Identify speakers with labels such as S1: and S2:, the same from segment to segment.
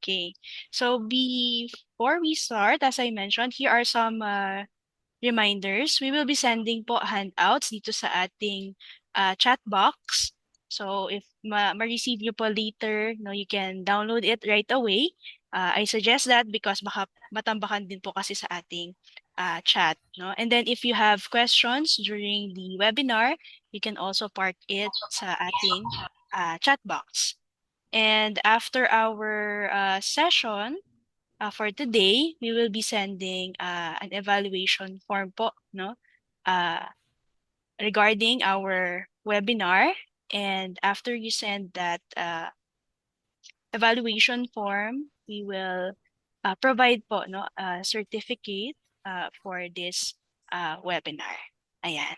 S1: Okay. So before we start, as I mentioned, here are some reminders. We will be sending po handouts dito sa ating chat box. So if ma-receive nyo po later, no, you can download it right away. I suggest that because baka matambakan din po kasi sa ating chat, no? And then if you have questions during the webinar, you can also park it sa ating chat box. And after our session, for today, we will be sending an evaluation form po, no? Uh, Regarding our webinar. And after you send that evaluation form, we will provide po, no, a certificate for this webinar. Ayan.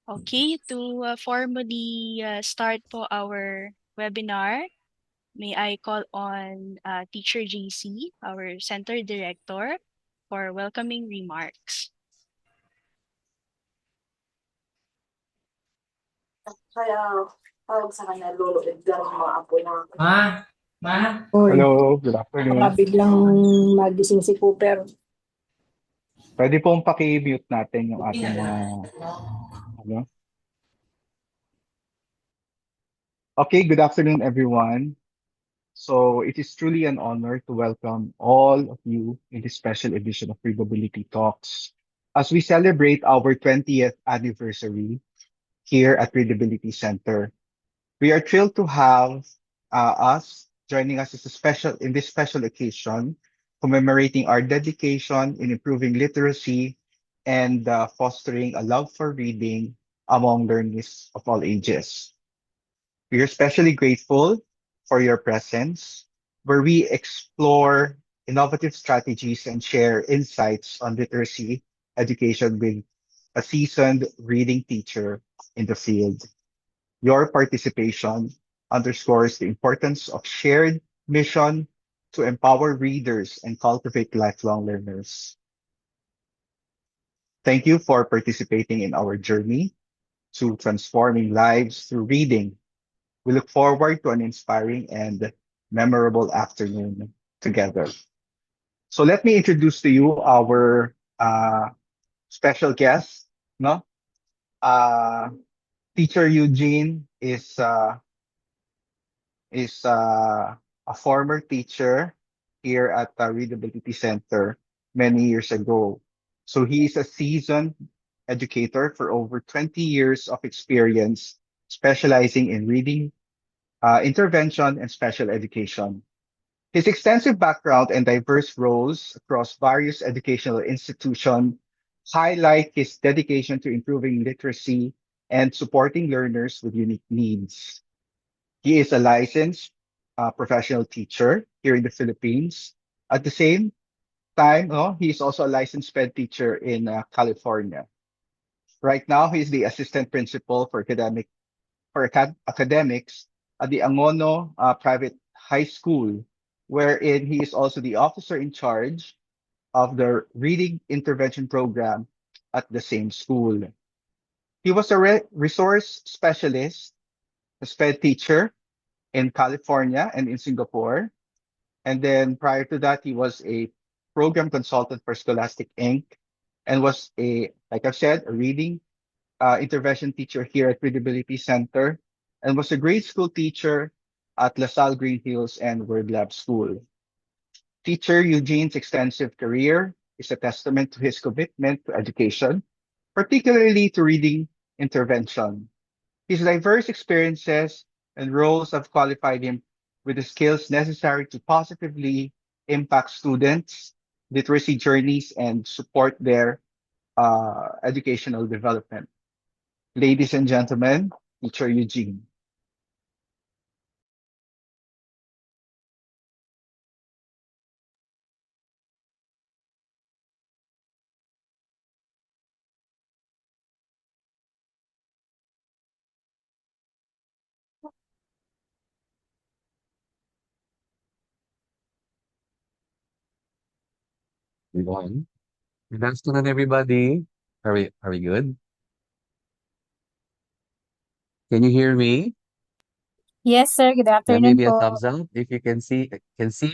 S1: Okay, to formally start po our webinar, may I call on Teacher JC, our Center Director, for welcoming remarks.
S2: Kaya tawag sa kanya Lolo Edgar ng mga apo na.
S3: Uy,
S4: Hello, good
S3: baka
S4: afternoon.
S3: biglang magising si Cooper.
S4: Pwede pong paki-mute natin yung ating mga ano. Okay, good afternoon everyone. So it is truly an honor to welcome all of you in this special edition of Readability Talks as we celebrate our 20th anniversary here at Readability Center. We are thrilled to have us joining us in this special occasion, commemorating our dedication in improving literacy and fostering a love for reading among learners of all ages. We are especially grateful for your presence, where we explore innovative strategies and share insights on literacy education with a seasoned reading teacher in the field. Your participation underscores the importance of shared mission to empower readers and cultivate lifelong learners. Thank you for participating in our journey to transforming lives through reading. We look forward to an inspiring and memorable afternoon together. So let me introduce to you our special guest. No, uh, Teacher Eugene is a former teacher here at the Readability Center many years ago. So he is a seasoned educator for over 20 years of experience, specializing in reading, intervention, and special education. His extensive background and diverse roles across various educational institutions highlight his dedication to improving literacy and supporting learners with unique needs. He is a licensed professional teacher here in the Philippines. At the same time, he is also a licensed sped teacher in California. Right now, he is the assistant principal for academics at the Angono Private High School, wherein he is also the officer in charge of the reading intervention program at the same school. He was a resource specialist, a sped teacher in California and in Singapore. And then prior to that, he was a program consultant for Scholastic Inc. and was like I've said, a reading intervention teacher here at Readability Center and was a grade school teacher at LaSalle Green Hills and Word Lab School. Teacher Eugene's extensive career is a testament to his commitment to education, particularly to reading intervention. His diverse experiences and roles have qualified him with the skills necessary to positively impact students' literacy journeys and support their educational development. Ladies and gentlemen, Teacher Eugene.
S5: Everyone. Good afternoon, everybody. Are we good? Can you hear me?
S3: Yes, sir. Good
S5: Yeah,
S3: afternoon
S5: maybe a
S3: po.
S5: thumbs up if you can see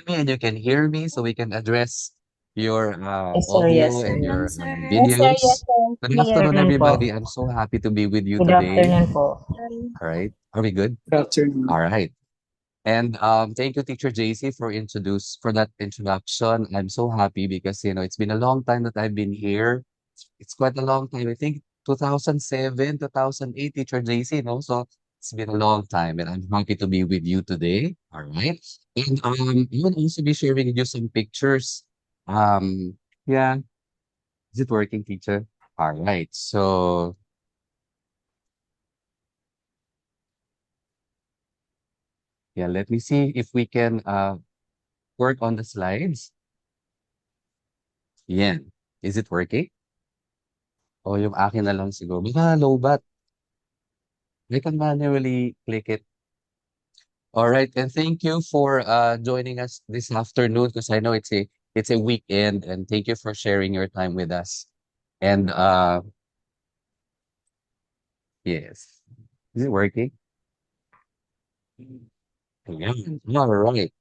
S5: me and you can hear me, so we can address your
S2: Yes, sir.
S5: audio
S2: Yes,
S5: and
S2: sir.
S1: Afternoon,
S5: your
S1: sir.
S3: Yes, sir. Yes,
S5: videos.
S3: sir.
S5: Good
S2: Good
S3: Clear.
S5: afternoon,
S2: afternoon po.
S5: everybody. I'm so happy to be with you
S2: Good
S5: today.
S2: afternoon po.
S5: All right. Are we good?
S2: Good afternoon.
S5: All right. And thank you, Teacher JC, for that introduction. I'm so happy because it's been a long time that I've been here. It's quite a long time. I think 2007, 2008, Teacher JC, so it's been a long time, and I'm happy to be with you today. All right. And I will also be sharing with you some pictures. Um, yeah, is it working, teacher? All right. So yeah, let me see if we can work on the slides. Yeah. Is it working? O yung akin na lang siguro. Baka lowbat. I can manually click it. All right. And thank you for joining us this afternoon because I know it's a weekend, and thank you for sharing your time with us. And yes. Is it working? Ayan. All right.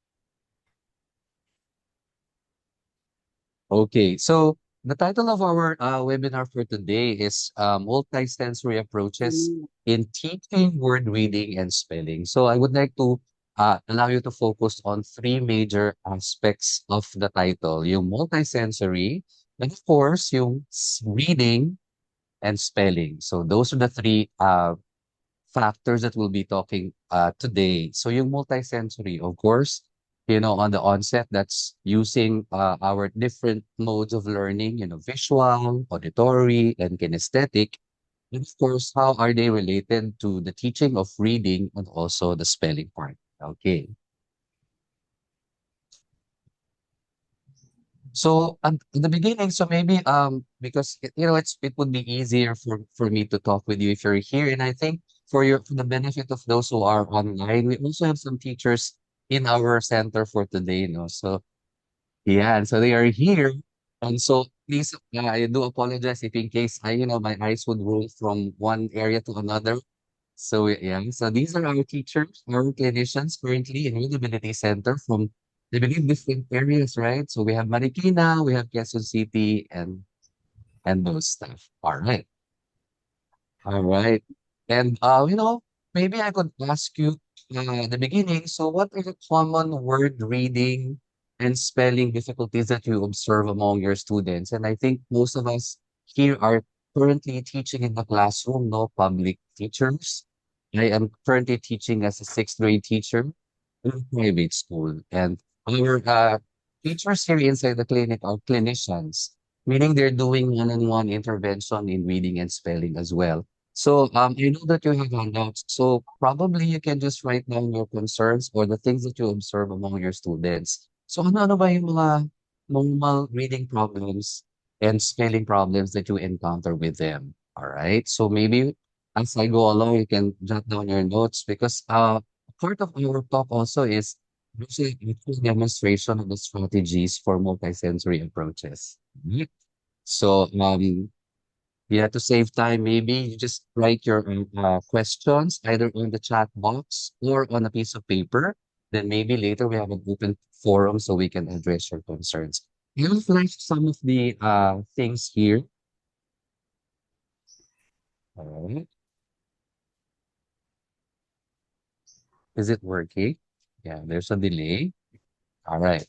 S5: Okay, so the title of our webinar for today is Multisensory Approaches in Teaching Word Reading and Spelling. So I would like to allow you to focus on three major aspects of the title, yung multisensory, and of course, yung reading and spelling. So those are the three factors that we'll be talking today. So yung multisensory, of course, on the onset, that's using our different modes of learning, visual, auditory, and kinesthetic. And of course, how are they related to the teaching of reading and also the spelling part? Okay. So at the beginning, so maybe because it would be easier for me to talk with you if you're here, and I think for the benefit of those who are online, we also have some teachers in our center for today, so yeah, and so they are here, and so please, I do apologize if in case my eyes would roll from one area to another. So yeah, so these are our teachers, our clinicians currently in Readability Center from, I believe, different areas, right? So we have Marikina, we have Quezon City, and those stuff. All right, all right. And maybe I could ask you at the beginning. So, what are the common word reading and spelling difficulties that you observe among your students? And I think most of us here are currently teaching in the classroom, no public teachers. I am currently teaching as a sixth grade teacher in a private school. And our teachers here inside the clinic are clinicians, meaning they're doing one-on-one intervention in reading and spelling as well. So I know that you have handouts, so probably you can just write down your concerns or the things that you observe among your students. So ano ba yung mga normal reading problems and spelling problems that you encounter with them? All right. So maybe as I go along, you can jot down your notes because part of our talk also is using a full demonstration of the strategies for multisensory approaches. Mhm. So, yeah, to save time, maybe you just write your questions either on the chat box or on a piece of paper. Then maybe later we have an open forum so we can address your concerns. You have like some of the things here. All right. Is it working? Yeah, there's a delay. All right.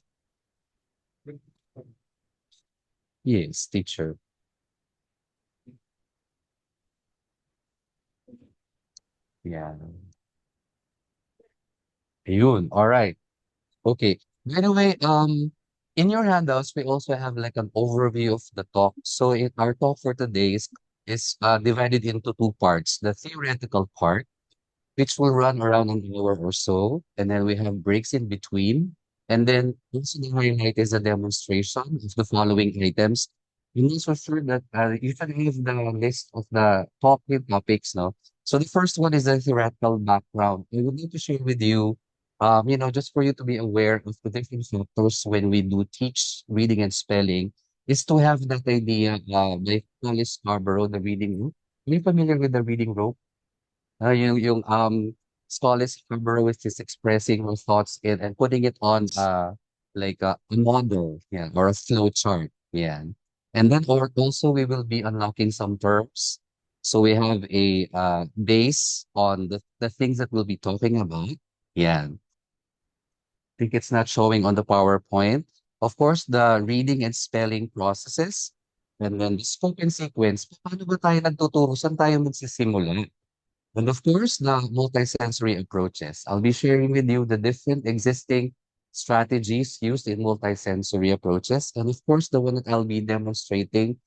S5: Yes, teacher. Yeah. Ayun. All right. Okay. By the way, in your handouts, we also have like an overview of the talk. So our talk for today is divided into two parts. The theoretical part, which will run around an hour or so, and then we have breaks in between. And then also the highlight is a demonstration of the following items. And also sure that you can have the list of the talking topics now. So the first one is the theoretical background. I would like to share with you, just for you to be aware of the different factors when we do teach reading and spelling, is to have that idea by Alice Scarborough, the reading rope. Are you familiar with the reading rope? Yung Scholar's hammer, which is expressing your thoughts in and putting it on like a model, yeah, or a flow chart. Yeah. And then or also we will be unlocking some terms. So we have a base on the things that we'll be talking about. Yeah. Think it's not showing on the PowerPoint. Of course, the reading and spelling processes. And then the scope and sequence. Paano ba tayo nagtuturo? Saan tayo magsisimula? And of course, the multisensory approaches. I'll be sharing with you the different existing strategies used in multisensory approaches. And of course, the one that I'll be demonstrating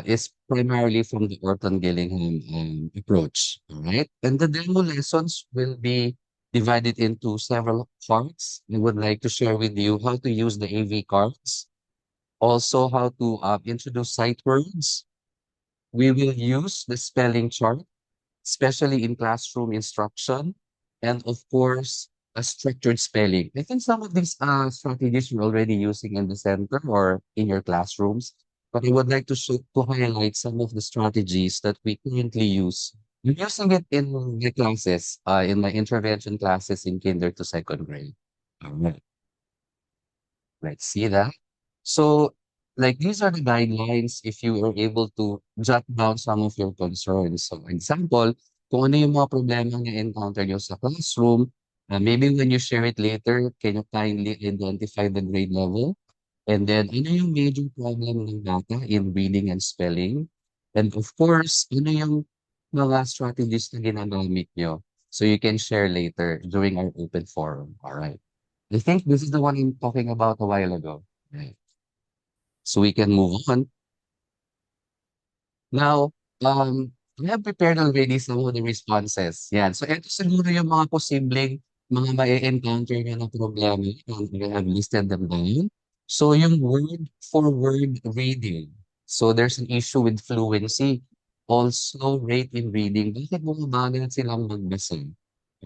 S5: is primarily from the Orton Gillingham approach. All right. And the demo lessons will be divided into several parts. I would like to share with you how to use the AV cards, also how to introduce sight words. We will use the spelling chart especially in classroom instruction, and of course, a structured spelling. I think some of these strategies you're already using in the center or in your classrooms, but I would like to show, to highlight some of the strategies that we currently use. I'm using it in my classes, in my intervention classes in kinder to second grade. All right, let's see that. So, like these are the guidelines if you are able to jot down some of your concerns. So, example, kung ano yung mga problema na encounter nyo sa classroom, maybe when you share it later, can you kindly identify the grade level? And then, ano yung major problem ng data in reading and spelling? And of course, ano yung mga strategies na ginagamit nyo? So you can share later during our open forum. All right. I think this is the one I'm talking about a while ago. Right. So we can move on. Now, I have prepared already some of the responses. Yan. So ito siguro yung mga posibleng mga ma-encounter nyo na problema and I have listed them down. So yung word for word reading. So there's an issue with fluency. Also rate in reading. Bakit bumabagal silang magbasa?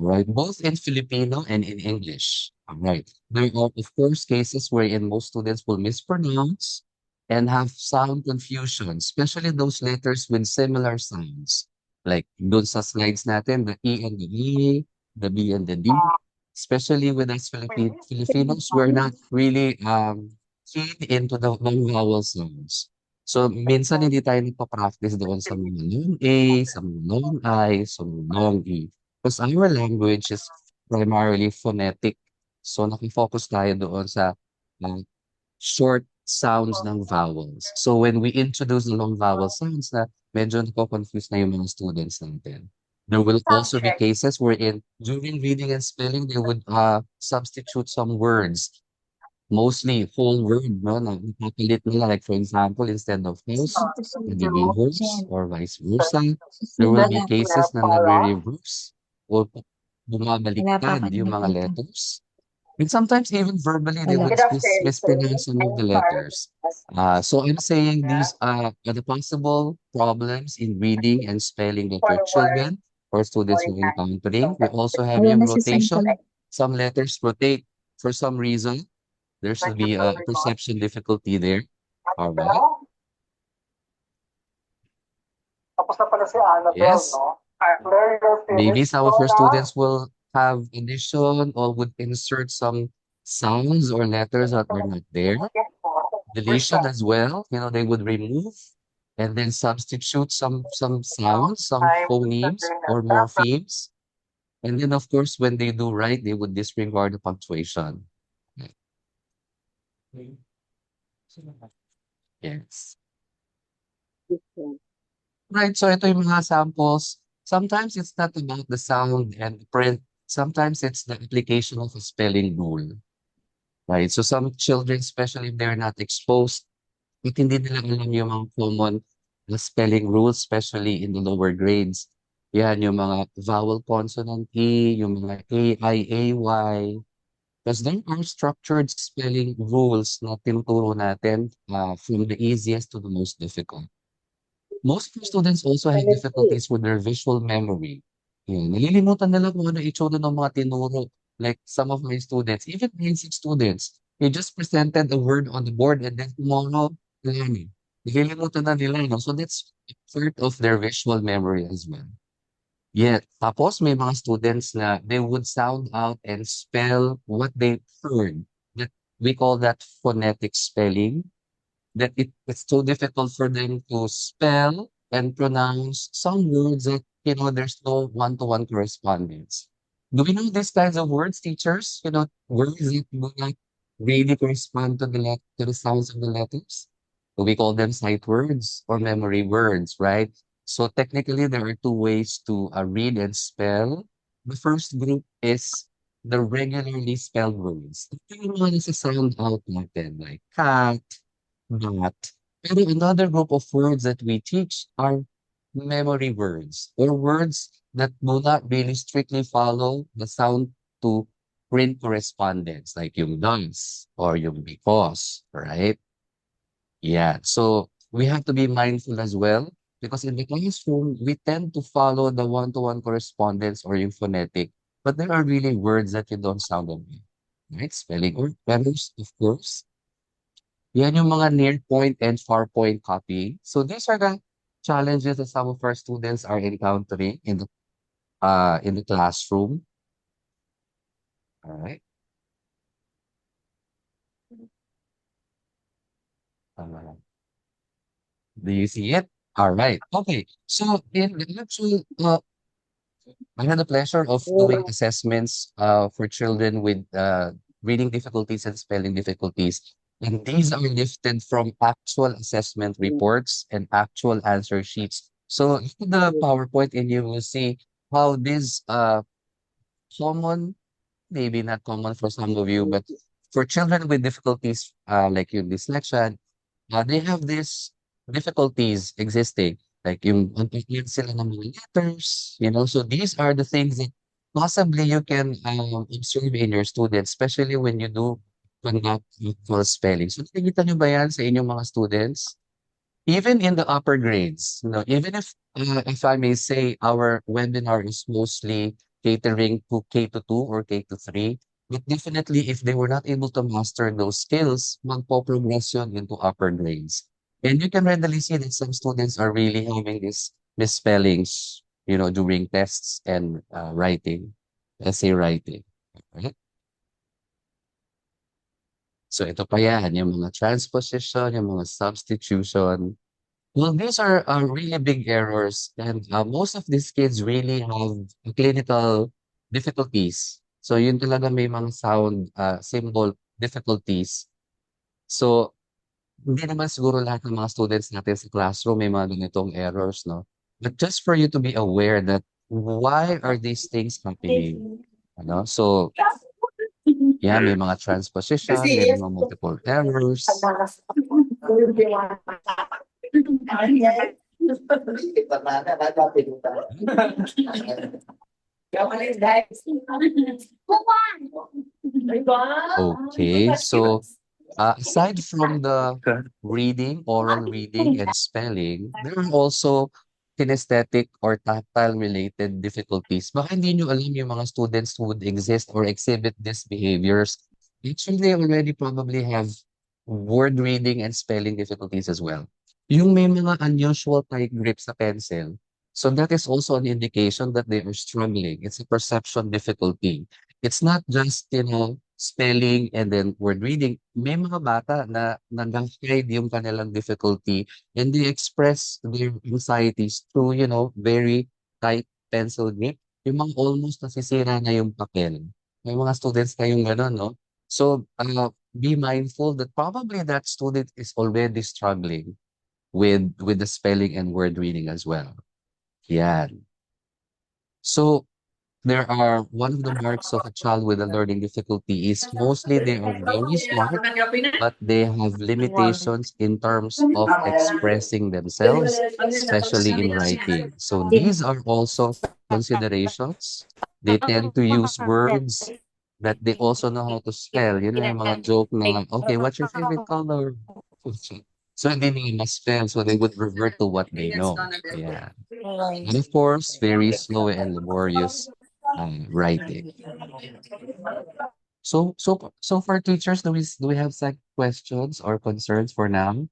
S5: Alright, both in Filipino and in English. Alright. There are, of course, cases wherein most students will mispronounce and have sound confusion, especially those letters with similar sounds. Like dun sa slides natin, the E and the E, the B and the D. Especially with us Filipinos, we're not really keen into the long vowel sounds. So, minsan hindi tayo nagpa-practice doon sa mga long A, sa mga long I, sa mga long E. Because our language is primarily phonetic. So, nakifocus tayo doon sa uh, short sounds ng vowels. So when we introduce the long vowel sounds na medyo nako-confuse na yung mga students natin. There will also be cases wherein during reading and spelling, they would substitute some words, mostly whole word, no? Na ipapalit nila. Like for example, instead of house, nagiging horse or vice versa. There will be cases na nagre-reverse o bumabaliktad yung mga letters. And sometimes even verbally, they would mispronounce some of the letters. So I'm saying these are the possible problems in reading and spelling that your children or students are encountering. We also have yung rotation. Some letters rotate for some reason. There should be a perception difficulty there. All right.
S2: Tapos na pala si Annabelle,
S5: Yes.
S2: no? Claire, you're
S5: Maybe
S2: finished,
S5: some of your
S2: Lola?
S5: students will have addition or would insert some sounds or letters that are not there. Deletion as well. You know, they would remove and then substitute some sounds, some phonemes or morphemes. And then of course, when they do right, they would disregard the punctuation. Yes. Right. So ito yung mga samples. Sometimes it's not about the sound and print. Sometimes it's the application of a spelling rule. Right. So some children, especially if they're not exposed, at hindi nila alam yung mga common na spelling rules, especially in the lower grades. Yan, yung mga vowel consonant E, yung mga A, I, A, Y. Because there are structured spelling rules na tinuturo natin from the easiest to the most difficult. Most of our students also have difficulties with their visual memory. Yan, nalilimutan nila kung ano itsura ng mga tinuro. Like some of my students, even basic students, they just presented a word on the board and then tomorrow, wala na. Nalilimutan na nila. No? So that's part of their visual memory as well. Yeah, tapos may mga students na they would sound out and spell what they heard. That we call that phonetic spelling. That it's so difficult for them to spell and pronounce some words that, there's no one-to-one correspondence. Do we know these kinds of words, teachers? Words that do not really correspond to the sounds of the letters. So we call them sight words or memory words, right? So technically, there are two ways to read and spell. The first group is the regularly spelled words. Ito yung mga nasa-sound out natin, like cat, that. Pero another group of words that we teach are memory words or words that do not really strictly follow the sound to print correspondence, like yung thus or yung because, right? Yeah. So we have to be mindful as well because in the classroom, we tend to follow the one-to-one correspondence or yung phonetic, but there are really words that you don't sound away, right? Spelling or errors, of course. Yan yung mga near point and far point copying. So these are the challenges that some of our students are encountering in the classroom. All right. Uh, do you see it? All right. Okay. So in the actual, I had the pleasure of doing assessments for children with reading difficulties and spelling difficulties. And these are lifted from actual assessment reports and actual answer sheets. So in the PowerPoint, and you will see how this common, maybe not common for some of you, but for children with difficulties like yung dyslexia, they have these difficulties existing. Like yung unpakyan sila ng mga letters. So these are the things that possibly you can observe in your students, especially when you do conduct actual spelling. So nakikita nyo ba yan sa inyong mga students? Even in the upper grades, even if I may say, our webinar is mostly catering to K to 2 or K to 3, but definitely if they were not able to master those skills, magpo-progress yun into upper grades. And you can readily see that some students are really having these misspellings, during tests and essay writing. Right? So ito pa yan, yung mga transposition, yung mga substitution. Well, these are really big errors, and most of these kids really have clinical difficulties. So yun talaga may mga sound symbol difficulties. So hindi naman siguro lahat ng mga students natin sa classroom may mga ganitong errors, no? But just for you to be aware that why are these things happening? So yeah, may mga transposition, may mga multiple errors. Okay, so aside from the reading, oral reading, and spelling, there are also kinesthetic or tactile related difficulties. Baka hindi nyo alam yung mga students who would exist or exhibit these behaviors. Actually, they already probably have word reading and spelling difficulties as well. Yung may mga unusual tight grip sa pencil. So that is also an indication that they are struggling. It's a perception difficulty. It's not just, spelling and then word reading. May mga bata na nag-hide yung kanilang difficulty and they express their anxieties through, very tight pencil grip. Yung mga almost nasisira na yung papel. May mga students kayong gano'n, no? So, be mindful that probably that student is already struggling with the spelling and word reading as well. Yan. So, one of the marks of a child with a learning difficulty is mostly they are very smart, but they have limitations in terms of expressing themselves, especially in writing. So these are also considerations. They tend to use words that they also know how to spell. Yung mga joke na, okay, what's your favorite color? So hindi nila ma-spell, so they would revert to what they know. Yeah. And of course, very slow and laborious writing. So for teachers, do we have some questions or concerns for now?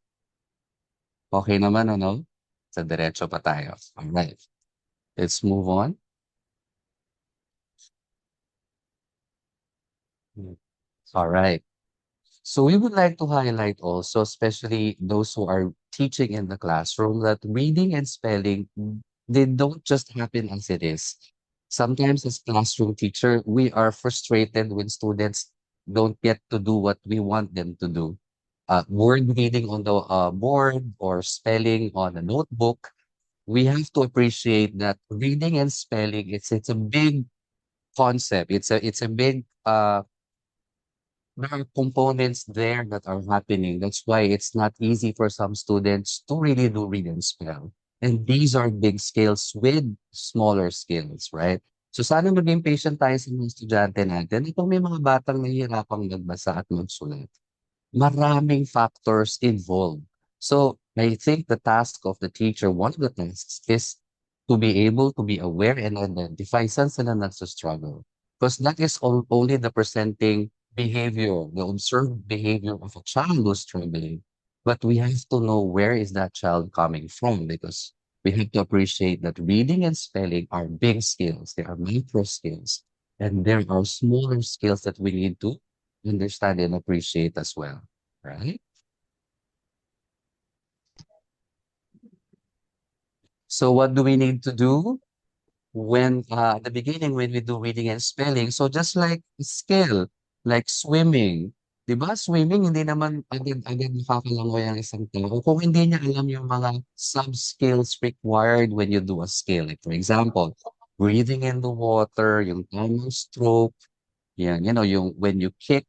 S5: Okay naman, ano? Sa diretso pa tayo. All right. Let's move on. Mm. All right. So we would like to highlight also, especially those who are teaching in the classroom, that reading and spelling, they don't just happen as it is. Sometimes as classroom teacher, we are frustrated when students don't get to do what we want them to do. Word reading on the board or spelling on a notebook, we have to appreciate that reading and spelling, it's a big concept. It's a big there are components there that are happening. That's why it's not easy for some students to really do read and spell. And these are big skills with smaller skills, right? So sana maging patient tayo sa mga estudyante natin. Itong may mga batang nahihirapang magbasa at magsulat. Maraming factors involved. So I think the task of the teacher, one of the tasks is to be able to be aware and identify saan sila nagsa-struggle. Because that is only the presenting behavior, the observed behavior of a child who's struggling. But we have to know where is that child coming from because we have to appreciate that reading and spelling are big skills. They are micro skills. And there are smaller skills that we need to understand and appreciate as well, right? So what do we need to do when at the beginning when we do reading and spelling? So just like skill, like swimming, 'di ba? Swimming hindi naman agad-agad makakalangoy ang isang tao kung hindi niya alam yung mga sub-skills required when you do a skill. Like for example, breathing in the water, yung tamang stroke, yan, yung when you kick.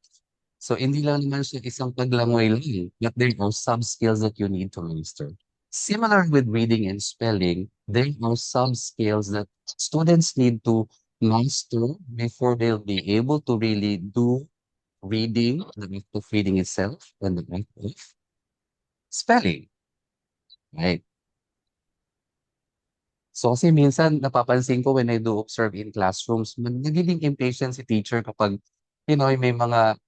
S5: So, hindi lang naman siya isang paglangoy lang, but there are some skills that you need to master. Similar with reading and spelling, there are some skills that students need to master before they'll be able to really do reading, the act of reading itself, and the act of spelling, right? So, kasi minsan napapansin ko when I do observe in classrooms, nagiging impatient si teacher kapag, may mga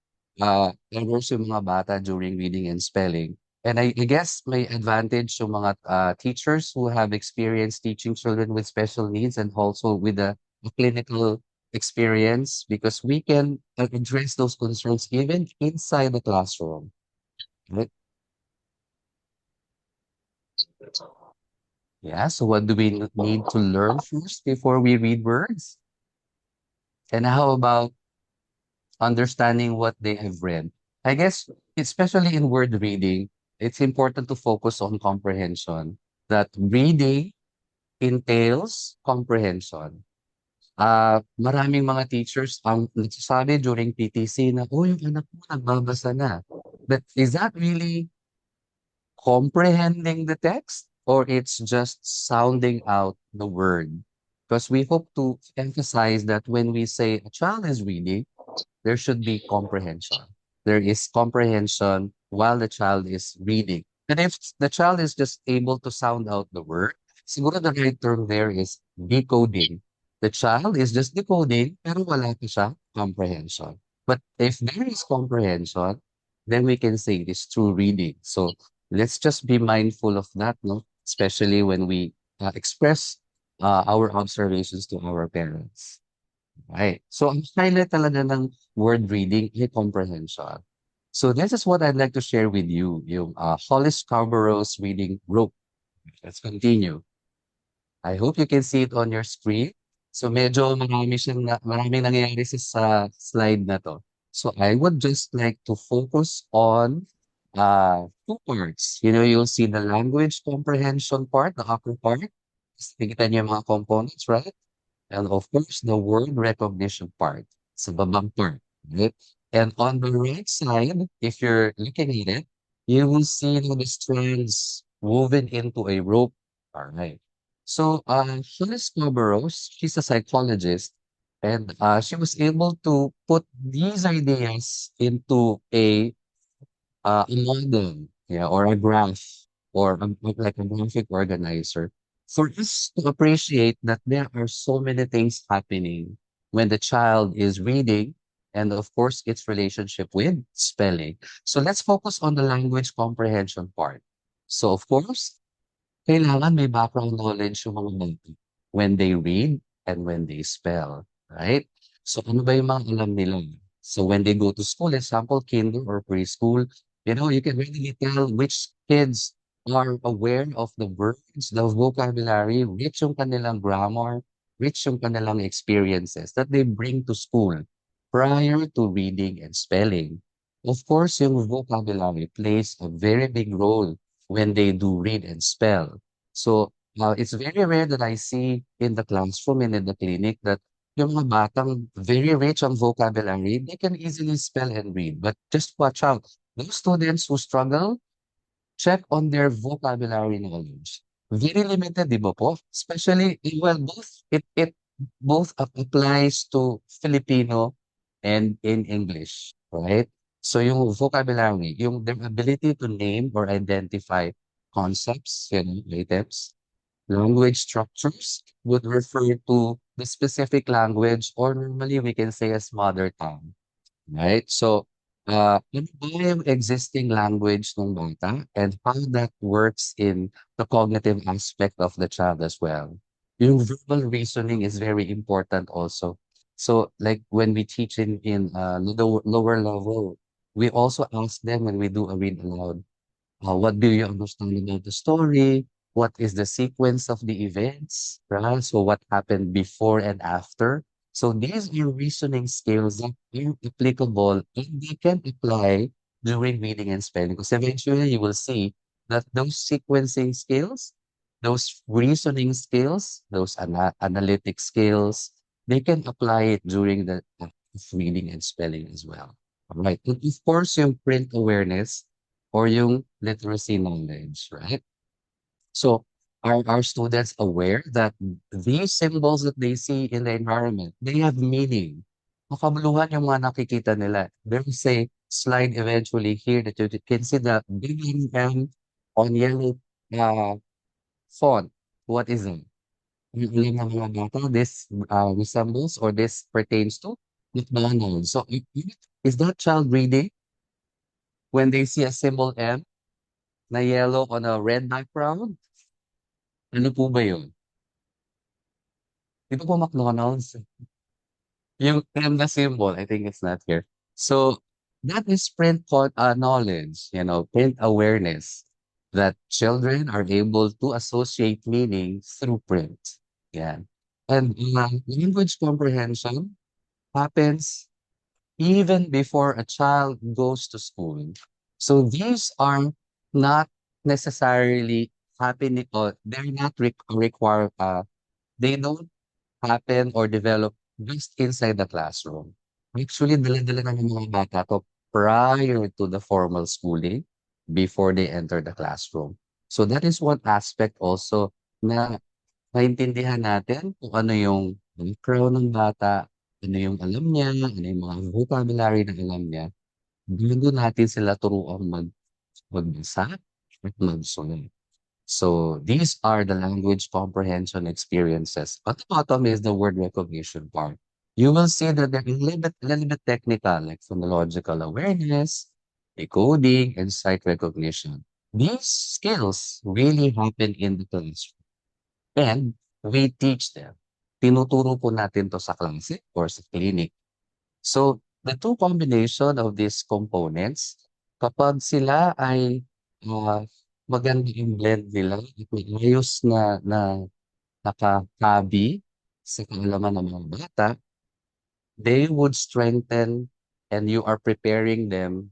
S5: errors yung mga bata during reading and spelling. And I guess may advantage yung mga teachers who have experience teaching children with special needs and also with a clinical experience because we can address those concerns even inside the classroom. Right? Yeah, so what do we need to learn first before we read words? And how about understanding what they have read? I guess, especially in word reading, it's important to focus on comprehension. That reading entails comprehension. Maraming mga teachers ang nagsasabi during PTC na, oh, yung anak mo nagbabasa na. But is that really comprehending the text or it's just sounding out the word? Because we hope to emphasize that when we say a child is reading, there should be comprehension. There is comprehension while the child is reading. And if the child is just able to sound out the word, siguro the right term there is decoding. The child is just decoding, pero wala pa siya comprehension. But if there is comprehension, then we can say it is true reading. So let's just be mindful of that, no? Especially when we express our observations to our parents. Right. So ang highlight talaga ng word reading ay comprehension. So this is what I'd like to share with you, yung Hollis Scarborough's reading group. Let's continue. I hope you can see it on your screen. So medyo maraming nangyayari sa slide na to. So I would just like to focus on two parts. You'll see the language comprehension part, the upper part. Tingnan niyo yung mga components, right? And of course, the word recognition part, sa babang part, right? And on the right side, if you're looking at it, you will see the strands woven into a rope. All right. So, Phyllis Barbaros, she's a psychologist, and she was able to put these ideas into a model, yeah, or a graph, or like a graphic organizer, for us to appreciate that there are so many things happening when the child is reading, and of course, its relationship with spelling. So let's focus on the language comprehension part. So of course, kailangan may background knowledge yung mga bata when they read and when they spell, right? So ano ba yung mga alam nila? So when they go to school, example, kinder or preschool, you can really tell which kids are aware of the words, the vocabulary, rich yung kanilang grammar, rich yung kanilang experiences that they bring to school prior to reading and spelling. Of course, yung vocabulary plays a very big role when they do read and spell. So, it's very rare that I see in the classroom and in the clinic that yung mga batang very rich on vocabulary, they can easily spell and read. But just watch out. Those students who struggle, check on their vocabulary knowledge. Very limited, di ba po? Especially, well, it both applies to Filipino and in English, right? So yung vocabulary, yung their ability to name or identify concepts, items, language structures would refer to the specific language, or normally we can say as mother tongue. Right? So, ano ba yung existing language ng bata and how that works in the cognitive aspect of the child as well. Yung verbal reasoning is very important also. So, like when we teach in lower level, we also ask them when we do a read aloud, what do you understand about the story? What is the sequence of the events, right? So what happened before and after? So these are reasoning skills that are applicable and they can apply during reading and spelling. Because eventually you will see that those sequencing skills, those reasoning skills, those analytic skills, they can apply it during the act of reading and spelling as well. All right. And of course, yung print awareness or yung literacy knowledge, right? So are students aware that these symbols that they see in the environment, they have meaning? Makabuluhan yung mga nakikita nila. There's a slide eventually here that you can see the big M on yellow font. What is it? Yung alam ng mga bata, this resembles or this pertains to McDonald's. So is that child reading when they see a symbol M na yellow on a red background? Ano po ba yun? Di ba po McDonald's? Yung M na symbol, I think it's not here. So, that is knowledge, print awareness that children are able to associate meaning through print. Yeah. And language comprehension happens even before a child goes to school. So these are not necessarily happening, or they're not required, they don't happen or develop just inside the classroom. Actually, dala-dala na ng mga bata to prior to the formal schooling before they enter the classroom. So that is one aspect also na maintindihan natin kung ano yung background ng bata, ano yung alam niya, ano yung mga vocabulary na alam niya. Bago natin sila turuan magbasa at magsulat. So these are the language comprehension experiences. At the bottom is the word recognition part. You will see that they're a little bit technical, like phonological awareness, decoding, and sight recognition. These skills really happen in the classroom. And we teach them. Tinuturo po natin to sa klase or sa clinic. So, the two combination of these components, kapag sila ay maganda yung blend nila at may ayos na nakakabi sa kaalaman ng mga bata, they would strengthen and you are preparing them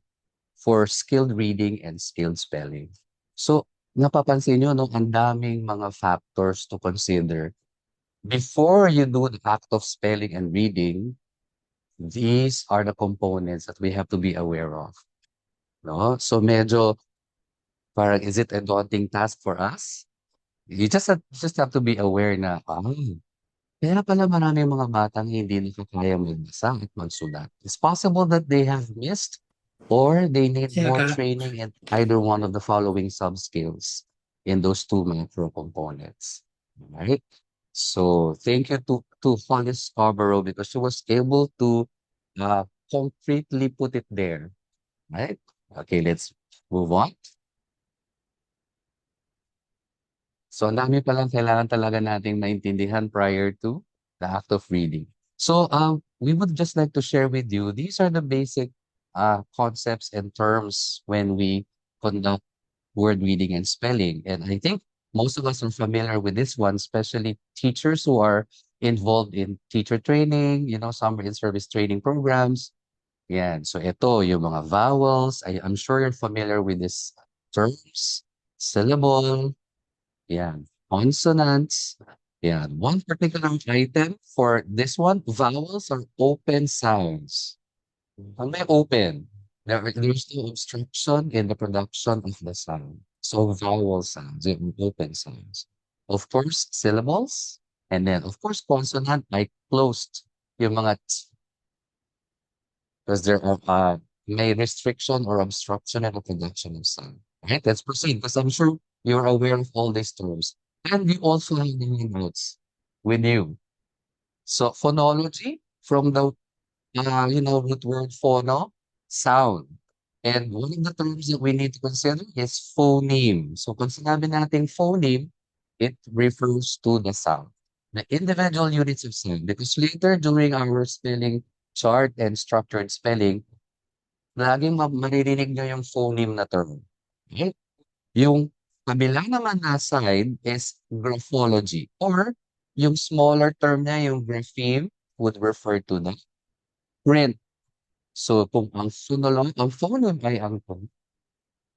S5: for skilled reading and skilled spelling. So, napapansin nyo, no, ang daming mga factors to consider. Before you do the act of spelling and reading, these are the components that we have to be aware of. No? So medyo parang is it a daunting task for us? You just have to be aware na, kaya pala maraming mga batang hindi nakakaya magbasa at magsulat. It's possible that they have missed or they need more training in either one of the following sub-skills in those two macro components. Right? So thank you to Holly Scarborough because she was able to concretely put it there. Right? Okay, let's move on. So, ang dami palang kailangan talaga nating maintindihan prior to the act of reading. So, we would just like to share with you, these are the basic concepts and terms when we conduct word reading and spelling. And I think most of us are familiar with this one, especially teachers who are involved in teacher training, some in service training programs. Yan. So ito, yung mga vowels, I'm sure you're familiar with these terms, syllable, yan, consonants. Yan. One particular item for this one, vowels are open sounds. Pag may open, there's no obstruction in the production of the sound. So vowel sounds, yung open sounds. Of course, syllables, and then of course consonant like closed, yung mga because there are may restriction or obstruction in the production of sound. Right, let's proceed because I'm sure you're aware of all these terms. And we also have the notes with you. So phonology from the root word phono, sound. And one of the terms that we need to consider is phoneme. So kung sinabi natin phoneme, it refers to the sound, the individual units of sound. Because later during our spelling chart and structured spelling, laging maririnig nyo yung phoneme na term. Right? Yung kabila naman na side is graphology or yung smaller term niya, yung grapheme, would refer to the print. So kung ang phoneme ay ang tone,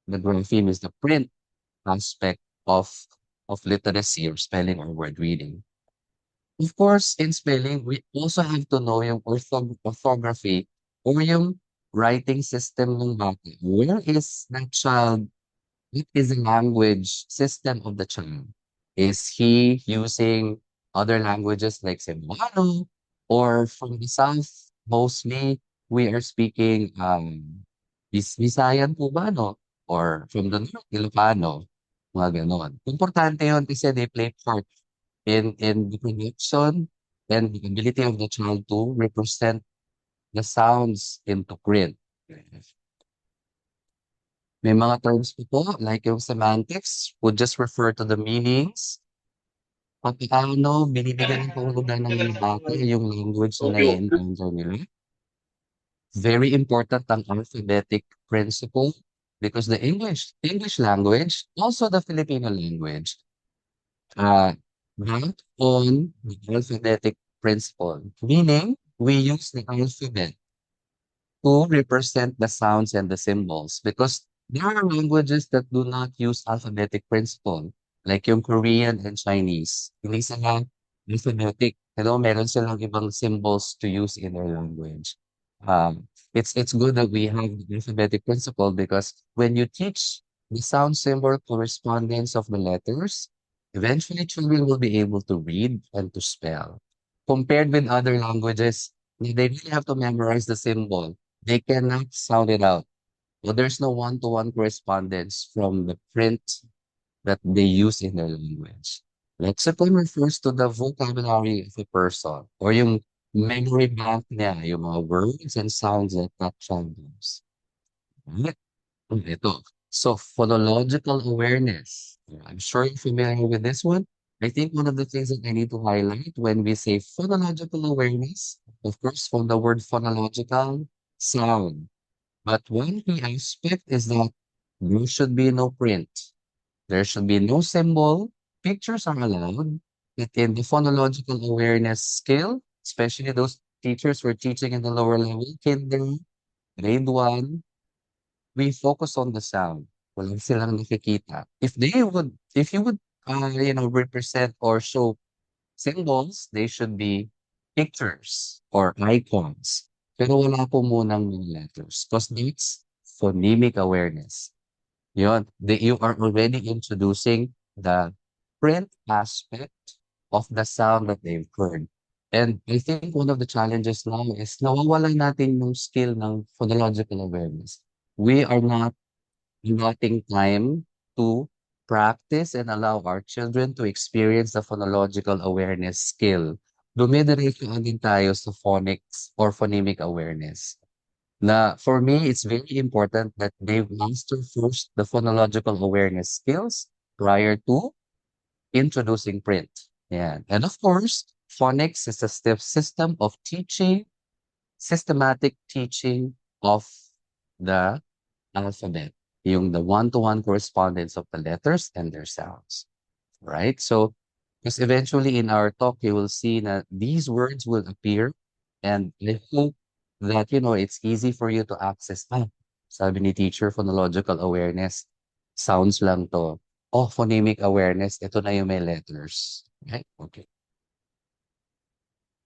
S5: the grapheme is the print aspect of literacy or spelling or word reading. Of course, in spelling, we also have to know yung orthography or yung writing system ng bata. Where is that child? What is the language system of the child? Is he using other languages like Cebuano or from the South? Mostly, we are speaking Visayan po ba, no? Or from the North, Ilocano, mga ganon. Importante yun kasi they play part in the production and the ability of the child to represent the sounds into print. May mga terms po like yung semantics would just refer to the meanings. Paano binibigyan ng kahulugan ng mga bata yung language na nai-encounter nila. Very important ang alphabetic principle because the English language, also the Filipino language, built on the alphabetic principle, meaning we use the alphabet to represent the sounds and the symbols because there are languages that do not use alphabetic principle, like yung Korean and Chinese. Hindi sila alphabetic. Meron silang ibang symbols to use in their language. It's good that we have the alphabetic principle because when you teach the sound symbol correspondence of the letters, eventually children will be able to read and to spell. Compared with other languages, they really have to memorize the symbol. They cannot sound it out. Well, there's no one-to-one correspondence from the print that they use in their language. Lexicon refers to the vocabulary of a person or yung memory bank niya, yung mga words and sounds that that child knows. Right? Ito. So, phonological awareness. I'm sure you're familiar with this one. I think one of the things that I need to highlight when we say phonological awareness, of course, from the word phonological, sound. But one key aspect is that there should be no print. There should be no symbol. Pictures are allowed. But in the phonological awareness skill, especially those teachers who are teaching in the lower level, kinder, grade 1, we focus on the sound. Walang silang nakikita. If you would, represent or show symbols, they should be pictures or icons. Pero wala po munang mga letters because that's phonemic awareness. You are already introducing the print aspect of the sound that they've heard. And I think one of the challenges now is nawawalan natin yung skill ng phonological awareness. We are not allotting time to practice and allow our children to experience the phonological awareness skill. Dumidiretso agad tayo sa phonics or phonemic awareness. Na for me, it's very important that they master first the phonological awareness skills prior to introducing print. Yeah. And of course, phonics is a step system of teaching systematic teaching of the alphabet, yung the one-to-one correspondence of the letters and their sounds, right? So, because eventually in our talk, you will see that these words will appear, and I hope that, it's easy for you to access. Sabi ni teacher, phonological awareness, sounds lang to. Oh, phonemic awareness, ito na yung may letters. Right? Okay.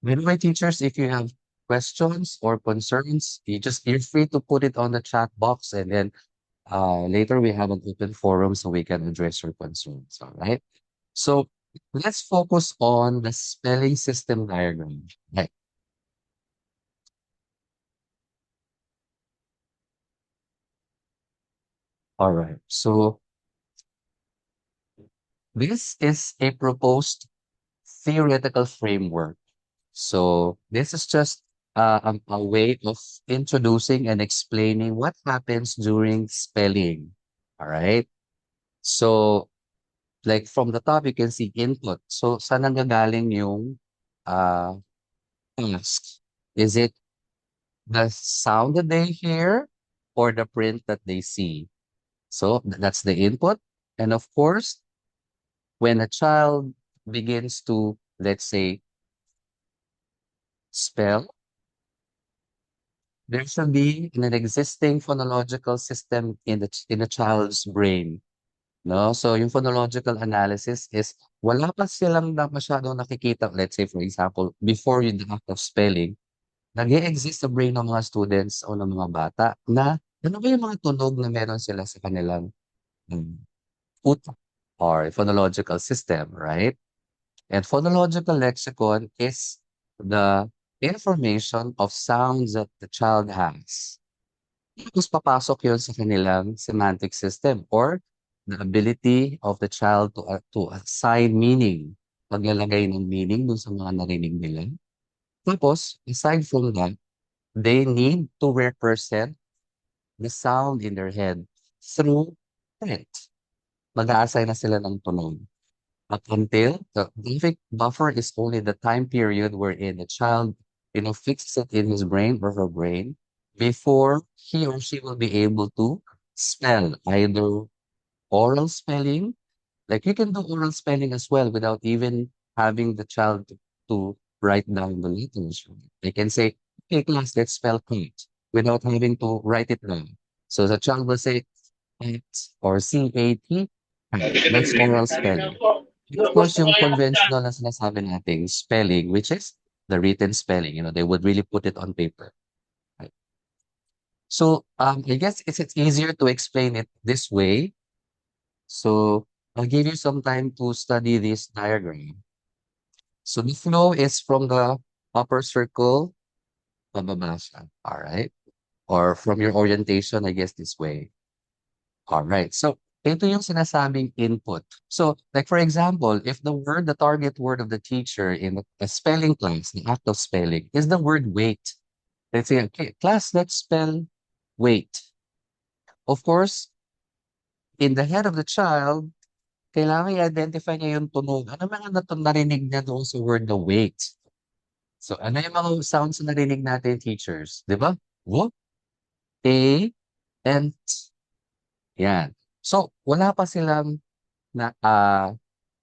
S5: By the way, teachers, if you have questions or concerns, you're free to put it on the chat box, and then later we have an open forum so we can address your concerns. All right. So let's focus on the spelling system diagram. Right. All right. So this is a proposed theoretical framework. So this is just a way of introducing and explaining what happens during spelling. All right. So like from the top, you can see input. So saan nanggagaling yung uh, task? Is it the sound that they hear or the print that they see? So that's the input. And of course, when a child begins to, let's say, spell, there should be an existing phonological system in the child's brain. No? So yung phonological analysis is wala pa silang masyadong nakikita. Let's say, for example, before the act of spelling, nag-e-exist sa brain ng mga students o ng mga bata na ano ba yung mga tunog na meron sila sa kanilang um, utak or phonological system, right? And phonological lexicon is the information of sounds that the child has. Tapos papasok yun sa kanilang semantic system or the ability of the child to assign meaning. Paglalagay ng meaning dun sa mga narinig nila. Tapos, aside from that, they need to represent the sound in their head through print. Mag-a-assign na sila ng tunog. Up until the graphic buffer is only the time period wherein the child, fixes it in his brain or her brain before he or she will be able to spell either oral spelling. Like you can do oral spelling as well without even having the child to write down the letters. They can say, "Okay, class, let's spell cat," without having to write it down. So the child will say cat or CAT. That's oral spelling. Of course, yung conventional na sinasabi nating spelling, which is the written spelling, they would really put it on paper. Right? So I guess it's easier to explain it this way. So I'll give you some time to study this diagram. So the flow is from the upper circle, pababa siya. All right? Or from your orientation, I guess this way. All right. So ito yung sinasabing input. So like for example, if the target word of the teacher in a spelling class, the act of spelling, is the word wait. Let's say, okay, class, let's spell wait. Of course, in the head of the child, kailangan i-identify niya yung tunog. Ano mga narinig niya doon sa word na wait? So, ano yung mga sounds na narinig natin, teachers? Di ba? W, A, and T. Yan. So, wala pa silang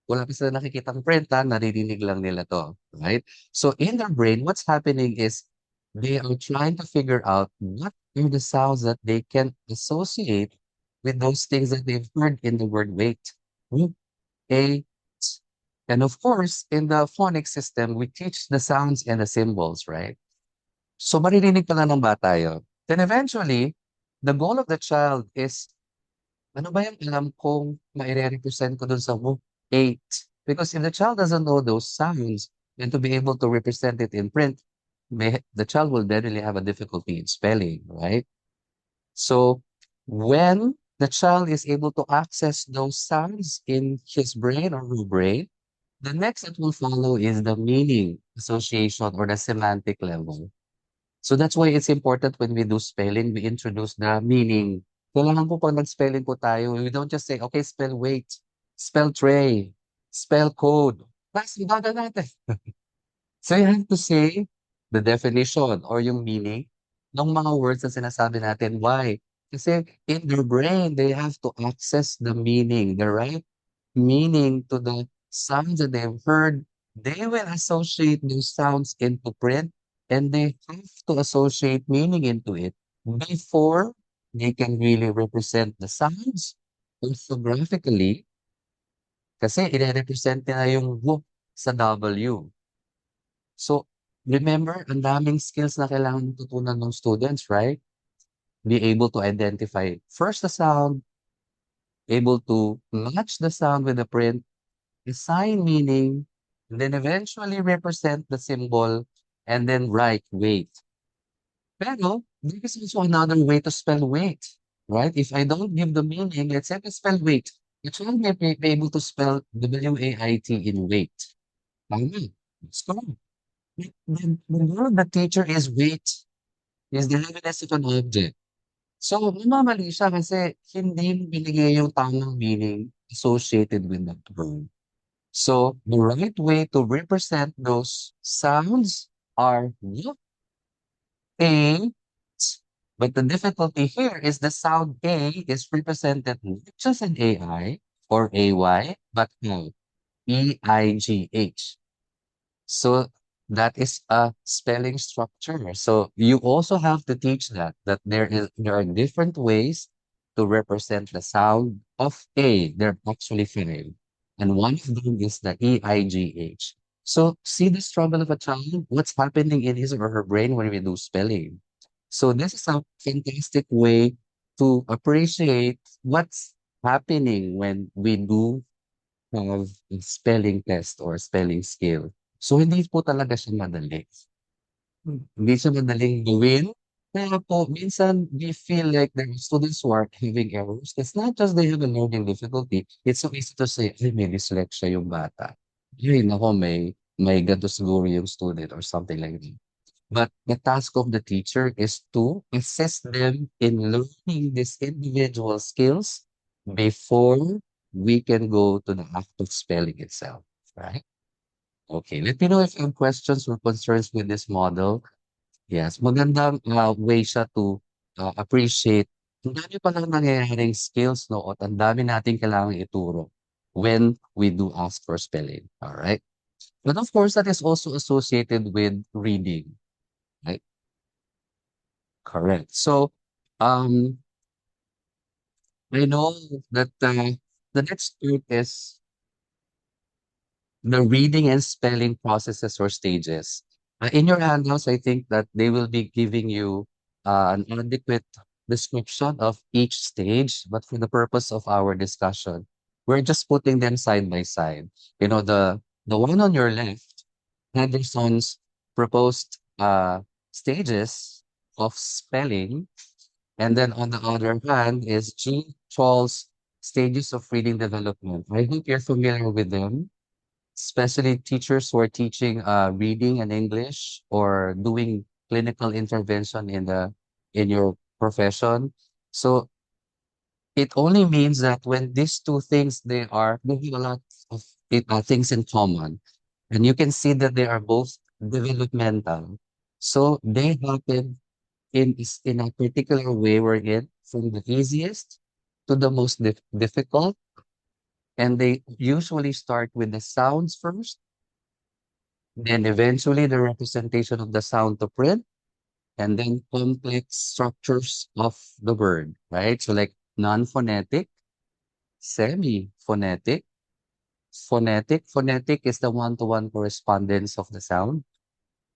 S5: nakikitang print, naririnig lang nila to. Right? So, in their brain, what's happening is they are trying to figure out what are the sounds that they can associate with those things that they've heard in the word wait. W, A, and of course, in the phonics system, we teach the sounds and the symbols, right? So maririnig pa lang ng bata yun. Then eventually, the goal of the child is, ano ba yung alam kong maire-represent ko dun sa book 8? Because if the child doesn't know those sounds, and to be able to represent it in print, the child will definitely have a difficulty in spelling, right? So when the child is able to access those sounds in his brain or her brain, the next that will follow is the meaning association or the semantic level. So that's why it's important when we do spelling, we introduce the meaning. Kailangan po pag nag-spelling po tayo, we don't just say, okay, spell wait, spell tray, spell code. That's baga natin. So you have to say the definition or yung meaning ng mga words na sinasabi natin. Why? Kasi in their brain, they have to access the meaning, the right meaning to the sounds that they've heard. They will associate those sounds into print and they have to associate meaning into it before they can really represent the sounds orthographically kasi ire-represent nila yung W sa W. So, remember, ang daming skills na kailangan matutunan ng students, right? Be able to identify first the sound, able to match the sound with the print, assign meaning, and then eventually represent the symbol, and then write weight. Pero, there is also another way to spell weight, right? If I don't give the meaning, let's say I spell weight, it will be able to spell W-A-I-T in weight. Tama. It's correct. The goal of the teacher is weight, is the heaviness of an object. So, namamali siya kasi hindi mo binigay yung tamang meaning associated with that word. So, the right way to represent those sounds are y, a, but the difficulty here is the sound A is represented not just in AI or AY, but how? EIGH. So that is a spelling structure. So you also have to teach that there are different ways to represent the sound of A. There are actually five. And one of them is the EIGH. So see the struggle of a child, what's happening in his or her brain when we do spelling. So this is a fantastic way to appreciate what's happening when we do have a spelling test or spelling skill. So, hindi po talaga siya madali. Hindi siya madaling gawin. Kaya po, minsan we feel like there are students who are having errors. It's not just they have a learning difficulty. It's so easy to say, ay, may dyslexia yung bata. Ay, nako, may ganito siguro yung student or something like that. But the task of the teacher is to assist them in learning these individual skills before we can go to the act of spelling itself, right? Okay, let me know if you have questions or concerns with this model. Yes, magandang way siya to appreciate. Ang dami palang nangyayaring skills, no? At ang dami nating kailangang ituro when we do ask for spelling. All right? But of course, that is also associated with reading, right? Correct. So, um, I know that the next part is the reading and spelling processes or stages. In your handouts, I think that they will be giving you an adequate description of each stage, but for the purpose of our discussion, we're just putting them side by side. You know, the one on your left, Henderson's proposed stages of spelling, and then on the other hand is Jean Charles' stages of reading development. I hope you're familiar with them, especially teachers who are teaching reading and English or doing clinical intervention in your profession. So it only means that when these two things they have a lot of things in common, and you can see that they are both developmental. So they happen in a particular way we're in from the easiest to the most difficult, and they usually start with the sounds first, then eventually the representation of the sound to print, and then complex structures of the word, right? So like non-phonetic, semi-phonetic, phonetic. Phonetic is the one-to-one correspondence of the sound.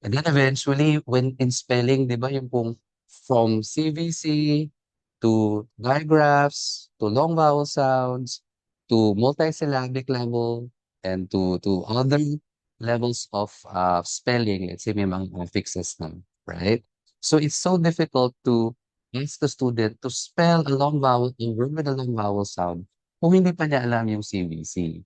S5: And then eventually, when in spelling, di ba, yung pong from CVC to digraphs, to long vowel sounds, to multisyllabic level, and to other levels of spelling. Let's say may mga affixes na, right? So it's so difficult to ask the student to spell a long vowel, a word with a long vowel sound, kung hindi pa niya alam yung CVC.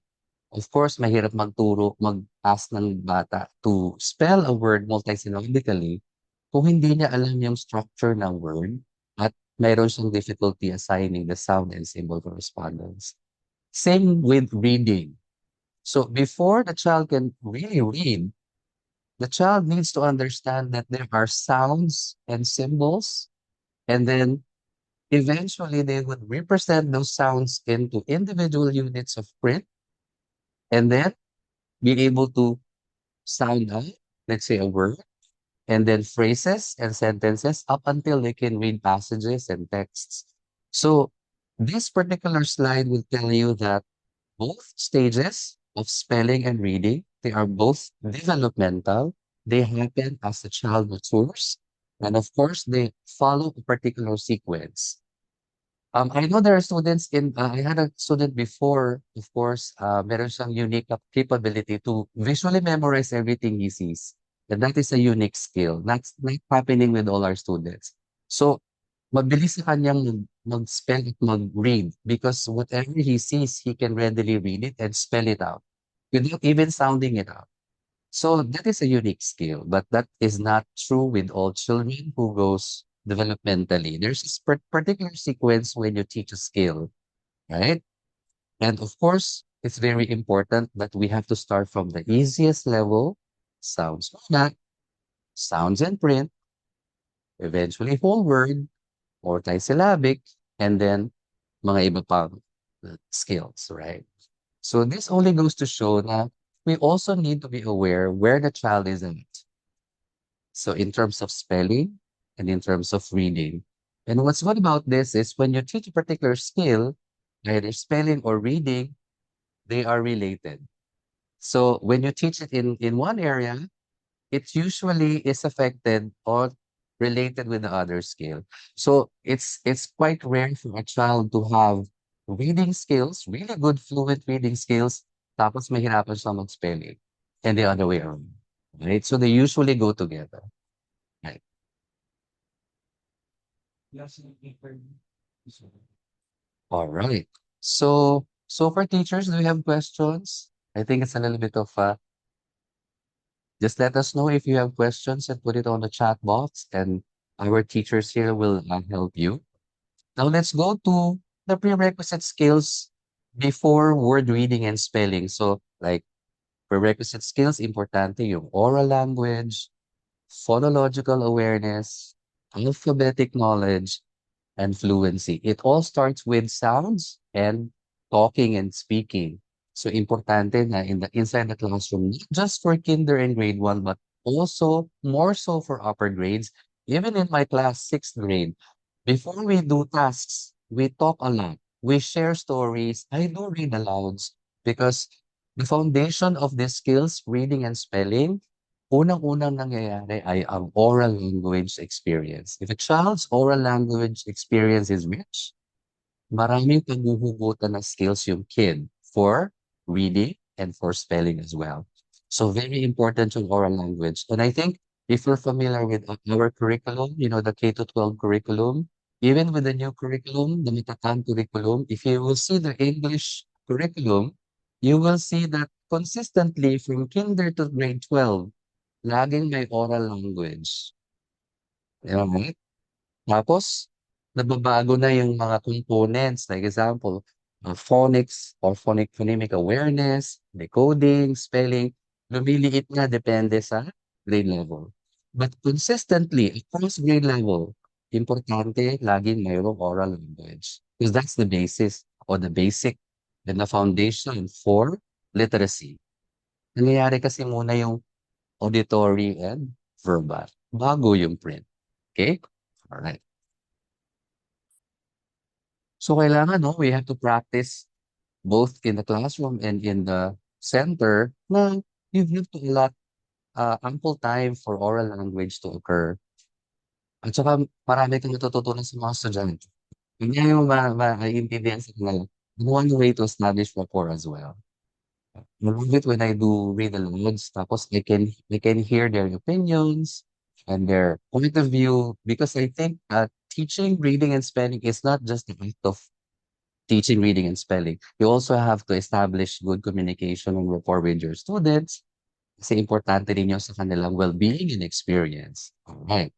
S5: Of course, mahirap mag-ask ng bata to spell a word multisyllabically kung hindi niya alam yung structure ng word at mayroon siyang difficulty assigning the sound and symbol correspondence. Same with reading. So before the child can really read, the child needs to understand that there are sounds and symbols, and then eventually they would represent those sounds into individual units of print, and then be able to sound out, let's say a word, and then phrases and sentences up until they can read passages and texts. So this particular slide will tell you that both stages of spelling and reading, they are both developmental. They happen as the child matures. And of course, they follow a particular sequence. I know there are students I had a student before, of course, meron siyang unique capability to visually memorize everything he sees. And that is a unique skill. That's not happening with all our students. So, mabilis sa kanyang mag-spell at mag-read because whatever he sees, he can readily read it and spell it out without even sounding it out. So that is a unique skill, but that is not true with all children who goes developmentally. There's a particular sequence when you teach a skill, right? And of course, it's very important that we have to start from the easiest level, sounds muna, sounds and print, eventually whole word, multisyllabic, and then mga iba pang skills, right? So this only goes to show that we also need to be aware where the child is at. So in terms of spelling and in terms of reading. And what's good about this is when you teach a particular skill, either spelling or reading, they are related. So when you teach it in one area, it usually is affected or related with the other skill. So it's quite rare for a child to have reading skills, really good fluent reading skills, tapos mahirapan siya mag-spelling. And the other way around. Right? So they usually go together. Right? All right. So for teachers, do you have questions? I think it's a little bit of just let us know if you have questions and put it on the chat box, and our teachers here will help you. Now let's go to the prerequisite skills before word reading and spelling. So like prerequisite skills, importante yung oral language, phonological awareness, alphabetic knowledge, and fluency. It all starts with sounds and talking and speaking. So importante na in the inside the classroom, not just for kinder and grade 1, but also more so for upper grades. Even in my class, 6th grade, before we do tasks, we talk a lot. We share stories. I do read alouds because the foundation of these skills, reading and spelling, unang-unang nangyayari ay ang oral language experience. If a child's oral language experience is rich, maraming paghuhugutan na skills yung kid for reading and for spelling as well. So very important yung oral language. And I think if you're familiar with our curriculum, the K to 12 curriculum, even with the new curriculum, the Mitatang curriculum, if you will see the English curriculum, you will see that consistently from kinder to grade 12, laging may oral language. Right? Tapos, nagbabago na yung mga components. Like example, phonics or phonemic awareness, decoding, spelling, lumiliit nga depende sa grade level. But consistently, across grade level, importante laging mayroong oral language. Because that's the basis or the basic and the foundation for literacy. Nangyayari kasi muna yung auditory and verbal bago yung print. Okay? Alright. So kailangan, no, we have to practice both in the classroom and in the center na you have to allot ample time for oral language to occur. At saka marami kang natututunan sa mga estudyante. Hindi mo maintindihan sa kanila. One way to establish rapport as well. I love it when I do read alouds, tapos I can hear their opinions and their point of view because I think teaching reading and spelling is not just the act of teaching reading and spelling. You also have to establish good communication and rapport with your students kasi importante rin yun sa kanilang well-being and experience. Alright.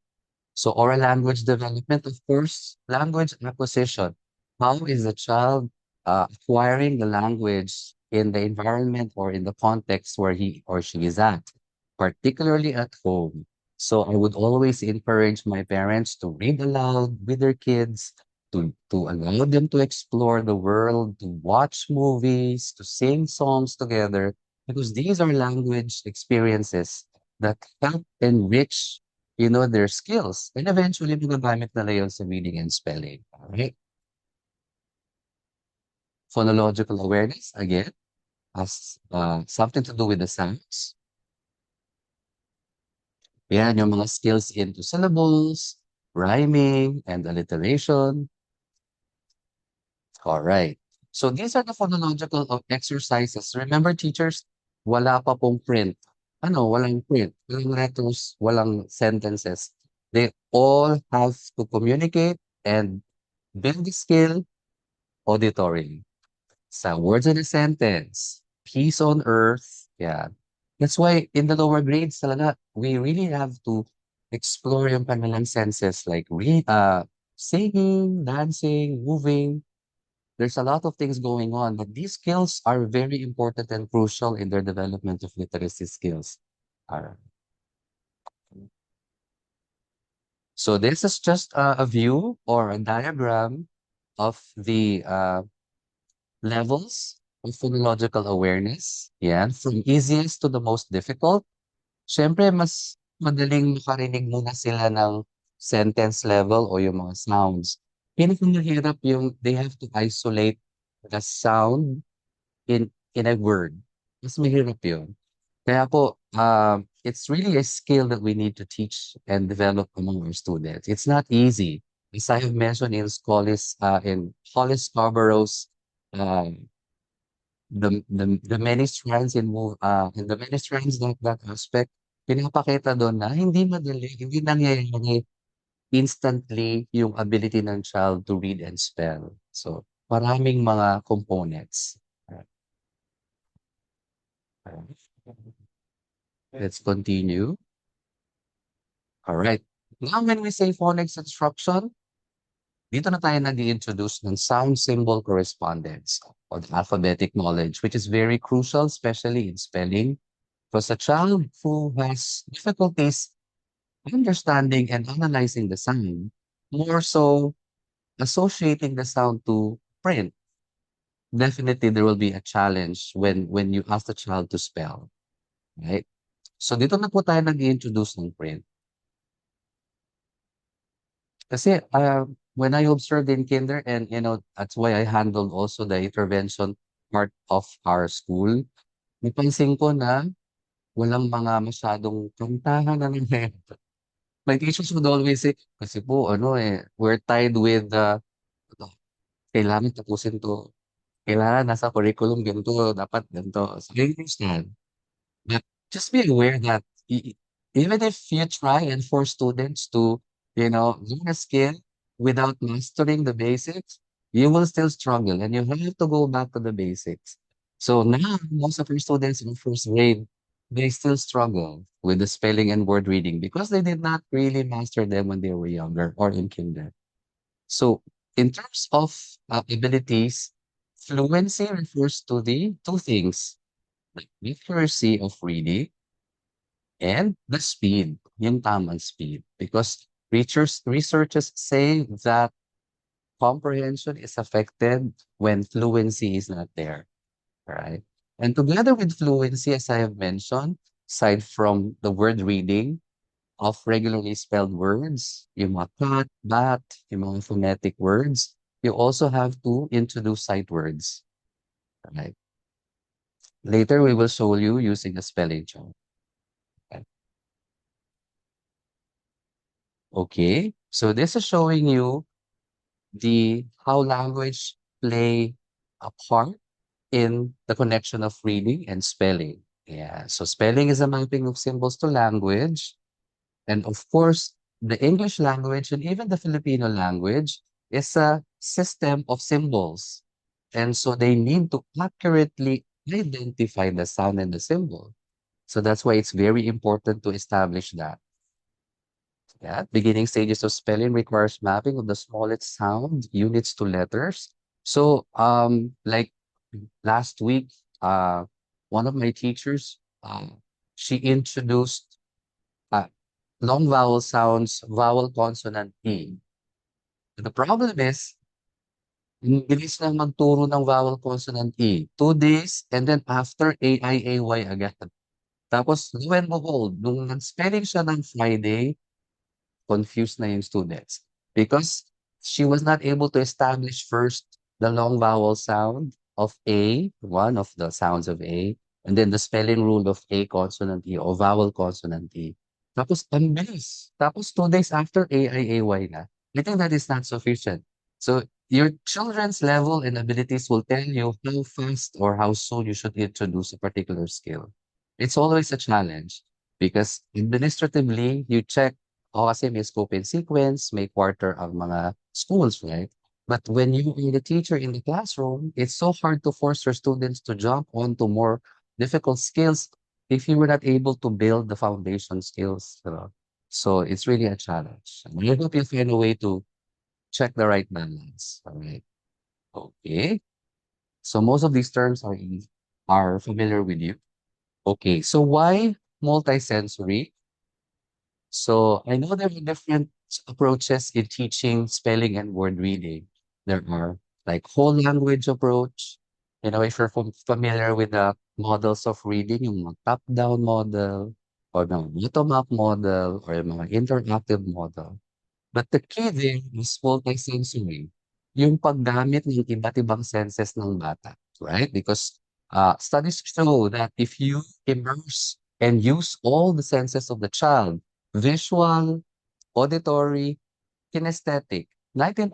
S5: So oral language development, of course, language acquisition. How is the child acquiring the language in the environment or in the context where he or she is at? particularly at home. So I would always encourage my parents to read aloud with their kids, to allow them to explore the world, to watch movies, to sing songs together, because these are language experiences that help enrich, their skills. And eventually, magagamit nila yun sa reading and spelling. Alright? Phonological awareness, again, has something to do with the sounds. Yan, yung mga skills into syllables, rhyming, and alliteration. All right. So these are the phonological exercises. Remember, teachers, wala pa pong print. Walang print. Walang letters, walang sentences. They all have to communicate and build the skill auditorily. Sa words in a sentence, peace on earth. Yeah. That's why in the lower grades talaga, we really have to explore yung kanilang senses like singing, dancing, moving. There's a lot of things going on, but these skills are very important and crucial in their development of literacy skills. Alright. So this is just a view or a diagram of the levels of phonological awareness. Yan, from easiest to the most difficult. Siyempre, mas madaling makarinig muna sila ng sentence level o yung mga sounds. Pinakamahirap yung they have to isolate the sound in a word. Mas mahirap yun. Kaya po, it's really a skill that we need to teach and develop among our students. It's not easy. As I have mentioned in Hollis Scarborough's the many strands in the many strands that aspect, pinapakita doon na hindi madali, hindi nangyayari instantly yung ability ng child to read and spell. So, maraming mga components. Let's continue. All right. Now, when we say phonics instruction, dito na tayo nag-i-introduce ng sound symbol correspondence or the alphabetic knowledge, which is very crucial, especially in spelling. Because a child who has difficulties understanding and analyzing the sound, more so associating the sound to print, definitely there will be a challenge when you ask the child to spell, right? So dito na po tayo nag-i-introduce ng print. Kasi when I observed in kinder and that's why I handled also the intervention part of our school, napansin ko na walang mga masyadong kantahan na nangyayari. My teachers would always say, kasi po we're tied with kailangan tapusin 'to. Kailangan nasa curriculum ganito, dapat ganito. So I understand. But just be aware that even if you try and force students to, learn a skill without mastering the basics, you will still struggle and you have to go back to the basics. So now, most of your students in first grade, they still struggle with the spelling and word reading because they did not really master them when they were younger or in kinder. So in terms of abilities, fluency refers to the two things, the accuracy of reading and the speed, yung tamang speed. Because researchers say that comprehension is affected when fluency is not there, right? And together with fluency, as I have mentioned, aside from the word reading of regularly spelled words, yung mga cat, bat, yung mga phonetic words, you also have to introduce sight words, right? Later, we will show you using a spelling chart. Okay, so this is showing you how language play a part in the connection of reading and spelling. Yeah, so spelling is a mapping of symbols to language. And of course, the English language and even the Filipino language is a system of symbols. And so they need to accurately identify the sound and the symbol. So that's why it's very important to establish that. Yeah, beginning stages of spelling requires mapping of the smallest sound units to letters. So, like last week, one of my teachers she introduced uh, long vowel sounds, vowel consonant E. The problem is, ang bilis lang magturo ng vowel consonant E. 2 days, and then after A-I-A-Y agad. Tapos, lo and behold, nung nag-spelling siya ng Friday, confused na yung students because she was not able to establish first the long vowel sound of A, one of the sounds of A, and then the spelling rule of A consonant E or vowel consonant E. Tapos, ang bilis. Tapos, 2 days after A-I-A-Y na. I think that is not sufficient. So, your children's level and abilities will tell you how fast or how soon you should introduce a particular skill. It's always a challenge because administratively, you check kasi may scope and sequence, may quarter ang mga schools, right? But when you are the teacher in the classroom, it's so hard to force your students to jump onto more difficult skills if you were not able to build the foundation skills. So it's really a challenge. And I hope you find a way to check the right balance. All right. Okay. So most of these terms are familiar with you. Okay. So why multisensory? So I know there are different approaches in teaching spelling and word reading. There are like whole language approach. If you're familiar with the models of reading, yung mga top-down model or the bottom-up model or yung mga interactive model. But the key there is multisensory. Yung paggamit ng iba't ibang senses ng bata, right? Because studies show that if you immerse and use all the senses of the child, visual, auditory, kinesthetic, not in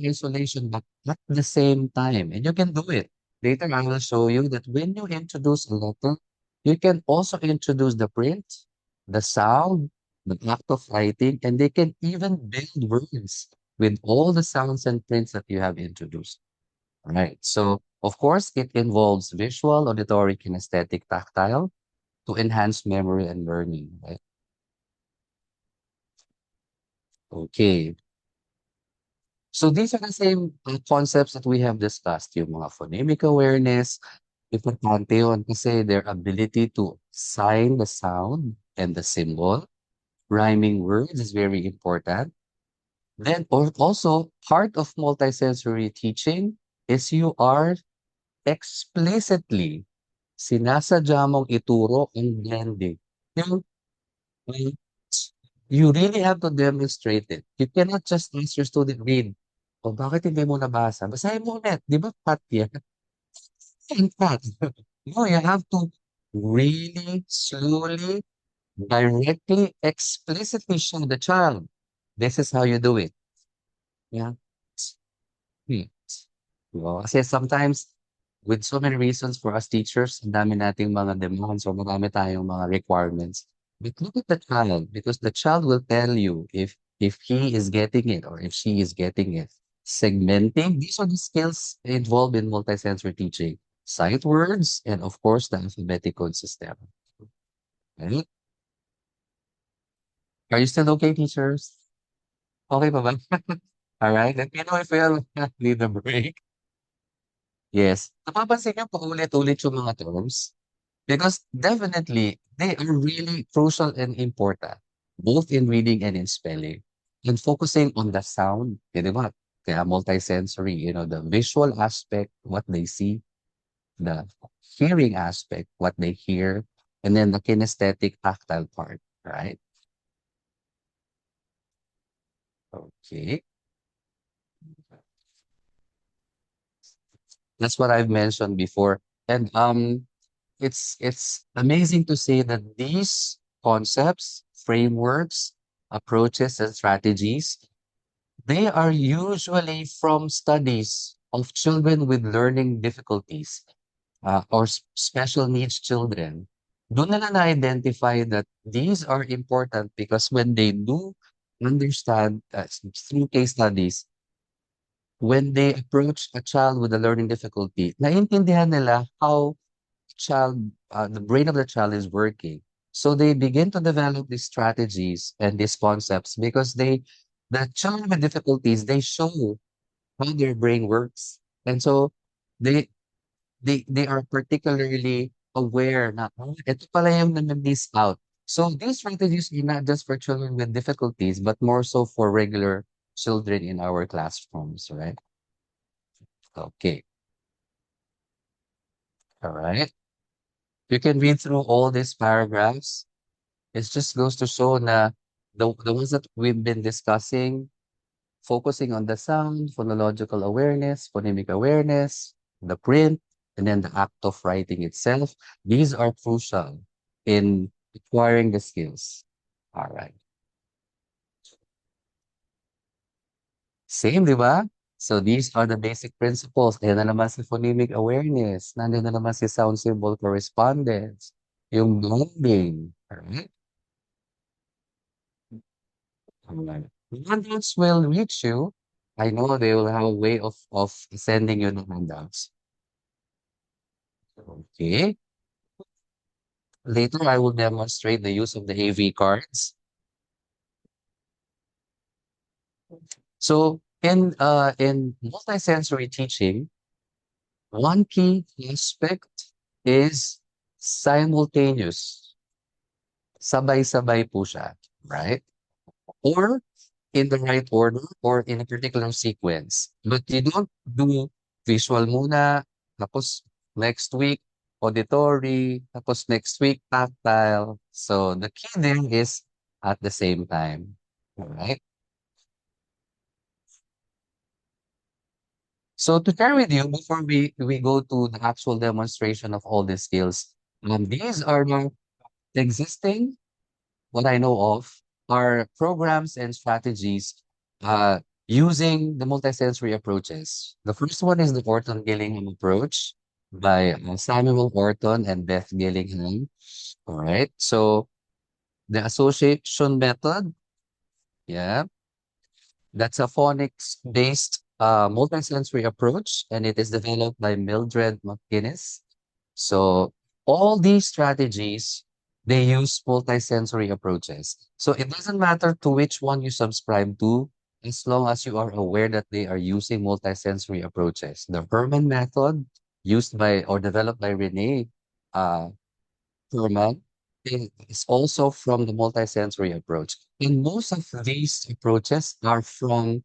S5: isolation, but at the same time. And you can do it. Later, I will show you that when you introduce a letter, you can also introduce the print, the sound, the act of writing, and they can even build words with all the sounds and prints that you have introduced. Right. So, of course, it involves visual, auditory, kinesthetic, tactile to enhance memory and learning. Right? Okay. So these are the same concepts that we have discussed, yung mga phonemic awareness, importante yun kasi their ability to sign the sound and the symbol, rhyming words is very important. Then also, part of multisensory teaching is you are explicitly sinasadya mong ituro ang blending. Yung, uh, you really have to demonstrate it. You cannot just ask your student read. O bakit hindi mo nabasa? Basahin mo ulit. Di ba pat yan? In fact, no, you have to really slowly, directly, explicitly show the child. This is how you do it. Yeah. Hmm. Diba? Kasi sometimes, with so many reasons for us teachers, ang dami nating mga demands or marami tayong mga requirements. But look at the child because the child will tell you if he is getting it or if she is getting it. Segmenting, these are the skills involved in multisensory teaching. Sight words and of course the alphabetic code system. Right? Are you still okay, teachers? Okay pa ba? All right. Let me know if you need a break. Yes. Napapansin niyo paulit-ulit yung mga terms? Because definitely, they are really crucial and important, both in reading and in spelling. And focusing on the sound, di ba? Kaya multisensory, the visual aspect, what they see, the hearing aspect, what they hear, and then the kinesthetic tactile part, right? Okay. That's what I've mentioned before. And it's amazing to say that these concepts, frameworks, approaches, and strategies, they are usually from studies of children with learning difficulties or special needs children. Doon nila na-identify that these are important because when they do understand through case studies, when they approach a child with a learning difficulty, naintindihan nila how the brain of the child is working. So they begin to develop these strategies and these concepts because the children with difficulties, they show how their brain works. And so they they are particularly aware na, ito pala yung na-miss out. So these strategies are not just for children with difficulties, but more so for regular children in our classrooms, right? Okay. All right. You can read through all these paragraphs. It just goes to show na the ones that we've been discussing, focusing on the sound, phonological awareness, phonemic awareness, the print, and then the act of writing itself. These are crucial in acquiring the skills. All right. Same, di ba? So these are the basic principles. Ayan na naman si phonemic awareness. Nandiyan na naman si sound symbol correspondence. Yung blending. Alright? Alright. Handouts will reach you. I know they will have a way of sending you the handouts. Okay. Later, I will demonstrate the use of the AV cards. So in multisensory teaching, one key aspect is simultaneous. Sabay-sabay po siya, right? Or in the right order or in a particular sequence. But you don't do visual muna, tapos next week auditory, tapos next week tactile. So the key there is at the same time. All right? So to share with you, before we go to the actual demonstration of all these skills, these are the existing, what I know of, are programs and strategies using the multisensory approaches. The first one is the Orton Gillingham approach by Samuel Orton and Beth Gillingham. All right. So the association method, yeah, that's a phonics-based multisensory approach, and it is developed by Mildred McGuinness. So all these strategies, they use multisensory approaches. So it doesn't matter to which one you subscribe to, as long as you are aware that they are using multisensory approaches. The Herman method, used by or developed by Renee uh, Herman, is also from the multisensory approach. And most of these approaches are from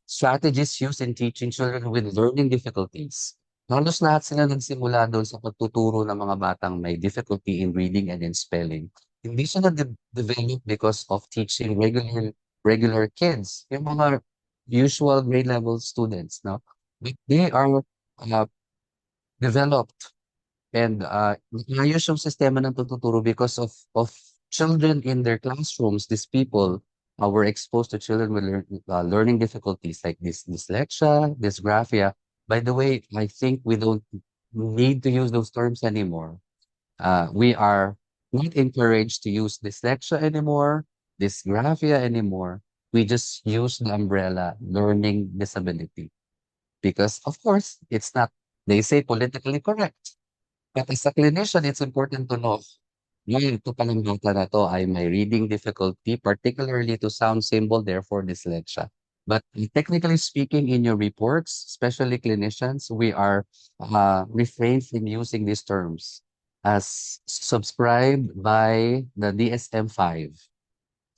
S5: strategies used in teaching children with learning difficulties. Halos lahat sila nagsimula doon sa pagtuturo ng mga batang may difficulty in reading and in spelling. Hindi siya na-develop because of teaching regular kids, yung mga usual grade level students, no? But they are developed and maayos yung sistema ng pagtuturo because of children in their classrooms. These people were exposed to children with learning difficulties like this dyslexia, dysgraphia. By the way, I think we don't need to use those terms anymore. We are not encouraged to use dyslexia anymore, dysgraphia anymore. We just use the umbrella learning disability because, of course, it's not, they say, politically correct. But as a clinician, it's important to know, ngayon, ito palang bata na to ay may reading difficulty, particularly to sound symbol, therefore dyslexia. But technically speaking, in your reports, especially clinicians, we are refrained from using these terms as subscribed by the DSM-5,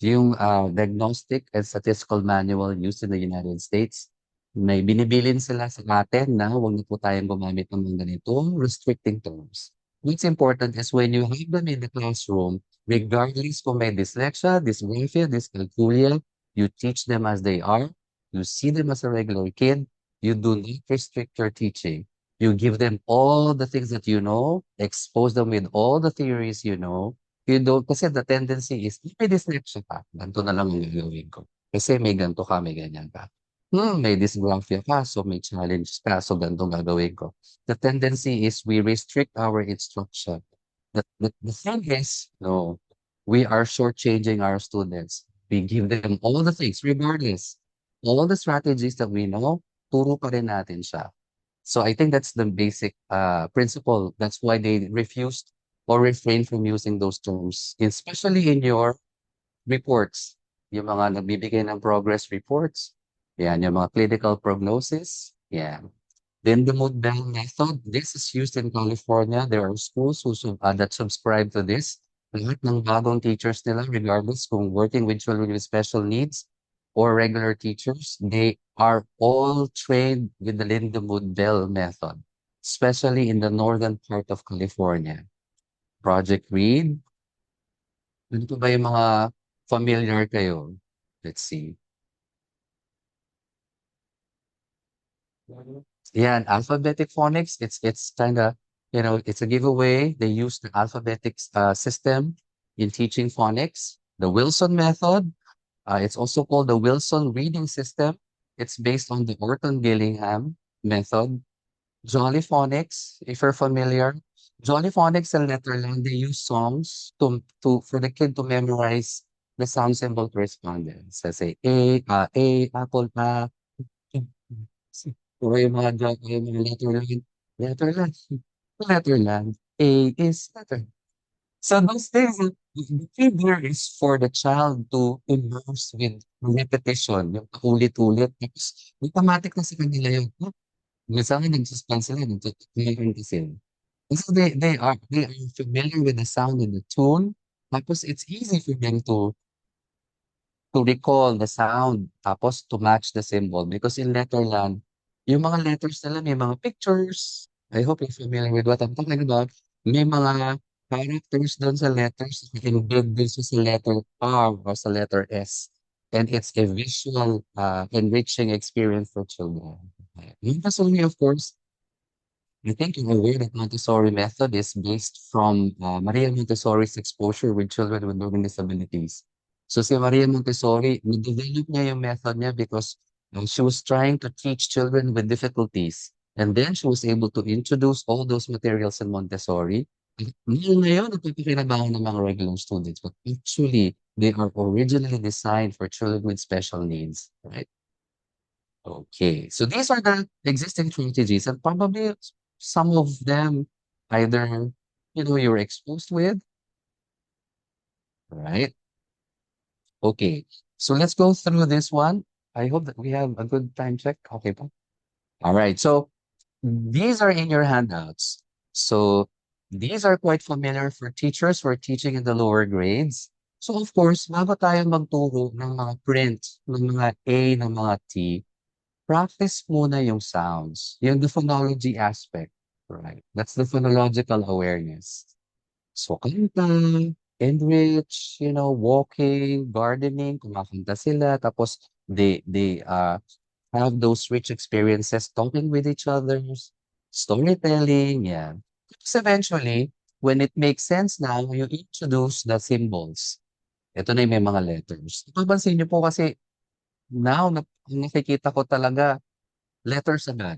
S5: yung Diagnostic and Statistical Manual used in the United States. May binibilin sila sa atin na huwag na po tayong gumamit ng mga ganitong restricting terms. What's important is when you have them in the classroom, regardless kung may dyslexia, dysgraphia, dyscalculia, you teach them as they are. You see them as a regular kid. You do not restrict your teaching. You give them all the things that you know, expose them with all the theories you know. You don't, kasi the tendency is, may dyslexia ka, ganito na lang ang gagawin ko. Kasi may ganito ka, may ganyan ka. May dysgraphia ka, so may challenge ka, so ganito gagawin ko. The tendency is we restrict our instruction. The thing is, no, we are shortchanging our students. We give them all the things, regardless. All the strategies that we know, turo pa rin natin siya. So I think that's the basic principle. That's why they refused or refrain from using those terms, especially in your reports. Yung mga nagbibigay ng progress reports, yan, yung mga clinical prognosis, yan. Then the mood bell method, this is used in California. There are schools that subscribe to this. Lahat ng bagong teachers nila, regardless kung working with children with special needs or regular teachers, they are all trained with the Linda Mood Bell method, especially in the northern part of California. Project Read, ano pa ba yung mga familiar kayo? Let's see. Yeah, and alphabetic phonics, it's kind of, it's a giveaway. They use the alphabetic system in teaching phonics. The Wilson method, it's also called the Wilson reading system. It's based on the Orton Gillingham method. Jolly Phonics, if you're familiar, Jolly Phonics and Letterland, they use songs for the kid to memorize the sound symbol correspondence. Let's say A, apple, or yung mga letterland, letterland, A is letter. So those things, the key there is for the child to immerse with repetition, yung ulit-ulit. Tapos, automatic na sa kanila yun. Minsan nga nagsuspense sila, nagtutuloy sila. Kasi they are familiar with the sound and the tune. Tapos, it's easy for them to recall the sound, tapos to match the symbol. Because in Letterland, yung mga letters nila may mga pictures. I hope you're familiar with what I'm talking about. May mga characters doon sa letters na embed din siya sa letter R or sa letter S. And it's a visual, enriching experience for children. Yung Montessori, of course, I think you're aware that Montessori method is based from Maria Montessori's exposure with children with learning disabilities. So si Maria Montessori, na-develop niya yung method niya because she was trying to teach children with difficulties. And then she was able to introduce all those materials in Montessori. Ngayon, napapakinabangan ng mga regular students. But actually, they are originally designed for children with special needs, right? Okay, so these are the existing strategies, and probably some of them either, you're exposed with, right? Okay, so let's go through this one. I hope that we have a good time check. Okay, po. All right, so these are in your handouts. So these are quite familiar for teachers who are teaching in the lower grades. So of course, bago tayo magturo ng mga print, ng mga A, ng mga T, practice muna yung sounds, yung the phonology aspect, right? That's the phonological awareness. So, kanta, enrich, walking, gardening, kumakanta sila, tapos they have those rich experiences talking with each other, storytelling, yeah. Tapos eventually, when it makes sense now, you introduce the symbols. Ito na yung may mga letters. Napapansin niyo po kasi now, nakikita ko talaga letters agad.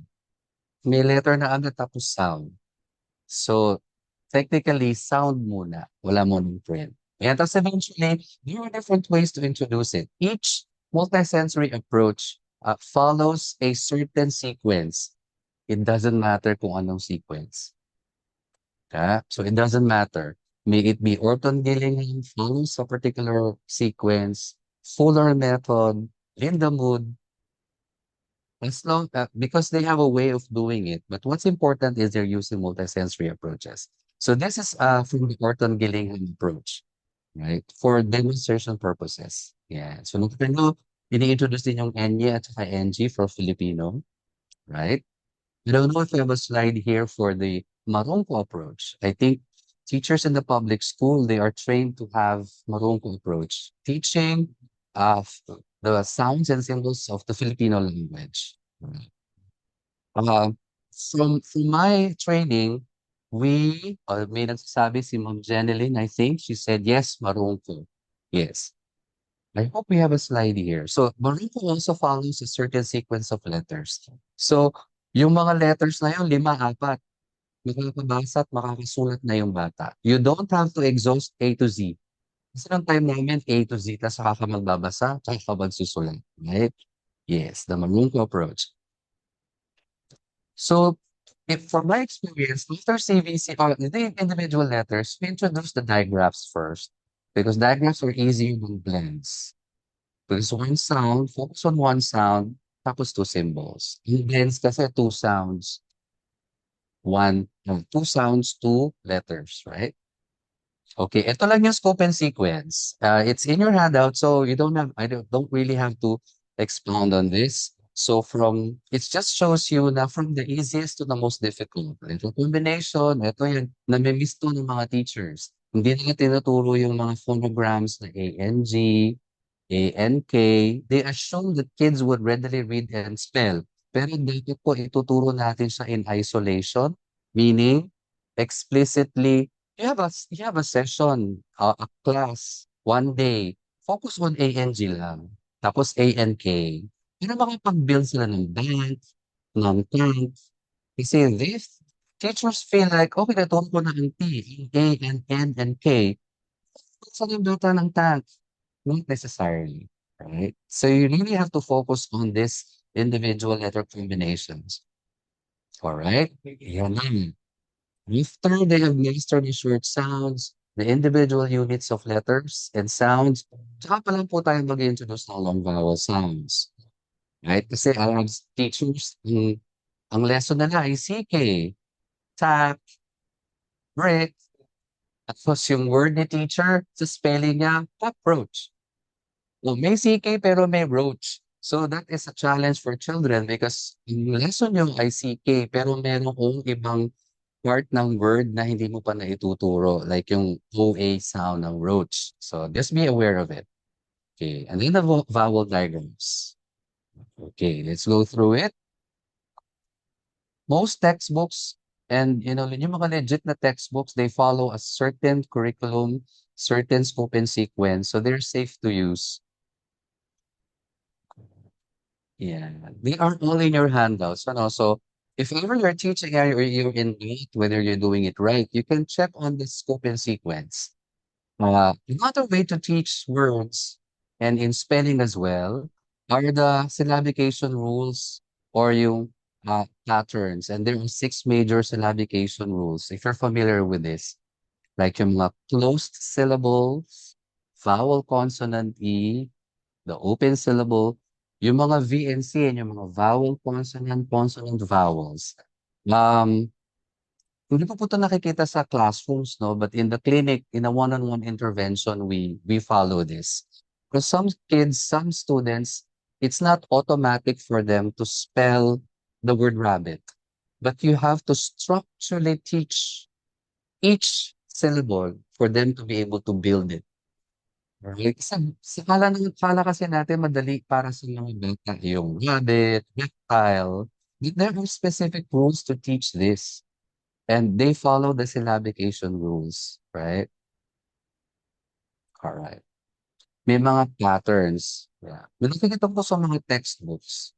S5: May letter na agad tapos sound. So, technically, sound muna. Wala munang print. And tapos eventually, there are different ways to introduce it. Each multisensory approach follows a certain sequence. It doesn't matter kung anong sequence. So, it doesn't matter. May it be Orton Gillingham follows a particular sequence, Fuller method, Linda Mood, as long because they have a way of doing it. But what's important is they're using multisensory approaches. So this is from the Orton Gillingham approach, right? For demonstration purposes. Yeah. So nung ini-introduce din yung Enya at saka NG for Filipino, right? I don't know if we have a slide here for the Marongko approach. I think teachers in the public school, they are trained to have Marongko approach, teaching the sounds and symbols of the Filipino language. Uh, from my training, may nagsasabi si Ma'am Jeneline, I think, she said, yes, Marongko. Yes. I hope we have a slide here. So, Marongko also follows a certain sequence of letters. So, yung mga letters na yun, 5, 4, makakabasa at makakasulat na yung bata. You don't have to exhaust A to Z. Kasi nung time namin, A to Z, tapos saka ka magbabasa, saka ka magsusulat. Right? Yes, the Marongko approach. So, if from my experience, after CVC or the individual letters, we introduce the digraphs first. Because digraphs are easier than blends. Because one sound, focus on one sound, tapos two symbols. Yung blends kasi two sounds, two sounds, two letters, right? Okay, ito lang yung scope and sequence. It's in your handout, so you don't have, I don't really have to expound on this. So it just shows you na from the easiest to the most difficult. Ito combination, ito yan, nami-miss to ng mga teachers. Hindi nila tinuturo yung mga phonograms na ANG, ANK. They assume that kids would readily read and spell. Pero dapat po ituturo natin siya in isolation, meaning explicitly you have a session, a class, one day, focus on ANG lang, tapos ANK. Pero makapag-build sila ng bank, ng tank. Kasi this, teachers feel like, okay, naturo ko na ang T, ang A, and N, and K. Saan yung bata ng tank? Not necessarily, right? So you really have to focus on this individual letter combinations. All right? Yan lang. After they have mastered the short sounds, the individual units of letters and sounds, tsaka pa lang po tayo mag-introduce ng long vowel sounds. Right? Kasi alam teachers, ang lesson nila ay CK, tap, brick, at tapos yung word ni teacher, sa spelling niya, cockroach. Well, may CK pero may roach. So that is a challenge for children because yung lesson yung ay CK pero merong ibang part ng word na hindi mo pa naituturo, like yung OA sound ng roach. So just be aware of it. Okay, and then the vowel diagrams. Okay, let's go through it. Most textbooks and yung mga legit na textbooks, they follow a certain curriculum, certain scope and sequence, so they're safe to use. Yeah, they are all in your handouts. And also, if ever you're teaching or you're in doubt whether you're doing it right, you can check on the scope and sequence. Another way to teach words and in spelling as well are the syllabication rules or yung patterns. And there are 6 major syllabication rules. If you're familiar with this, like yung mga closed syllables, vowel consonant E, the open syllable, yung mga V and C and yung mga vowel consonant, consonant vowels. Hindi ko po ito nakikita sa classrooms, no? But in the clinic, in a one-on-one intervention, we follow this. Because some kids, some students, it's not automatic for them to spell the word rabbit. But you have to structurally teach each syllable for them to be able to build it. Right? Kala kasi natin madali para sa mga bata yung rabbit, reptile. There are specific rules to teach this. And they follow the syllabication rules, right? Alright. May mga patterns. Yeah. May nakikita ko sa mga textbooks.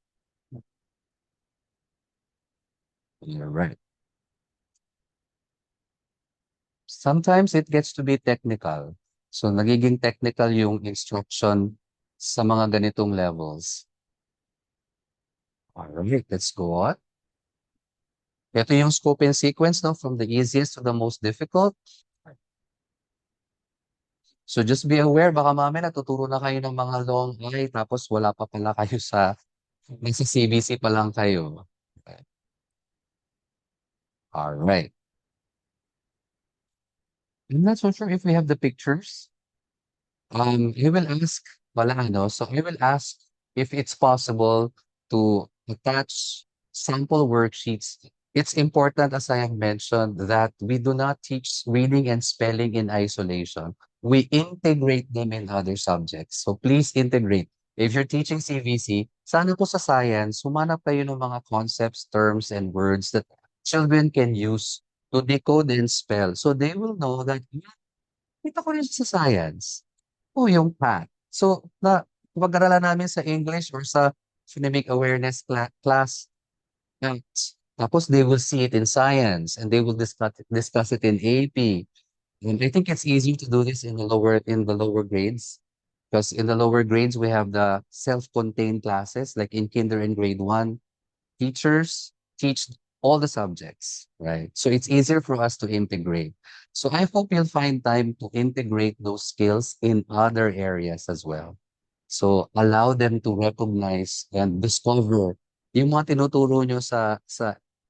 S5: You're right. Sometimes it gets to be technical. So, nagiging technical yung instruction sa mga ganitong levels. Alright, let's go on. Ito yung scope and sequence, no? From the easiest to the most difficult. So just be aware, baka mamaya natuturo na kayo ng mga long I, tapos wala pa pala kayo nasa CBC pa lang kayo. Okay. All right. I'm not so sure if we have the pictures. I will ask, wala ano, so I will ask if it's possible to attach sample worksheets. It's important, as I have mentioned, that we do not teach reading and spelling in isolation. We integrate them in other subjects. So please integrate. If you're teaching CVC, sana po sa science, humanap kayo ng mga concepts, terms, and words that children can use to decode and spell. So they will know that, kita ko rin siya sa science. Oh, yung path. So, pag-aralan namin sa English or sa phonemic awareness class, tapos they will see it in science and they will discuss it in AP. And I think it's easier to do this in the lower grades. Because in the lower grades, we have the self-contained classes, like in kinder and grade 1. Teachers teach all the subjects, right? So it's easier for us to integrate. So I hope you'll find time to integrate those skills in other areas as well. So, allow them to recognize and discover yung mga tinuturo nyo sa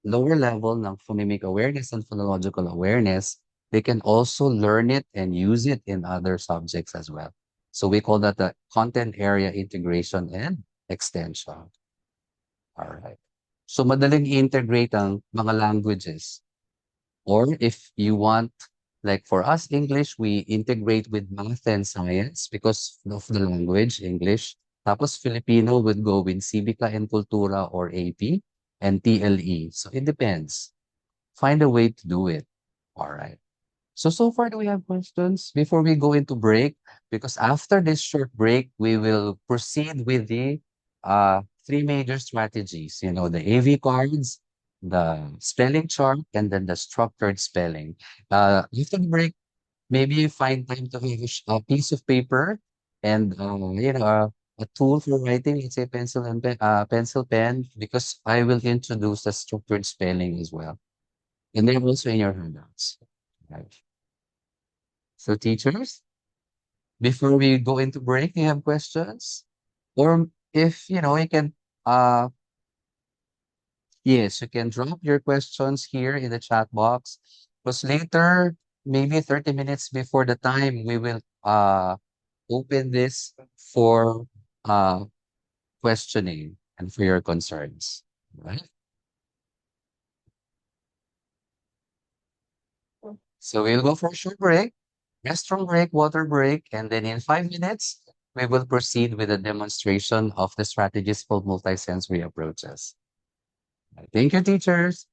S5: lower level ng phonemic awareness and phonological awareness. They can also learn it and use it in other subjects as well. So, we call that the content area integration and extension. All right. So, madaling integrate ang mga languages. Or if you want, like for us, English, we integrate with math and science because of the language, English. Tapos Filipino would go with Civica and Cultura or AP and TLE. So it depends. Find a way to do it. All right. So far, do we have questions before we go into break? Because after this short break, we will proceed with the three major strategies, the AV cards, the spelling chart, and then the structured spelling. After the break, maybe you find time to have a piece of paper and, a tool for writing, let's say pencil pen, because I will introduce the structured spelling as well. And they're also in your handouts. Right. So teachers, before we go into break, you have questions? Or if, you can, uh, yes, you can drop your questions here in the chat box. Because later, maybe 30 minutes before the time, we will open this for questioning and for your concerns. Right? So we'll go for a short break. Restroom break, water break, and then in 5 minutes, we will proceed with a demonstration of the strategies for multisensory approaches. Thank you, teachers.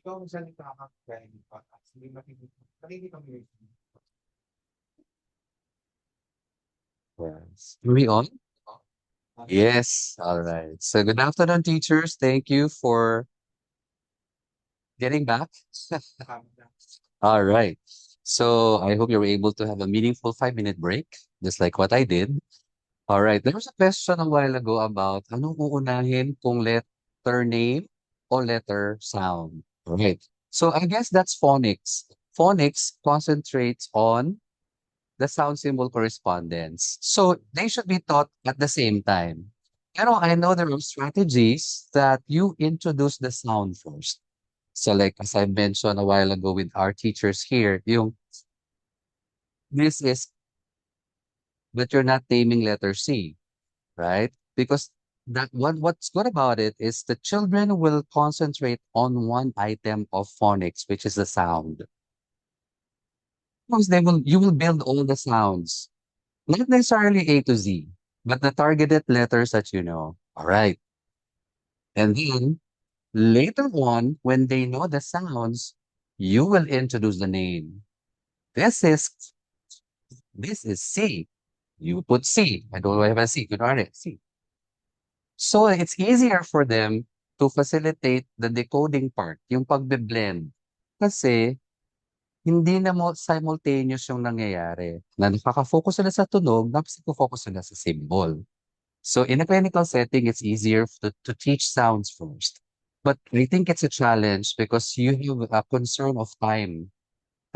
S5: Ikaw ang salita ka, friend. Hindi makikita mo yun. Yes. Are we on? Yes. All right. So good afternoon, teachers. Thank you for getting back. All right. So I hope you were able to have a meaningful 5-minute break, just like what I did. All right. There was a question a while ago about anong uunahin kung letter name o letter sound. All right. So I guess that's phonics. Phonics concentrates on the sound symbol correspondence. So they should be taught at the same time. Pero I know there are strategies that you introduce the sound first. So like as I mentioned a while ago with our teachers here, yung this is, but you're not naming letter C, right? Because what's good about it is the children will concentrate on one item of phonics, which is the sound. Because you will build all the sounds. Not necessarily A to Z, but the targeted letters that you know. All right. And then later on, when they know the sounds, you will introduce the name. This is this is C. You put C. I don't know if I C. Good it. C. So it's easier for them to facilitate the decoding part, yung pagbe-blend. Kasi hindi na mo simultaneous yung nangyayari. Na nakaka-focus sila sa tunog, tapos focus sila sa symbol. So in a clinical setting, it's easier to teach sounds first. But I think it's a challenge because you have a concern of time.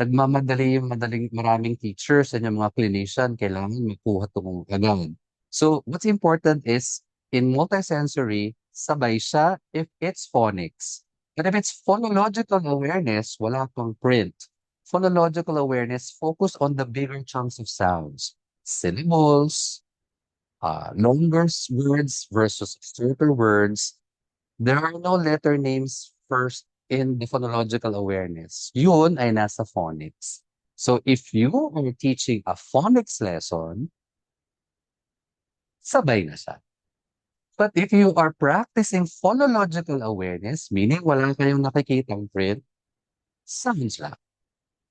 S5: Nagmamadali yung maraming teachers and yung mga clinician, kailangan makuha itong agad. So what's important is in multisensory, sabay siya if it's phonics. But if it's phonological awareness, wala pang print. Phonological awareness, focus on the bigger chunks of sounds. Syllables, longer words versus shorter words. There are no letter names first in the phonological awareness. Yun ay nasa phonics. So if you are teaching a phonics lesson, sabay na siya. But if you are practicing phonological awareness, meaning wala kayong nakikitang print, sounds lang.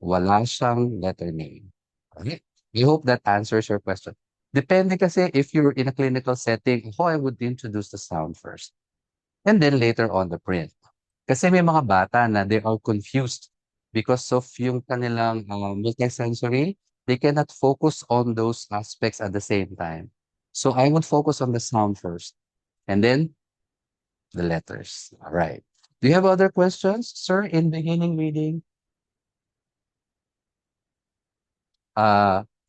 S5: Wala siyang letter name. Okay? I hope that answers your question. Depende kasi if you're in a clinical setting, I would introduce the sound first. And then later on the print. Kasi may mga bata na they are confused because of yung kanilang multisensory. They cannot focus on those aspects at the same time. So I would focus on the sound first and then the letters. All right. Do you have other questions, sir, in beginning reading?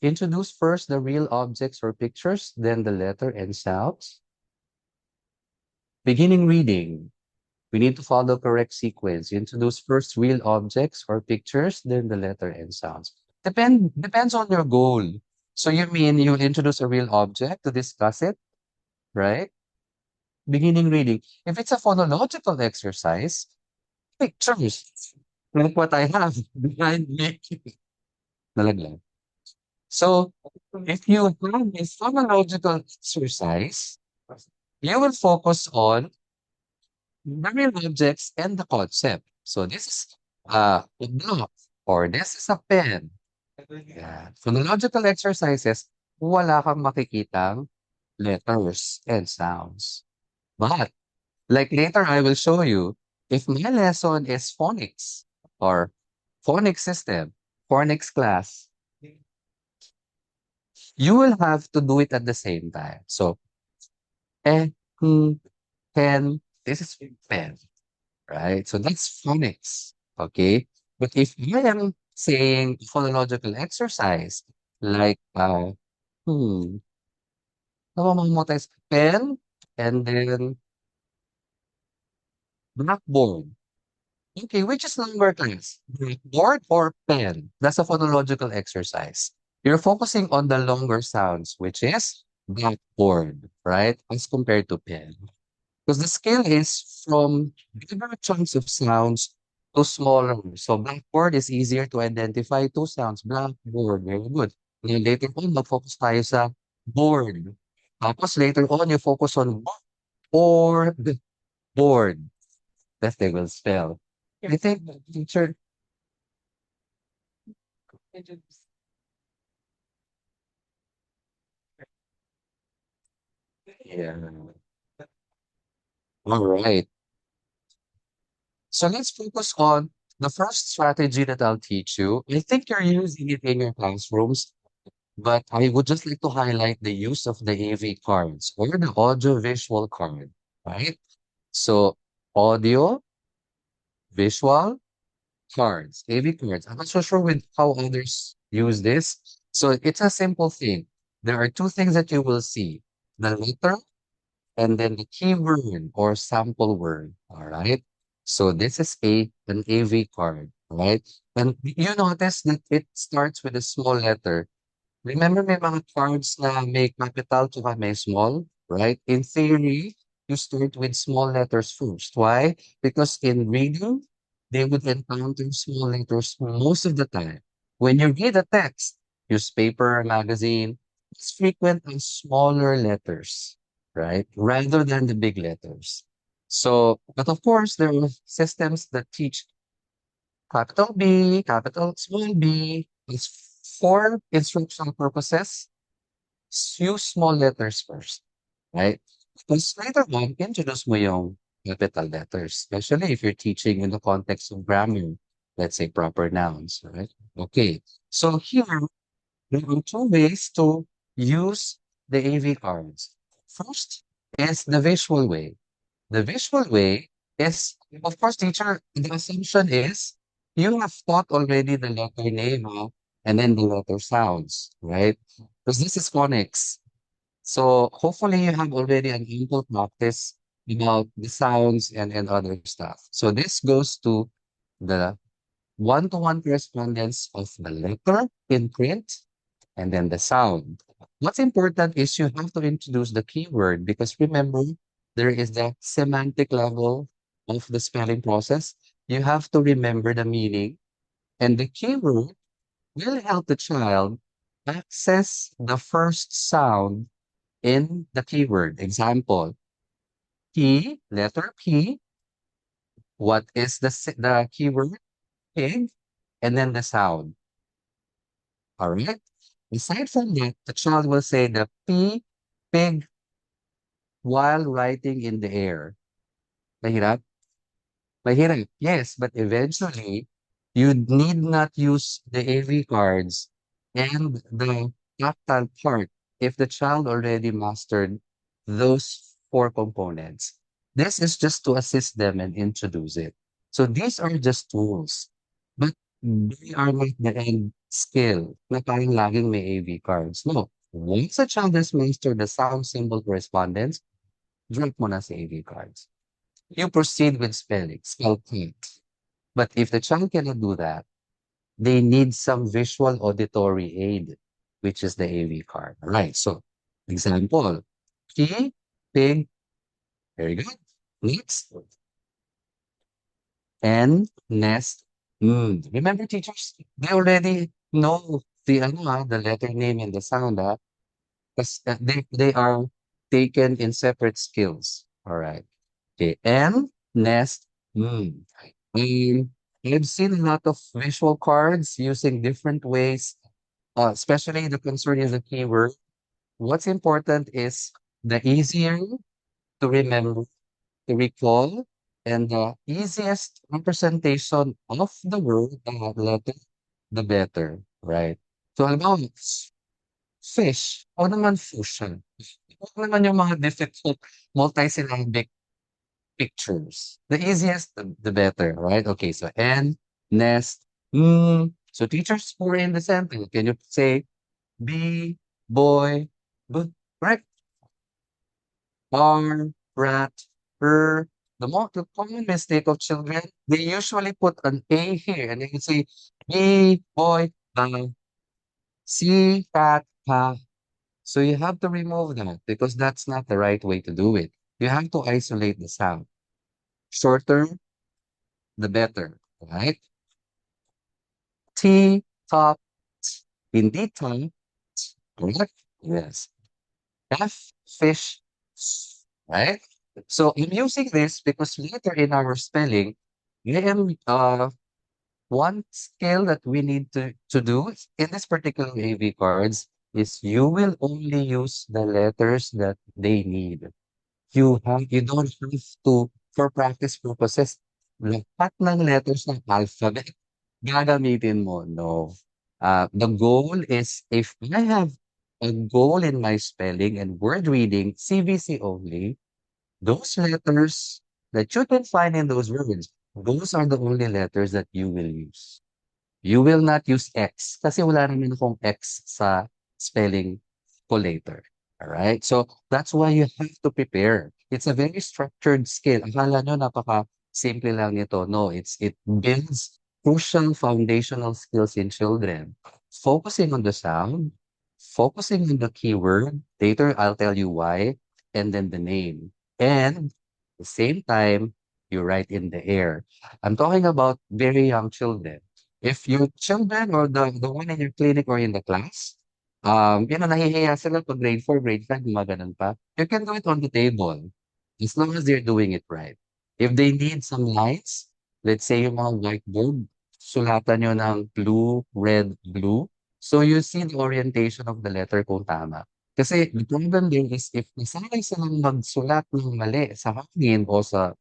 S5: Introduce first the real objects or pictures, then the letter and sounds. Beginning reading. We need to follow correct sequence. You introduce first real objects or pictures, then the letter and sounds. Depends on your goal. So you mean you introduce a real object to discuss it, right? Beginning reading. If it's a phonological exercise, pictures. Like what I have behind me. Nalaglag. So if you have a phonological exercise, you will focus on the real objects and the concept. So this is a block or this is a pen. Yeah. Phonological exercises, wala kang makikitang letters and sounds. But like later I will show you, if my lesson is phonics or phonics system, phonics class, you will have to do it at the same time. So, eh, pen, this is pen. Right? So that's phonics. Okay. But if I am saying phonological exercise, like, hmm, namamangmata is pen and then blackboard. Okay, which is longer class? Blackboard or pen? That's a phonological exercise. You're focusing on the longer sounds, which is blackboard, right? As compared to pen. Because the scale is from bigger chunks of sounds to smaller. So blackboard is easier to identify two sounds. Blackboard, very good. And later on, mag-focus tayo sa board. Tapos later on, you focus on board, board. That they will spell. I think teacher, yeah. All right. So let's focus on the first strategy that I'll teach you. I think you're using it in your classrooms. But I would just like to highlight the use of the AV cards or the audio visual card, right? So audio, visual, cards, AV cards. I'm not so sure with how others use this. So it's a simple thing. There are two things that you will see, the letter and then the keyword or sample word. All right. So this is an AV card, right? And you notice that it starts with a small letter. Remember may mga cards na may capital tsaka may small, right? In theory, you start with small letters first. Why? Because in reading, they would encounter small letters most of the time. When you read a text, newspaper, magazine, it's frequent on smaller letters, right? Rather than the big letters. So, but of course, there are systems that teach capital B, capital small b, is for instructional purposes. Use small letters first, right? Because later on, introduce mo yung capital letters, especially if you're teaching in the context of grammar, let's say proper nouns, right? Okay, so here, there are two ways to use the AV cards. First is the visual way. The visual way is, of course, teacher, the assumption is you have taught already the letter name, and then the letter sounds, right? Because this is phonics. So hopefully you have already an ample practice about the sounds and other stuff. So this goes to the one-to-one correspondence of the letter in print and then the sound. What's important is you have to introduce the keyword because remember, there is the semantic level of the spelling process. You have to remember the meaning, and the keyword will help the child access the first sound in the keyword. Example, P, letter P. What is the keyword? Pig, and then the sound. All right. Aside from that, the child will say the P, pig, while writing in the air. Mahirap? Mahirap, yes, but eventually, you need not use the AV cards and the tactile part if the child already mastered those four components. This is just to assist them and introduce it. So these are just tools, but they are not the end skill na parang laging may AV cards. No. Once a child has mastered the sound symbol correspondence, drop mo na sa AV cards. You proceed with spelling, spell cat. But if the child cannot do that, they need some visual auditory aid, which is the AV card. All right. So, example, key, pig, very good. Next, and nest. Remember, teachers, they already know the letter name and the sound, 'cause, they are taken in separate skills. All right. Okay. And nest. Um, I've seen a lot of visual cards using different ways, especially the concern is the keyword. What's important is the easier to remember, to recall, and the easiest representation of the word, the letter, the better, right? So, halimbawa, fish, o naman fusion. Huwag naman yung mga difficult multisyllabic pictures. The easiest, the better, right? Okay, so N, nest, So teachers who are in the center, can you say B, boy, B, correct? R, rat, the common mistake of children, they usually put an A here and they can say B, boy, C, cat, ha. So you have to remove that because that's not the right way to do it. You have to isolate the sound. Shorter, the better, right? T, top, hindi top, correct? Yes. F, fish, right? So I'm using this because later in our spelling, I am one skill that we need to do in this particular AV cards is you will only use the letters that they need. You don't have to, for practice purposes, lahat ng letters ng alphabet gagamitin mo. No. The goal is if I have a goal in my spelling and word reading, CVC only, those letters that you can find in those words, those are the only letters that you will use. You will not use X kasi wala naman akong X sa spelling ko later. Alright? So, that's why you have to prepare. It's a very structured skill. Akala nyo napaka-simple lang nito. No, it builds crucial foundational skills in children. Focusing on the sound, focusing on the keyword. Later, I'll tell you why, and then the name. And at the same time, you write in the air. I'm talking about very young children. If your children or the one in your clinic or in the class, nahihiya sila pag grade 4, grade 5, gumaganon pa, you can do it on the table as long as they're doing it right. If they need some lights, let's say yung mga whiteboard, sulatan nyo ng blue, red, blue. So you see the orientation of the letter kung tama. Kasi the problem there is if nasanay silang magsulat ng mali sa hangin o sa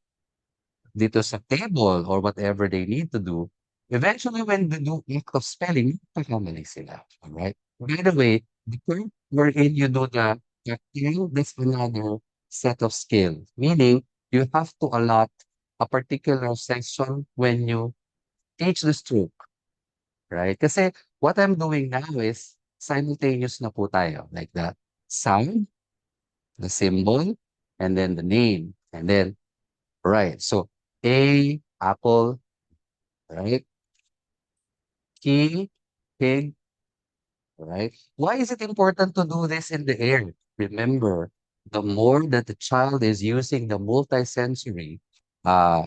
S5: dito sa table or whatever they need to do, eventually when they do act of spelling, magkakamali sila. Alright? By the way, the point wherein you do the tactile, that's another set of skills. Meaning, you have to allot a particular section when you teach the stroke. Right? Kasi what I'm doing now is simultaneous na po tayo. Like the sound, the symbol, and then the name. And then, right. So, A, apple, right? Key, pig, right? Why is it important to do this in the air? Remember, the more that the child is using the multisensory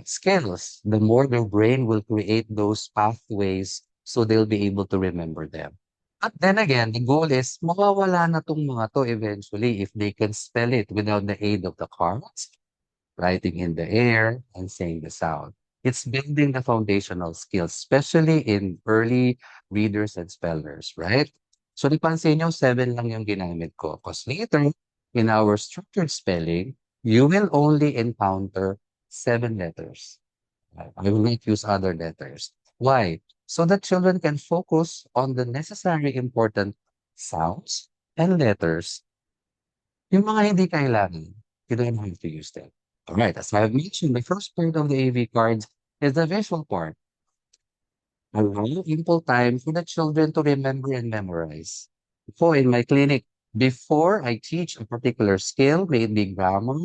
S5: skills, the more their brain will create those pathways so they'll be able to remember them. But then again, the goal is mawawala na tong mga to eventually if they can spell it without the aid of the cards, writing in the air, and saying the sound. It's building the foundational skills, especially in early readers and spellers, right? So, napansin nyo, 7 lang yung ginamit ko. Because later, in our structured spelling, you will only encounter 7 letters. I will not use other letters. Why? So that children can focus on the necessary important sounds and letters. Yung mga hindi kailangan, you don't have to use them. All right, as I've mentioned, the first part of the AV cards is the visual part. Allow ample time for the children to remember and memorize. So in my clinic, before I teach a particular skill, may it be grammar,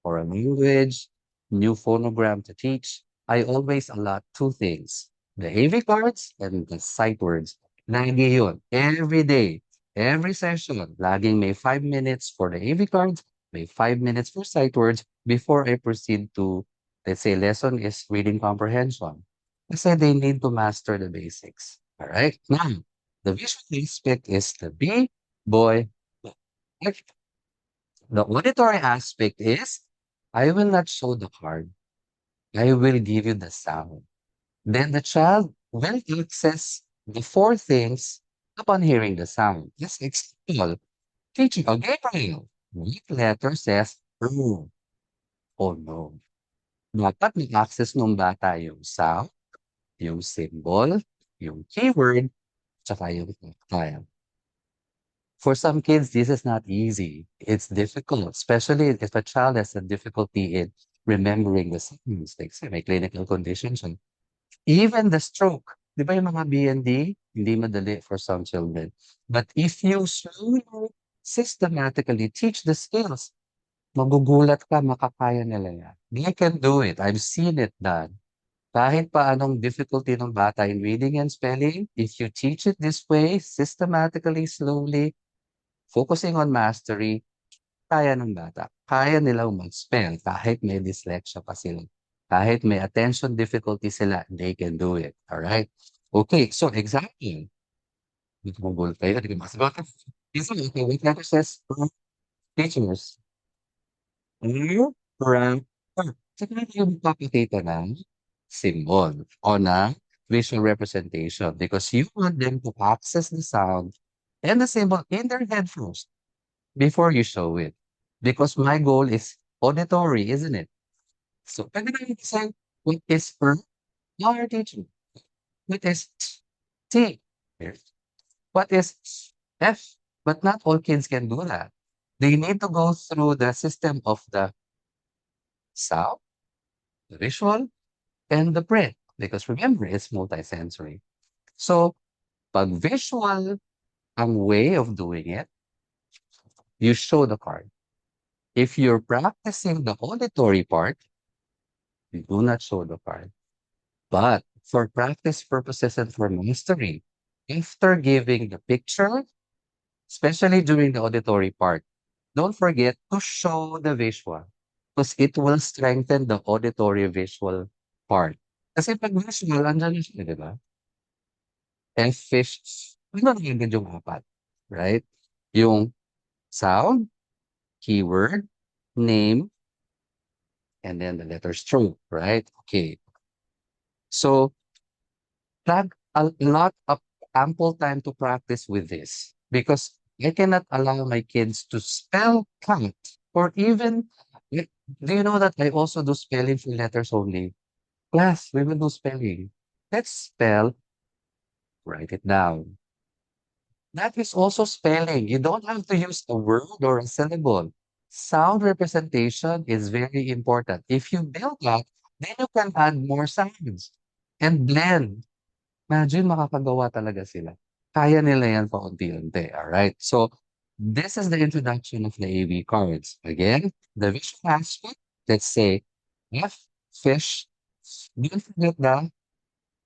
S5: or a language, new phonogram to teach, I always allot two things, the AV cards and the sight words. Lagi yun. Every day, every session, laging may 5 minutes for the AV cards, may 5 minutes for sight words before I proceed to, let's say, lesson is reading comprehension. Kasi they need to master the basics. All right? Now, the visual aspect is the B, boy, book. The auditory aspect is I will not show the card. I will give you the sound. Then the child will access the four things upon hearing the sound. Yes, example. Teaching, oh, Gabriel, what letter says "r"? Oh no. Dapat may access nung bata yung sound, yung symbol, yung keyword, tsaka yung tactile. For some kids, this is not easy. It's difficult, especially if a child has a difficulty in remembering the sounds. Like say, may clinical conditions. And even the stroke. Di ba yung mga BND? Hindi madali for some children. But if you slowly, systematically teach the skills, magugulat ka, makakaya nila yan. They can do it. I've seen it done. Kahit pa anong difficulty ng bata in reading and spelling, if you teach it this way, systematically, slowly, focusing on mastery, kaya ng bata. Kaya nilang mag-spell kahit may dyslexia pa sila. Kahit may attention difficulty sila, they can do it. Alright? Okay, so example. Dito mo bullet tayo, di ko masagot. Okay, wait letter says, teachers. Rank. Saka tayo magpapakita ng symbol o ng visual representation because you want them to access the sound and the symbol in their head first before you show it. Because my goal is auditory, isn't it? So, pwede natin say, what is per? Our teacher. What is T? Here. What is F? But not all kids can do that. They need to go through the system of the sound, the visual, and the print. Because remember, it's multisensory. So, pag visual ang way of doing it, you show the card. If you're practicing the auditory part, you do not show the card. But for practice purposes and for mastery, after giving the picture, especially during the auditory part, don't forget to show the visual because it will strengthen the auditory visual part. Kasi pag visual, andyan na siya, di ba? And fish, ano na yung apat? Right? Yung sound, keyword, name, and then the letter stroke, right? Okay. So, plug a lot of ample time to practice with this because I cannot allow my kids to spell count or even, do you know that I also do spelling for letters only? Class, we will do spelling. Let's spell, write it down. That is also spelling. You don't have to use a word or a syllable. Sound representation is very important. If you build that, then you can add more sounds and blend. Imagine makakagawa talaga sila. Kaya nila yan paunti-unti, alright? So, this is the introduction of the AV cards. Again, the visual aspect, let's say, F, fish. Don't forget the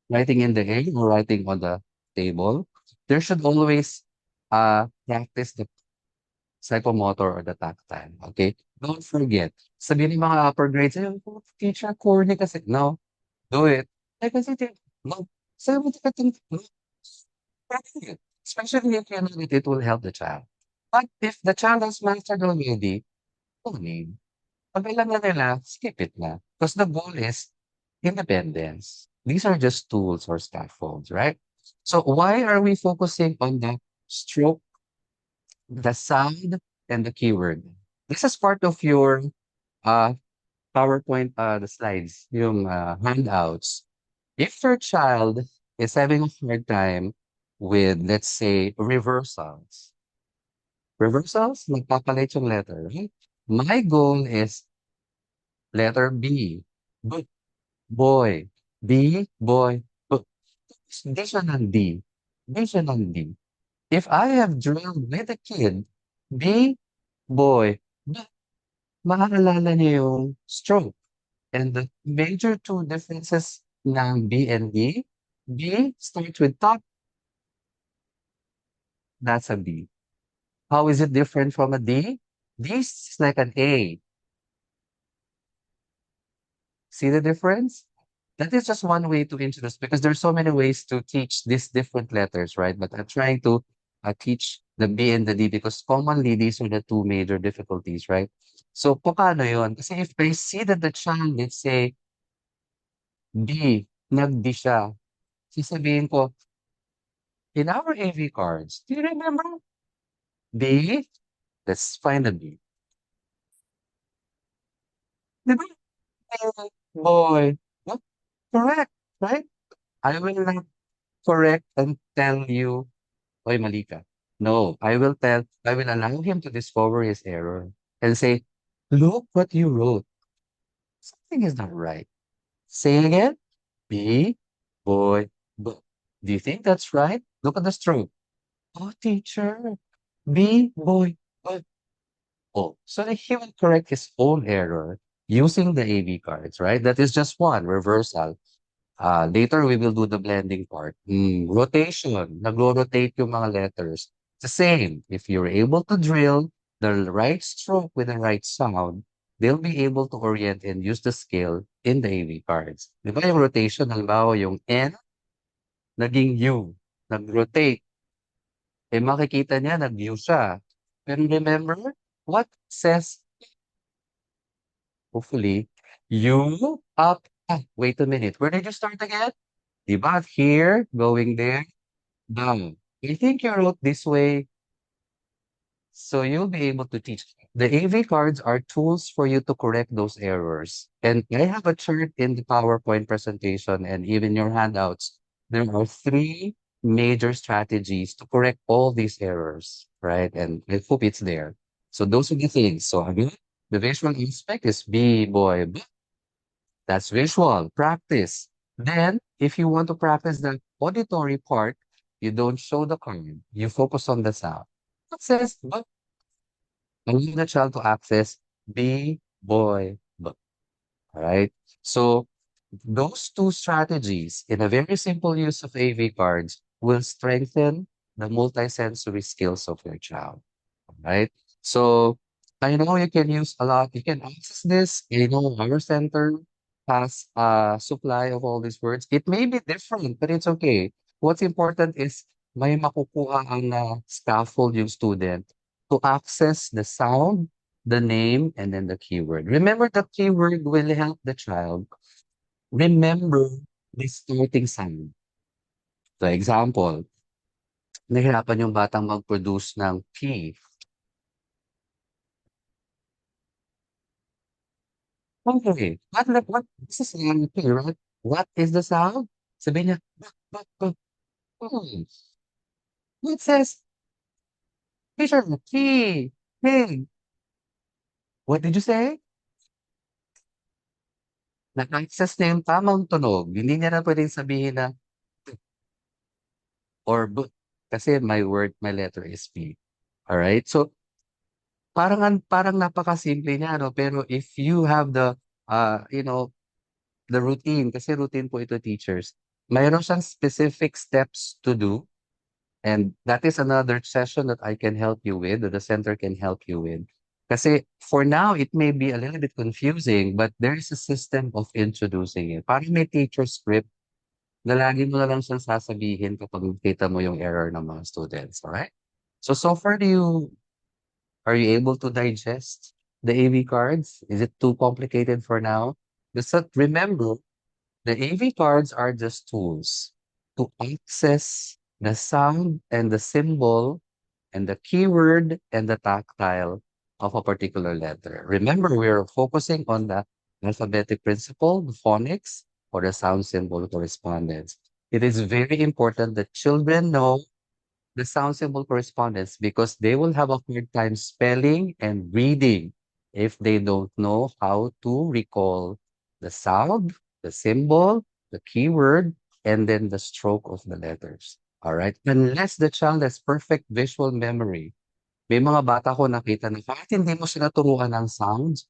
S5: writing in the A or writing on the table. There should always practice the psychomotor or the tactile, okay? Don't forget. Sabihin ng mga upper grades, "Ay, teacher, corny kasi." No, do it. Ay, kasi, no, sabi mo, no, practice it. Especially if you know that it will help the child. But if the child has mastered already, no need. Pag alam na nila, skip it na. Because the goal is independence. These are just tools or scaffolds, right? So why are we focusing on the stroke, the sound, and the keyword? This is part of your uh, PowerPoint, the slides, yung handouts. If your child is having a hard time with, let's say, reversals, magpapalit yung letter, right? My goal is letter B, B, boy, B, boy, B. Di siya ng D. Di siya ng D. If I have drilled with a kid, B, boy, B, maaalala niyo yung stroke. And the major two differences ng B and D, B starts with top, that's a B. How is it different from a D? D is like an A. See the difference? That is just one way to introduce because there's so many ways to teach these different letters, right? But I'm trying to teach the B and the D because commonly these are the two major difficulties, right? So, paano yun? Kasi if I see that the child, let's say, D, nag-D siya, sasabihin ko, in our AV cards, do you remember? D, let's find the B. Di ba? Eh, boy, what? Correct, right? I will not correct and tell you, oy, mali ka. No, I will allow him to discover his error and say, look what you wrote. Something is not right. Say again, B, boy, book. Do you think that's right? Look at the stroke. Oh, teacher, B, boy, book. Oh, so that he will correct his own error using the AV cards, right? That is just one reversal. Later we will do the blending part. Rotation, nagro-rotate yung mga letters. It's the same. If you're able to drill the right stroke with the right sound, they'll be able to orient and use the scale in the AV cards. Di ba yung rotation, halimbawa yung N, naging U, nag-rotate. Eh makikita niya, nag-U siya. Pero remember, what says, hopefully, U, up, wait a minute. Where did you start again? Di ba? Here, going there, down. I think you wrote this way, so you'll be able to teach. The AV cards are tools for you to correct those errors. And I have a chart in the PowerPoint presentation and even your handouts. There are three major strategies to correct all these errors, right? And I hope it's there. So those are the things. So again, the visual aspect is B, boy, B. That's visual practice. Then, if you want to practice the auditory part, you don't show the card. You focus on the sound. It says, but allow the child to access B, boy, but. All right. So, those two strategies in a very simple use of AV cards will strengthen the multisensory skills of your child. Right? So I know you can use a lot. You can access this. You know, our center has a supply of all these words. It may be different, but it's okay. What's important is may makukuha ang scaffold yung student to access the sound, the name, and then the keyword. Remember, the keyword will help the child remember the starting sound. For example, nahirapan yung batang mag-produce ng P. Okay. This is reality, right? What is the sound? Sabihin niya, bak. Hmm. It says, teacher, P, hey. What did you say? Na-access niya yung tamang tunog. Hindi niya na pwedeng sabihin na, or B, kasi my letter is P. Alright? So, parang napakasimple niya, no? Pero if you have you know, the routine, kasi routine po ito, teachers, mayroon siyang specific steps to do. And that is another session that I can help you with, that the center can help you with. Kasi for now, it may be a little bit confusing, but there is a system of introducing it. Parang may teacher script na lagi mo na lang siyang sasabihin kapag nakita mo yung error ng mga students. Alright? So far, are you able to digest the AV cards? Is it too complicated for now? Just remember, the AV cards are just tools to access the sound and the symbol and the keyword and the tactile of a particular letter. Remember, we're focusing on the alphabetic principle, the phonics, or the sound symbol correspondence. It is very important that children know the sound symbol correspondence because they will have a hard time spelling and reading if they don't know how to recall the sound, the symbol, the keyword, and then the stroke of the letters. All right? Unless the child has perfect visual memory. May mga bata ko nakita na kahit hindi mo sila turuan ng sounds,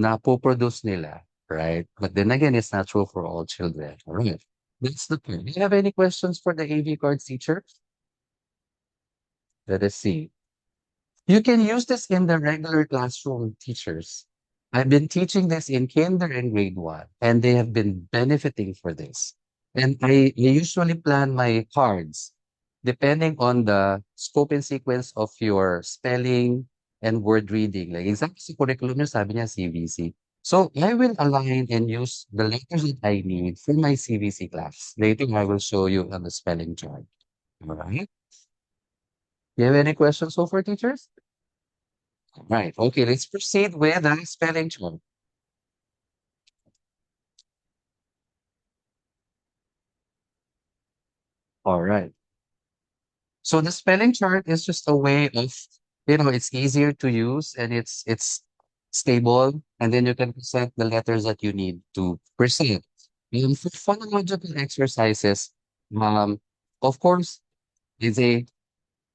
S5: na po-produce nila, right? But then again, it's not true for all children. All right. That's the point. Do you have any questions for the AV cards teacher? Let us see. You can use this in the regular classroom, teachers. I've been teaching this in kinder and grade one, and they have been benefiting for this. And I usually plan my cards depending on the scope and sequence of your spelling and word reading. Like example sa curriculum niyo, sabi niya CVC. So I will align and use the letters that I need for my CVC class. Later, I will show you on the spelling chart. All right? You have any questions so far, teachers? Right. Okay, let's proceed with the spelling chart. All right. So the spelling chart is just a way of, it's easier to use and it's stable, and then you can present the letters that you need to present. For phonological exercises, um, of course, is a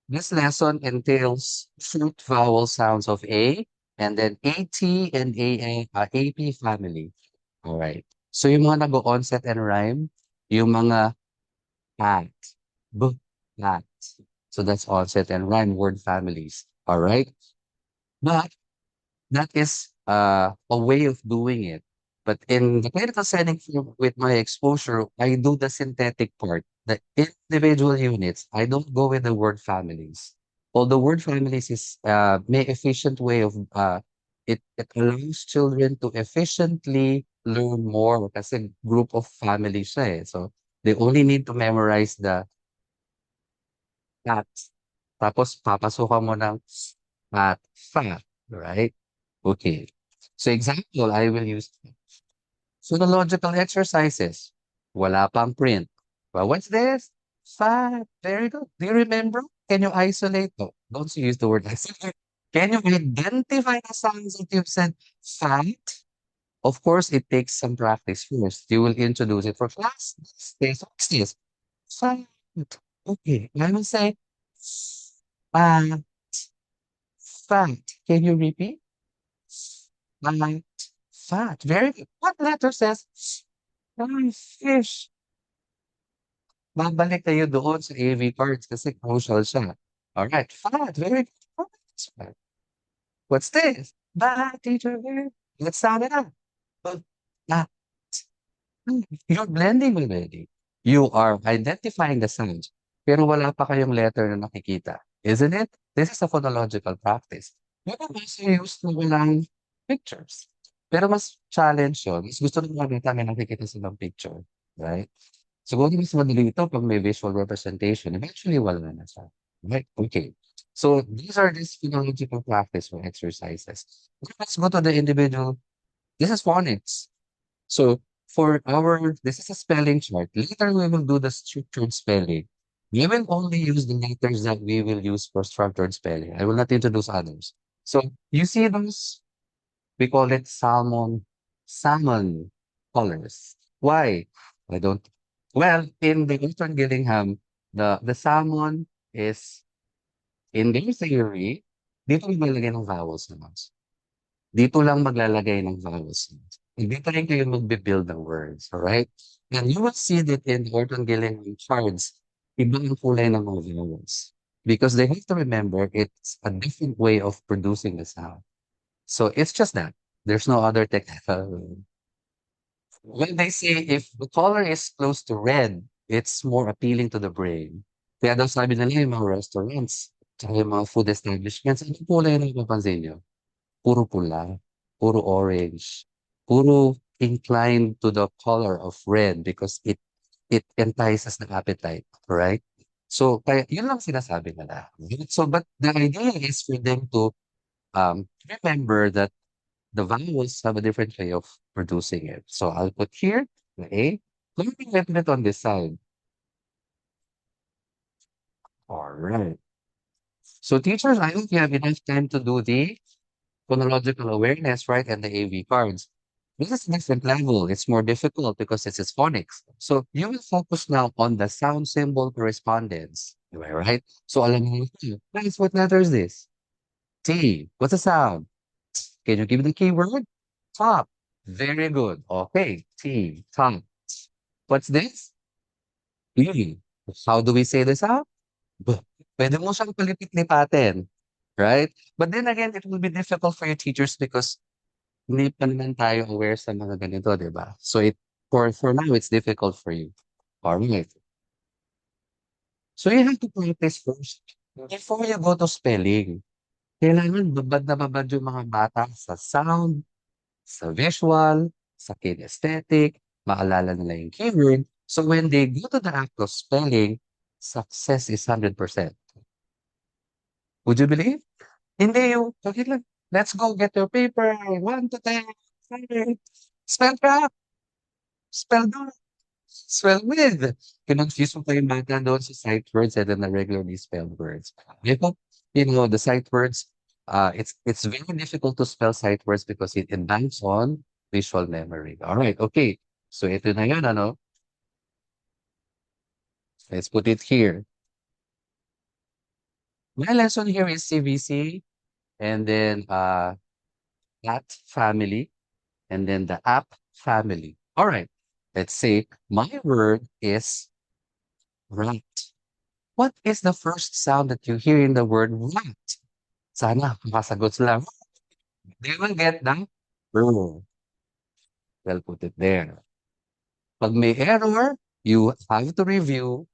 S5: this lesson entails short vowel sounds of A and then AT and AP family. All right. So yung mga nag-onset and rhyme, yung mga at, b, at. So that's onset and rhyme word families. All right. But that is a way of doing it. But in the clinical setting with my exposure, I do the synthetic part, the individual units. I don't go with the word families. Although word families is may efficient way of it allows children to efficiently learn more kasi group of families siya eh. So they only need to memorize the facts. Tapos papasukan mo ng at fact, right? Okay. So example, I will use phonological exercises. Wala pang print. Well, what's this? Fact. Very good. Do you remember? Can you isolate? No, don't use the word isolate. Can you identify the sounds that you've said? Fact. Of course, it takes some practice first. You will introduce it for class. What's this? Fact. Okay. I will say fact. Fact. Can you repeat? Fact. Fact. Very good. What letter says fish? Babalik tayo doon sa AV cards kasi crucial siya. Alright. Fact. Very good. Fact. What's this? Bad teacher. Let's sound it out. But, ah, you're blending already. You are identifying the sounds, pero wala pa kayong letter na nakikita. Isn't it? This is a phonological practice. You can also use na walang pictures. Pero mas challenge yun. Mas gusto nyo makita may nakikita silang picture. Right? Siguro mas madali ito pag may visual representation. Eventually, wala na siya. Right? Okay. So, these are this phonological practice or exercises. Let's go to the individual. This is phonics. So this is a spelling chart. Later, we will do the structured spelling. We will only use the letters that we will use for structured spelling. I will not introduce others. So you see those, we call it salmon colors. Why? I don't, well, in the Eastern Gillingham, the salmon is, in their theory, dito nilalagay ng vowels naman. Dito lang maglalagay ng vowels. Dito rin kayo magbe-build ng words, alright? And you will see that in the Orton-Gillingham charts, iba ang kulay ng mga vowels. Because they have to remember it's a different way of producing the sound. So it's just that. There's no other technical. When they say if the color is close to red, it's more appealing to the brain. Kaya daw sabi nila yung mga restaurants, tsaka yung mga food establishments, ano kulay na napapansin nyo? Puro pula, puro orange, puro inclined to the color of red because it entices the appetite, right? So, kaya yun lang sinasabi nila. So, but the idea is for them to remember that the vowels have a different way of producing it. So, I'll put here the A. Let me get it on this side. All right. So, teachers, I hope you have enough time to do the phonological awareness, right? And the AV cards. This is a different level. It's more difficult because this is phonics. So you will focus now on the sound symbol correspondence. Am I right? So alam mo, guys, what letter is this? T. What's the sound? Can you give me the keyword? top. Very good. Okay. T, top. What's this? E. How do we say this out? B. Pwede mo siyang palipit-lipatin, right? But then again, it will be difficult for your teachers because hindi pa naman tayo aware sa mga ganito, di ba? So for now, it's difficult for you. Alright. So you have to practice first before you go to spelling. Kailangan babad na babad yung mga bata sa sound, sa visual, sa kinesthetic, maalala nila yung keyword. So when they go to the act of spelling, success is 100%. Would you believe? Hindi yung, okay lang, let's go get your paper, 1 to 10, spell crap, spell do, spell with. Kinonfuse mo pa yung bata doon sa sight words and then the regularly spelled words. I hope, the sight words, it's very difficult to spell sight words because it banks on visual memory. All right, okay. So ito na yun, ano? Let's put it here. My lesson here is CVC and then that family and then the app family. All right. Let's say my word is rat. What is the first sound that you hear in the word rat? Sana makasagot sila. They will get the R. They'll put it there. Pag may error, you have to review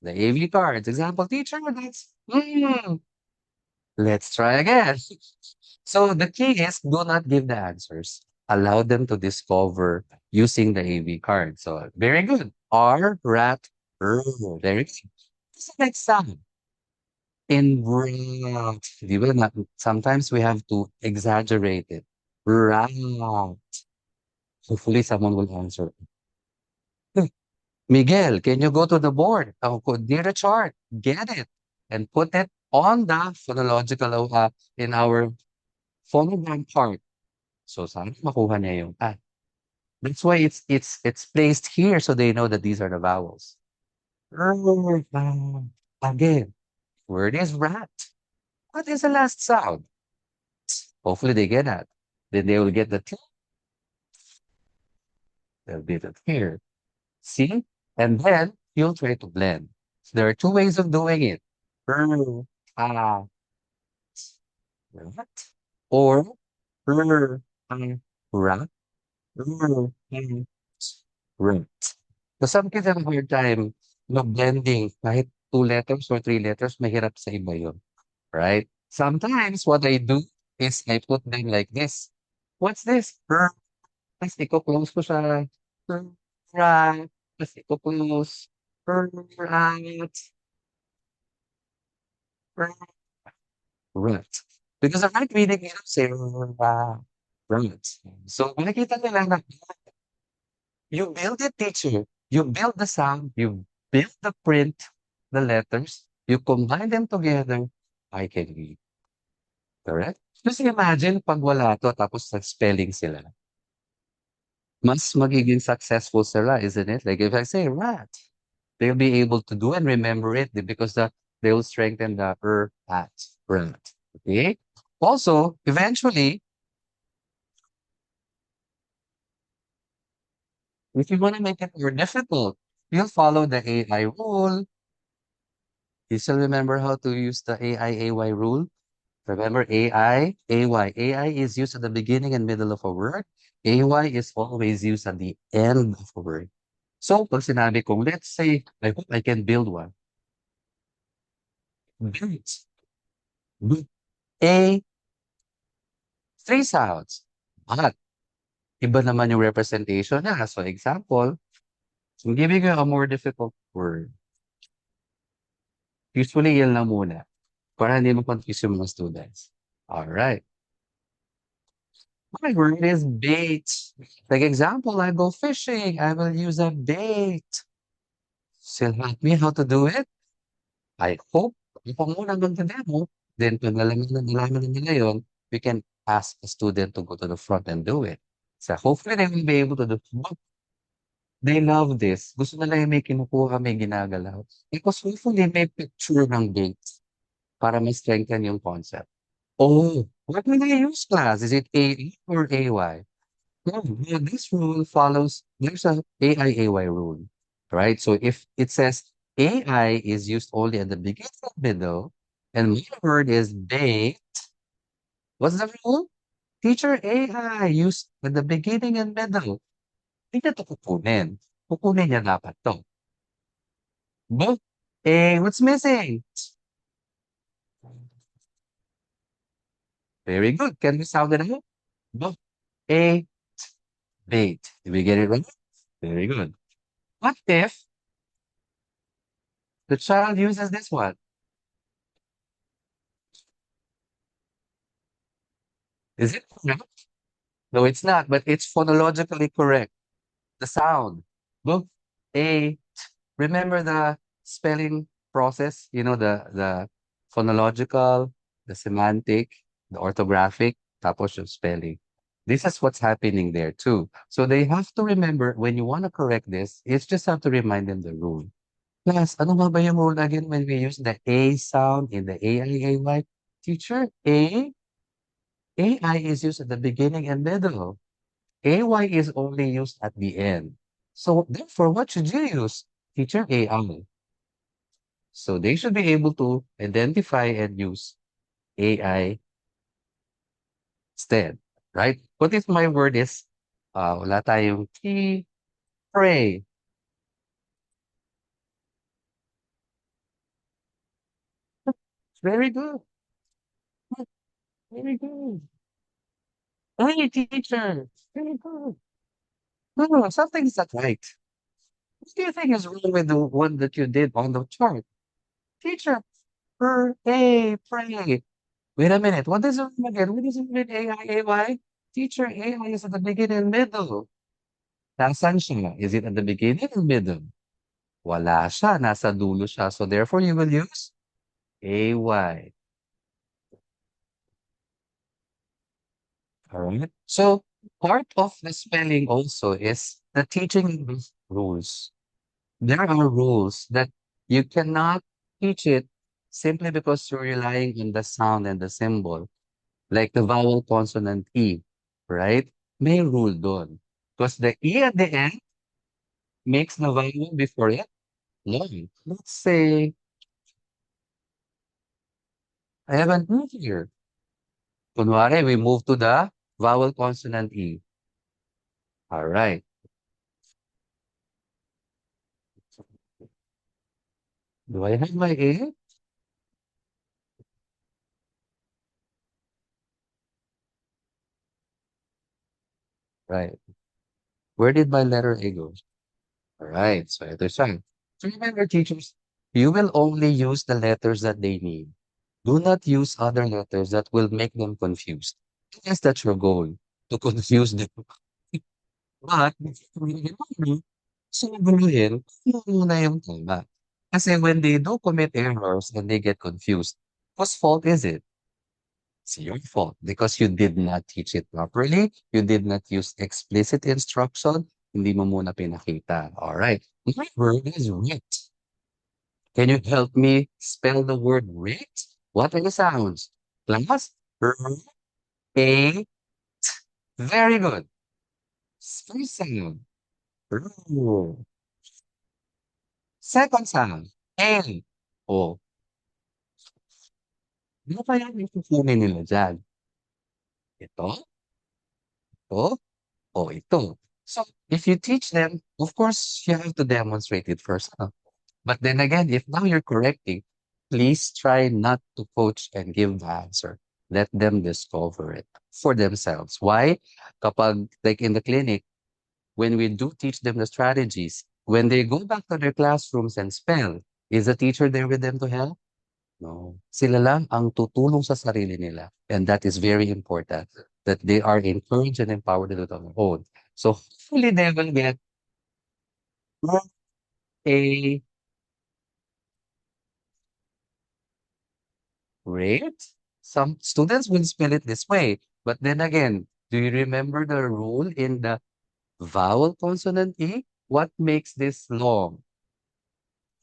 S5: the AV cards. Example, teacher, let's try again. So the key is do not give the answers. Allow them to discover using the AV card. So very good. R, rat, R. Very good. What's the next sound? In rat. Di ba sometimes we have to exaggerate it. Rat. Hopefully someone will answer. Miguel, can you go to the board? Near the chart. Get it. And put it on the phonological, in our phonogram part. So sana makuha niya yung That's why it's placed here so they know that these are the vowels. Again, word is rat. What is the last sound? Hopefully they get that. Then they will get the T. They'll be it here. See? And then you'll try to blend. So there are two ways of doing it. Rat. Or rat. Right. So some kids have a hard time, blending kahit two letters or three letters, mahirap sa iba yun, right? Sometimes what I do is I put them like this. What's this? Tapos i-close ko siya. Right. Tapos i-close. Right. Right. Because I'm not reading it, say, right. So, nakikita nila na you build it, teacher. You build the sound, you build the print, the letters, you combine them together, I can read. Correct? Just imagine pag wala to tapos spelling sila. Mas magiging successful sila, isn't it? Like if I say rat, they'll be able to do and remember it because they will strengthen the at, rat. Okay? Also, eventually, if you want to make it more difficult, you'll follow the AI rule. You still remember how to use the AI-AY rule? Remember AI, AY. AI is used at the beginning and middle of a word. AY is always used at the end of a word. So, pag sinabi kong, let's say, I hope I can build one. Build. A, three sounds. But, iba naman yung representation niya. So, example, I'm giving you a more difficult word. Usually, yan lang muna. Para hindi ma-confuse yung mga students. Alright. My word is bait. Like example, I go fishing. I will use a bait. Still help me how to do it? I hope. Ikaw muna magdademo. Then, pag nalaman na nila yun, we can ask the student to go to the front and do it. So, hopefully, they will be able to do it. But they love this. Gusto nila yung may kinukuha, may ginagalaw. Because hopefully, may picture ng bait para ma-strengthen yung concept. Oh, what will I use, class? Is it A or AY? No, no, this rule follows, there's a AIAY rule, right? So if it says AI is used only at the beginning and middle, and my word is they, what's the rule? Teacher AI used at the beginning and middle. Hindi na ito kukunin. Kukunin niya dapat to. But, what's missing? Very good. Can we sound it out? But, a, bait. Did we get it right? Very good. What if the child uses this one? Is it correct? No, it's not, but it's phonologically correct. The sound. Book A. Remember the spelling process? You know, the phonological, the semantic, the orthographic, tapos yung spelling. This is what's happening there too. So they have to remember when you want to correct this, it's just have to remind them the rule. Plus, ano nga ba yung rule again when we use the A sound in the AIAY? Teacher, AI is used at the beginning and middle. AY is only used at the end. So therefore, what should you use? Teacher AI. So they should be able to identify and use AI instead, right? What if my word is, wala tayong key, pray. Very good. Very good. Hey, teacher. Very good. No, something's not right. What do you think is wrong with the one that you did on the chart? Teacher, pray. Wait a minute. What does it mean again? What does it mean AI? Teacher, AI is at the beginning and middle. Nasaan siya? Is it at the beginning or middle? Wala siya. Nasa dulo siya. So therefore, you will use AY. Alright? So part of the spelling also is the teaching rules. There are rules that you cannot teach it simply because you're relying on the sound and the symbol. Like the vowel consonant E, right? May rule doon. Because the E at the end makes the vowel before it long. Let's say I have an E here. Kunwari, we move to the vowel consonant E. All right. Do I have my A? Right. Where did my letter A go? All right. So ito siya. So remember, teachers, you will only use the letters that they need. Do not use other letters that will make them confused. Yes, that's your goal, to confuse them. But, siguraduhin kung ano muna yung tama. Kasi when they do commit errors and they get confused, whose fault is it? It's your fault because you did not teach it properly. You did not use explicit instruction. Hindi mo muna pinakita. All right. My word is writ. Can you help me spell the word writ? What are the sounds? Class? R, A. Very good. First sound. R. Second sound. L. O. Ano kaya yung kukunin nila dyan? Ito? Ito? O ito? So, if you teach them, of course, you have to demonstrate it first. Huh? But then again, if now you're correcting, please try not to coach and give the answer. Let them discover it for themselves. Why? Kapag, like in the clinic, when we do teach them the strategies, when they go back to their classrooms and spell, is the teacher there with them to help? No. Sila lang ang tutulong sa sarili nila. And that is very important, that they are encouraged and empowered to do it on their own. So hopefully they will get a rate. Some students will spell it this way. But then again, do you remember the rule in the vowel consonant E? What makes this long?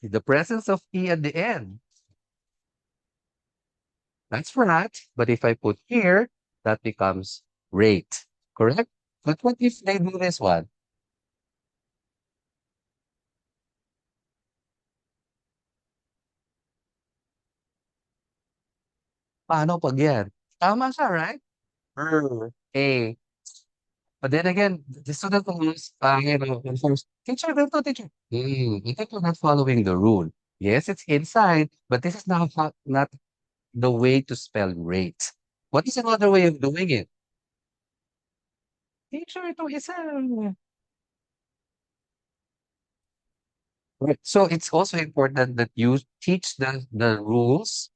S5: The presence of E at the end. That's rat, but if I put here, that becomes rate. Correct? But what if they do this one? Paano pag yan? Tama siya, right? A. But then again, the student will use, informs, teacher, ganito, teacher. I think you're not following the rule. Yes, it's inside, but this is not the way to spell rate. What is another way of doing it? Teacher, ito isa. Right. So it's also important that you teach the rules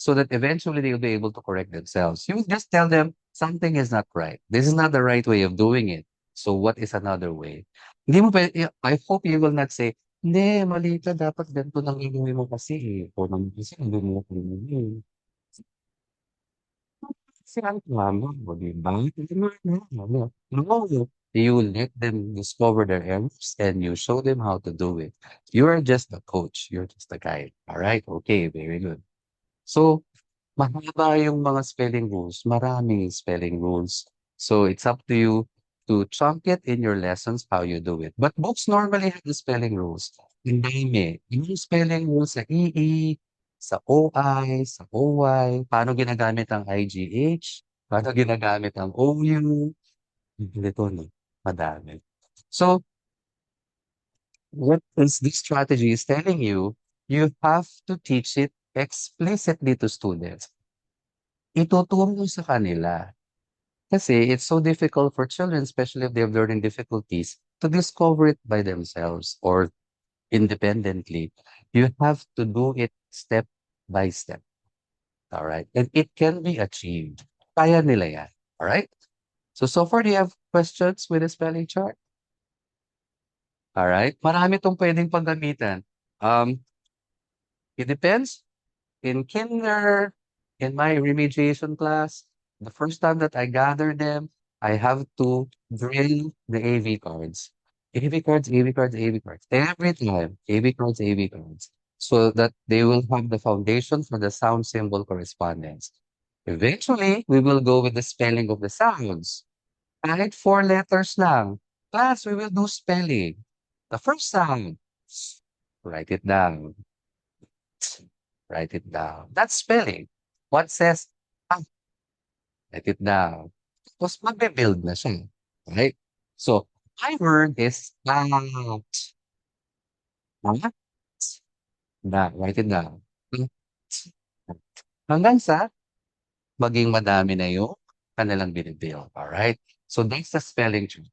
S5: so that eventually they'll be able to correct themselves. You just tell them something is not right. This is not the right way of doing it. So what is another way? Hindi mo I hope you will not say, hindi, mali ka, dapat ganito lang gagawin mo kasi eh. O naman kasi hindi mo eh. Kasi ang tama mo, di ba? No, you let them discover their errors and you show them how to do it. You're just the coach. You're just the guide. All right? Okay, very good. So, mahaba yung mga spelling rules. Maraming spelling rules. So, it's up to you to chunk it in your lessons how you do it. But books normally have the spelling rules. Ang dami. Yung spelling rules sa EE, sa OI, sa OY, paano ginagamit ang IGH, paano ginagamit ang OU. Ganito, no? Madami. So, what is this strategy is telling you, you have to teach it explicitly to students. Ituturo mo sa kanila. Kasi it's so difficult for children, especially if they have learning difficulties, to discover it by themselves or independently. You have to do it step by step. All right? And it can be achieved. Kaya nila yan. All right? So far, do you have questions with the spelling chart? All right? Marami itong pwedeng paggamitan. It depends. In kinder, in my remediation class, the first time that I gather them, I have to drill the AV cards. AV cards, AV cards, AV cards. Every time, AV cards, AV cards. So that they will have the foundation for the sound symbol correspondence. Eventually, we will go with the spelling of the sounds. Kahit 4 letters lang. Class, we will do spelling. The first sound, write it down. Write it down. That's spelling. What says, ah, write it down. Tapos magbe-build na siya. Right? So, my word is out. Out. Write it down. Hanggang sa maging madami na yung kanilang binibuild. Alright? So, that's the spelling tree.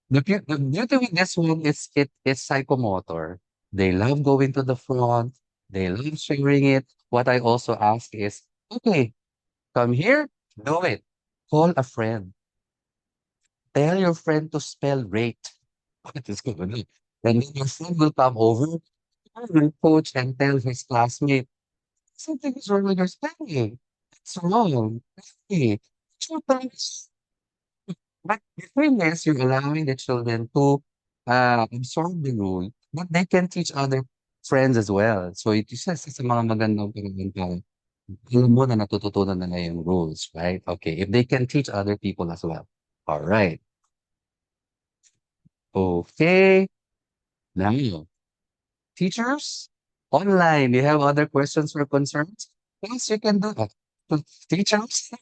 S5: The beauty with this one is it's psychomotor. They love going to the front. They love sharing it. What I also ask is, okay, come here, do it. Call a friend. Tell your friend to spell rate. What is going on? And then your friend will come over, will coach and tell his classmate, something is wrong with your spelling. It's wrong. Hey, two times. But the thing is, you're allowing the children to absorb the rule, but they can teach other friends as well. So it is just sa mga magandang pinagandang alam mo na natututunan na yung rules, right? Okay, if they can teach other people as well. All right. Okay. Now, teachers, online, you have other questions or concerns? Yes, you can do that. So, teachers,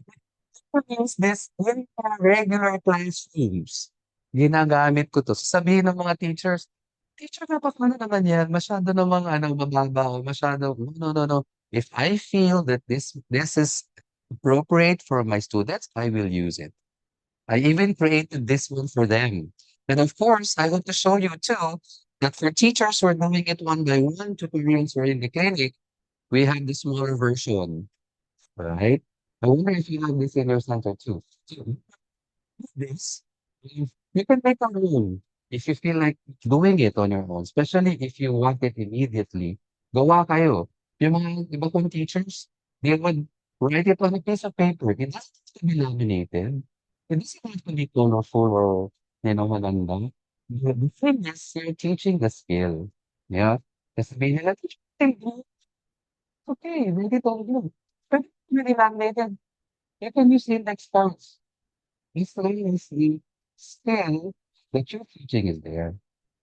S5: use this in our regular classrooms. Ginagamit ko 'to. Sasabihin ng mga teachers, "Teacher, napakaano naman 'yan, masyado namang ano, mababaw, masyado" no, no, no. If I feel that this is appropriate for my students, I will use it. I even created this one for them. And of course, I want to show you too that for teachers who are doing it one by one, tutorials or in the clinic, we have the smaller version, right? I wonder if you have this in your center too. So, this, you can make a rule if you feel like doing it on your own, especially if you want it immediately. Gawa kayo. Yung mga iba kong teachers, they would write it on a piece of paper. It doesn't have to be laminated. It doesn't have to be colorful or, maganda. The thing is, you're teaching the skill. Yeah? Kasi sabihin nila, teacher, okay, ready to go. really laminated. You can use index cards. As long as the skill that you're teaching is there.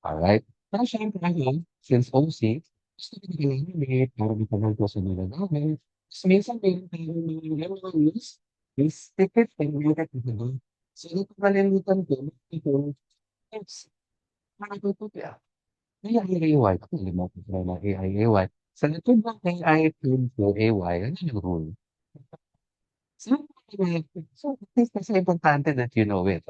S5: All right? Pero syempre ako, since OC, gusto ko na i-laminate para matagal ko sa nagagamit. Tapos minsan meron tayong mga MOUs, we stick it and write it down. So, kung nakalimutan ko, ito, it's para ko ito kaya. AI, ako nalimutan ko na AI. Sa likod ng AI term ko, AY, ano yung rule? So, so, at least kasi importante that you know it.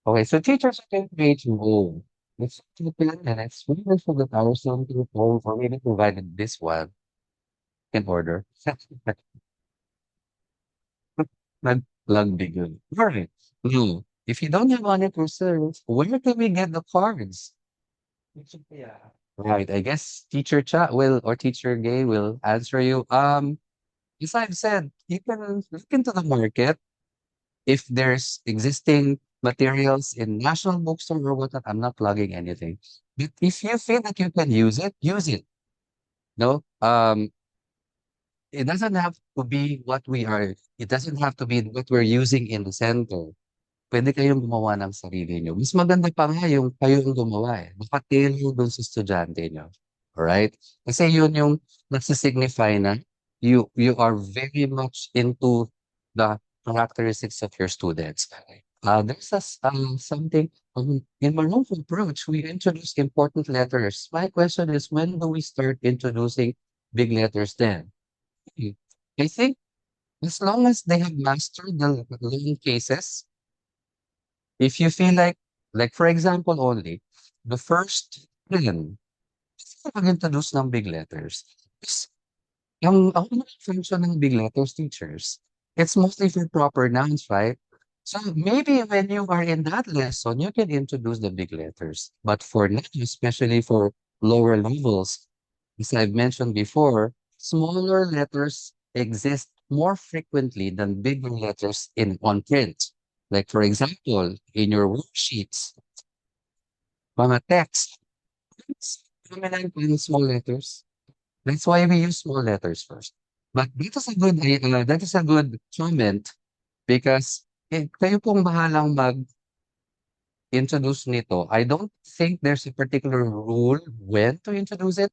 S5: Okay, so teachers can create your own. Let's keep it and it's wonderful that our son to home for maybe provided this one in order. Nag-plug bigyan. Alright. No. If you don't have money to serve, where can we get the cards? Yeah. Right. I guess teacher chat will or teacher Gay will answer you. As I've said, you can look into the market if there's existing materials in national bookstore or whatnot. I'm not plugging anything. But if you feel that you can use it, use it. No, it doesn't have to be what we are. It doesn't have to be what we're using in the center. Pwede kayong gumawa ng sarili niyo. Mas maganda pa nga yung kayo ang gumawa eh. Naka-tailor dun sa estudyante niyo. Alright? Kasi yun yung nagsi-signify na you are very much into the characteristics of your students. There's something in my own approach, we introduce important letters. My question is, when do we start introducing big letters then? Hmm. I think as long as they have mastered the long cases, if you feel like for example only, the first 10, mag-introduce ng big letters. Is ang unang function ng big letters teachers, it's mostly for proper nouns, right? So maybe when you are in that lesson, you can introduce the big letters. But for now, especially for lower levels, as I've mentioned before, smaller letters exist more frequently than bigger letters in on print. Like for example, in your worksheets, mga text, it's prominent in small letters. That's why we use small letters first. But that is a good comment because kayo pong bahalang mag-introduce nito. I don't think there's a particular rule when to introduce it.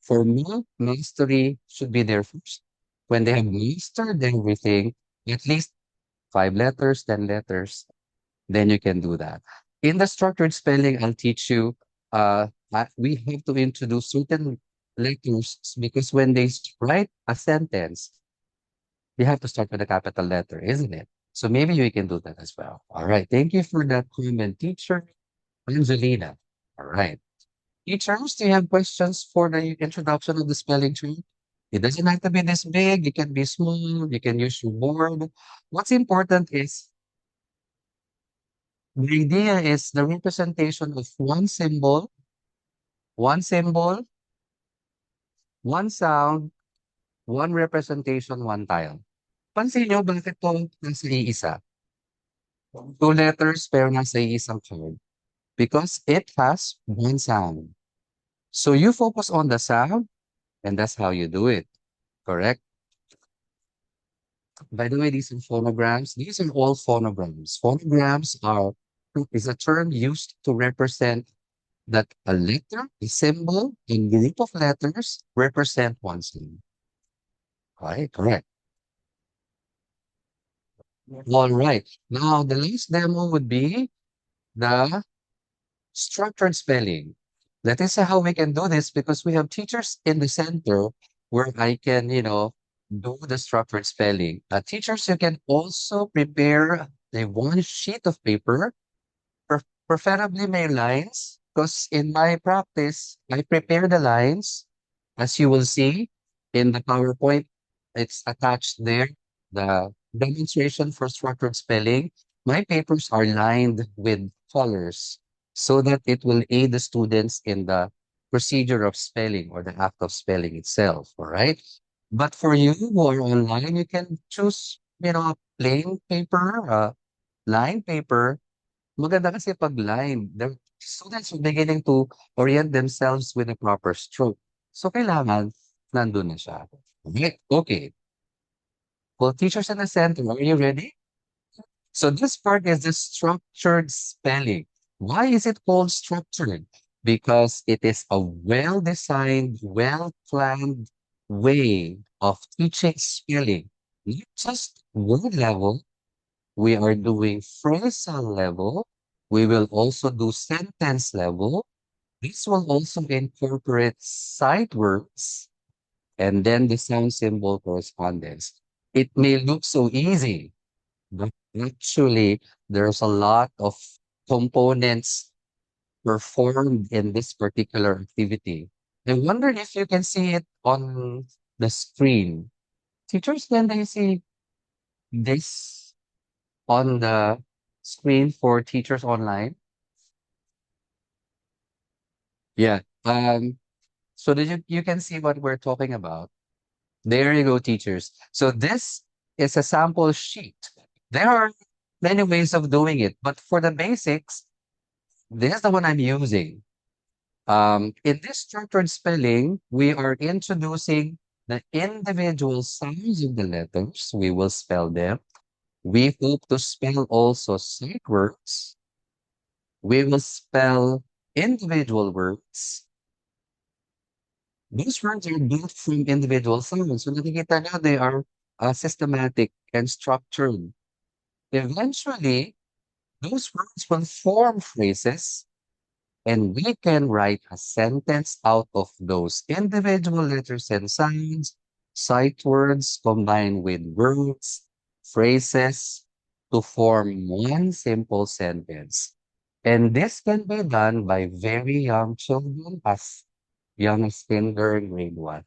S5: For me, mastery should be there first. When they have mastered everything, at least 5 letters, 10 letters, then you can do that. In the structured spelling, I'll teach you, we have to introduce certain letters because when they write a sentence, you have to start with a capital letter, isn't it? So maybe we can do that as well. All right. Thank you for that comment, teacher Angelina. All right. Teachers, do you have questions for the introduction of the spelling tree? It doesn't have to be this big. It can be small. You can use your board. What's important is the idea is the representation of one symbol, one sound, one representation, one tile. Pansin nyo, bakit to nasa iisa? 2 letters pero nasa iisang card. Because it has one sound. So you focus on the sound and that's how you do it. Correct? By the way, these are phonograms. These are all phonograms. Phonograms is a term used to represent that a letter, a symbol, a group of letters represent one sound. Right? Correct. All right. Now, the last demo would be the structured spelling. That is how we can do this because we have teachers in the center where I can, do the structured spelling. Teachers, you can also prepare a one sheet of paper, preferably my lines, because in my practice, I prepare the lines, as you will see in the PowerPoint, it's attached there, the demonstration for structured spelling. My papers are lined with colors so that it will aid the students in the procedure of spelling or the act of spelling itself, all right? But for you who are online, you can choose, plain paper, lined paper. Maganda kasi pag lined, the students are beginning to orient themselves with a proper stroke. So kailangan nandun na siya. Okay. Okay. Well, teachers in the center, are you ready? So this part is the structured spelling. Why is it called structured? Because it is a well-designed, well-planned way of teaching spelling. Not just word level, we are doing phrasal level. We will also do sentence level. This will also incorporate sight words and then the sound symbol correspondence. It may look so easy, but actually, there's a lot of components performed in this particular activity. I wonder if you can see it on the screen. Teachers, can they see this on the screen for teachers online? Yeah. So that you can see what we're talking about. There you go, teachers. So this is a sample sheet. There are many ways of doing it, but for the basics, this is the one I'm using. In this structured spelling, we are introducing the individual sounds of the letters. We will spell them. We hope to spell also sight words. We will spell individual words. These words are built from individual sounds. So nakikita nyo, they are systematic and structured. Eventually, those words will form phrases and we can write a sentence out of those individual letters and sounds, sight words combined with words, phrases to form one simple sentence. And this can be done by very young children as young as kinder grade 1.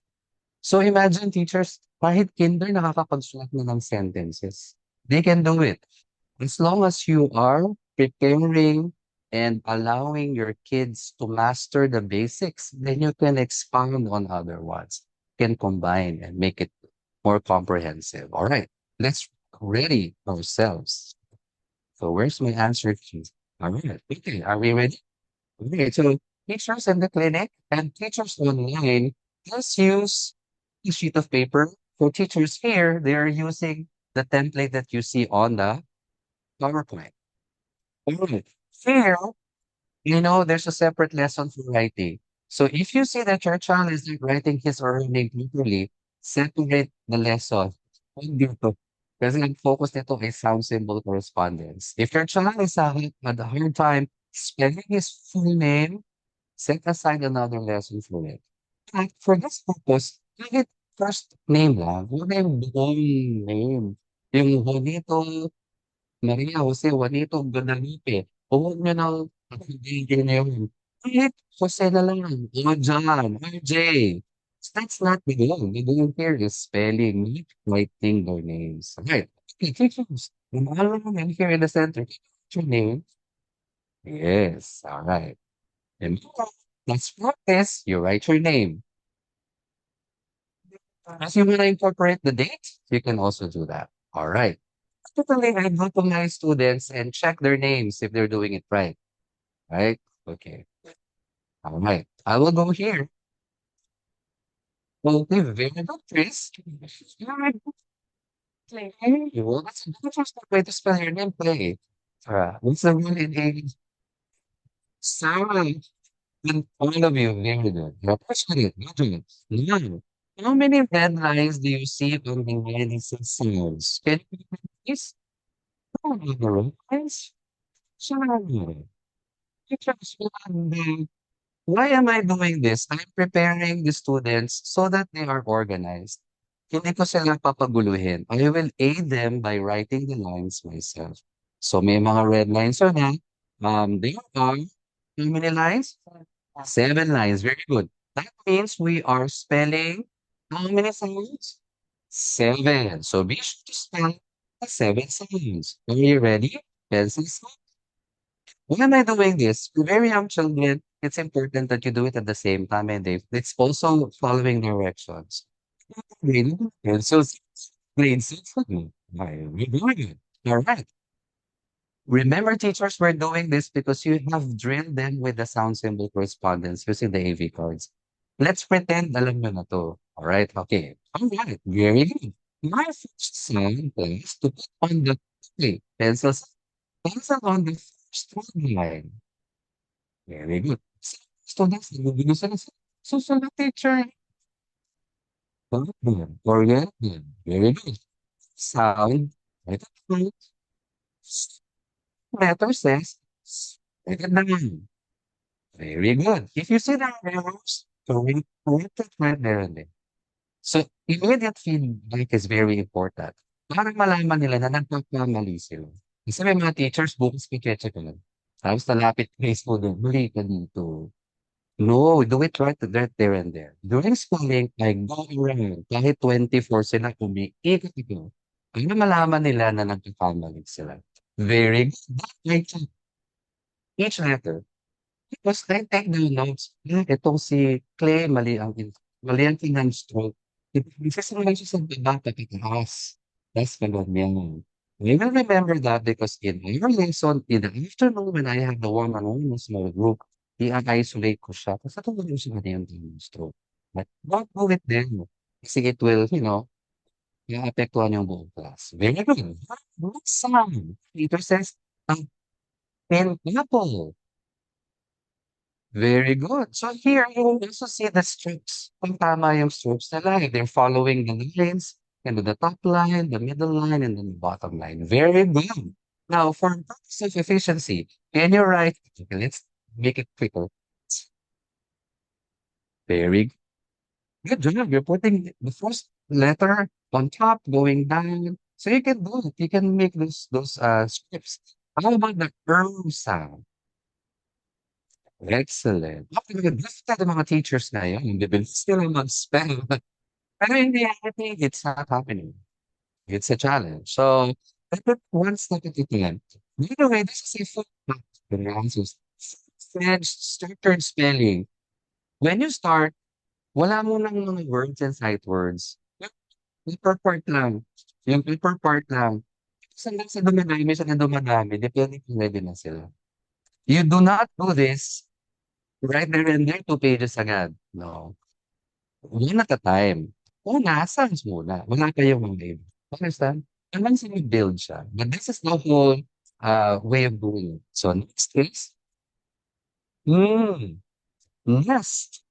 S5: So imagine teachers, kahit kinder nakakapagsulat na ng sentences. They can do it. As long as you are preparing and allowing your kids to master the basics, then you can expound on other ones, can combine and make it more comprehensive. All right, let's ready ourselves. So where's my answer keys? All right, okay, are we ready? Okay, so teachers in the clinic and teachers online, just use a sheet of paper. For teachers here, they are using the template that you see on the PowerPoint. Alright. Here, there's a separate lesson for writing. So if you see that your child is not writing his or her name properly, separate the lesson. Huwag dito. Kasi ang focus nito ay sound symbol correspondence. If your child is having a hard time spelling his full name, set aside another lesson for it. At for this purpose, kahit first name lang, huwag na yung buong name. Yung Juanito, Maria Jose Juanito Guadalupe. Huwag niyo ng pagiging na yun. Kahit Jose na lang, o John, RJ. That's not the goal. The goal here is spelling, not writing their names. Okay. Okay, teachers. When all of them here in the center, what's your name? Yes. All right. And let's practice. You write your name. If you want to incorporate the date, you can also do that. All right. Typically, I go to my students and check their names if they're doing it right. Right? Okay. All right. I will go here. Okay, very good, Chris. Very good. Play. Well, that's a interesting way to spell your name, play. What's the one in A? Sarah. And all of you, very good. You're pushing it. Good job. Now, how many red lines do you see on the 96 sounds? Can you please? Oh, the red lines? Sure. Teachers, why am I doing this? I'm preparing the students so that they are organized. Hindi ko sila papaguluhin. I will aid them by writing the lines myself. So may mga red lines or na. There are how many lines? 7 lines. Very good. That means we are spelling how many sounds? 7. So be sure to spell the 7 sounds. Are you ready? Pencils. Why am I doing this? For very young children, it's important that you do it at the same time and it's also following directions. Grade pencils, grade 6. We're doing it. All right. Remember, teachers, we're doing this because you have drilled them with the sound symbol correspondence using the AV cards. Let's pretend alam nyo na to. All right. Okay. All right. Very good. My first sound was to put on the okay, pencil on the first line. Very good. Some students nagugulo sila sa susunod teacher. Correct them. Forget them. Very good. Sound. Write it down. Letter says, write it down. Very good. If you see the errors, correct it right there and then. So, immediate feedback is very important. Para malaman nila na nagkakamali sila. Kasi may mga teachers, bukas check ko lang. Tapos nalapit ka yung student, mali ka dito. No, do it right there and there. During schooling, I go around. Kahit 24 sila, umiikot ito. Para malaman nila na nagkakamali sila. Very good. That I check each letter. Tapos I take down notes. Itong si Clay, mali ang stroke. Nagsisimula siya sa baba patataas. That's ganyan. We will remember that because in our lesson, in the afternoon when I have the one-on-one in a small group, i-isolate ko siya. Tapos natulog siya na yung stroke. But don't do it then. Kasi it will, i-apektuhan yung buong class. Very good. Next song. Peter says, ang apple. Very good. So here you will also see the strokes. Kung tama yung strokes nila, if they're following the lines, the top line, the middle line, and then the bottom line. Very good. Now, for purpose of efficiency, can you write, okay, let's make it quicker. Very good job. You're putting the first letter on top, going down. So you can do it. You can make those scripts. How about the sound? Excellent. Gifted ang mga teachers ngayon, ang bibilis nila mag-spell. Pero in reality, it's not happening. It's a challenge. So, I put one step at a time. By the way, this is a full answers. French structured spelling. When you start, wala mo ng mga words and sight words. Yung paper part lang. Yung paper part lang. Hanggang sa dumadami siya na dumadami, depende kung ready na sila. You do not do this right there and there, 2 pages agad. No. One at a time. Una, sounds muna. Wala kayong mga iba. Understand? Hanggang sa mag-build siya. But this is the whole way of doing it. So, next is, nest.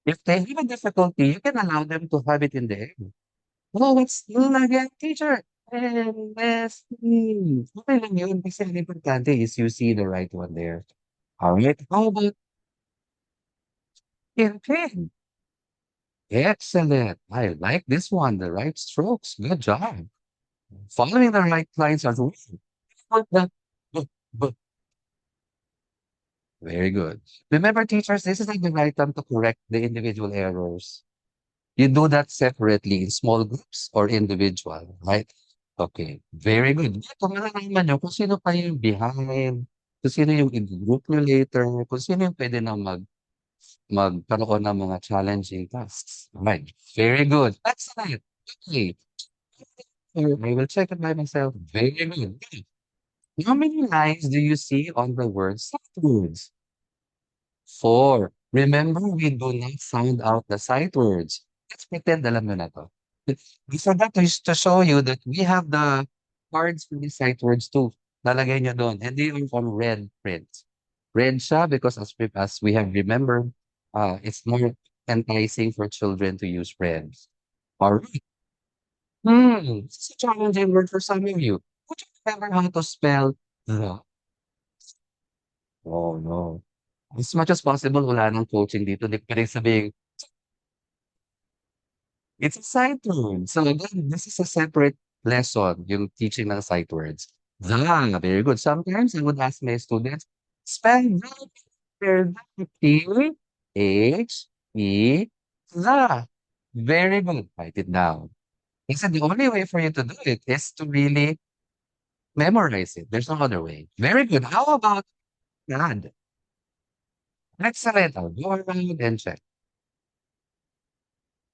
S5: If they have a difficulty, you can allow them to have it in the end. Oh, what's again, teacher? Nest. Okay lang yun. Kasi ang importante is you see the right one there. Alright. How about in pen? Excellent. I like this one. The right strokes. Good job. Following the right lines are the B- b- very good. Remember, teachers, this is not the right time to correct the individual errors. You do that separately in small groups or individual, right? Okay, very good. Dito malalaman nyo kung sino pa yung behind, kung sino yung i-group nyo later, kung sino yung pwede na magkaroon ng mga challenging tasks. Right. Very good. Excellent. Okay. I will check it by myself. Very good. How many lines do you see on the word sight words? 4. Remember, we do not sound out the sight words. Let's pretend alam nyo na to. We forgot to show you that we have the cards for the sight words too. Lalagay nyo doon. And they are from red print. Red siya because as we have remembered, it's more enticing for children to use red. Alright. This is a challenging word for some of you. Would you remember how to spell the? Oh no. As much as possible, wala nang coaching dito. Di pa rin sabihing, it's a sight word. So again, this is a separate lesson, yung teaching ng sight words. The, very good. Sometimes I would ask my students, spell the, T-H-E, the. Very good. Write it down. Kasi the only way for you to do it is to really memorize it. There's no other way. Very good. How about God? Excellent. I'll go around and check.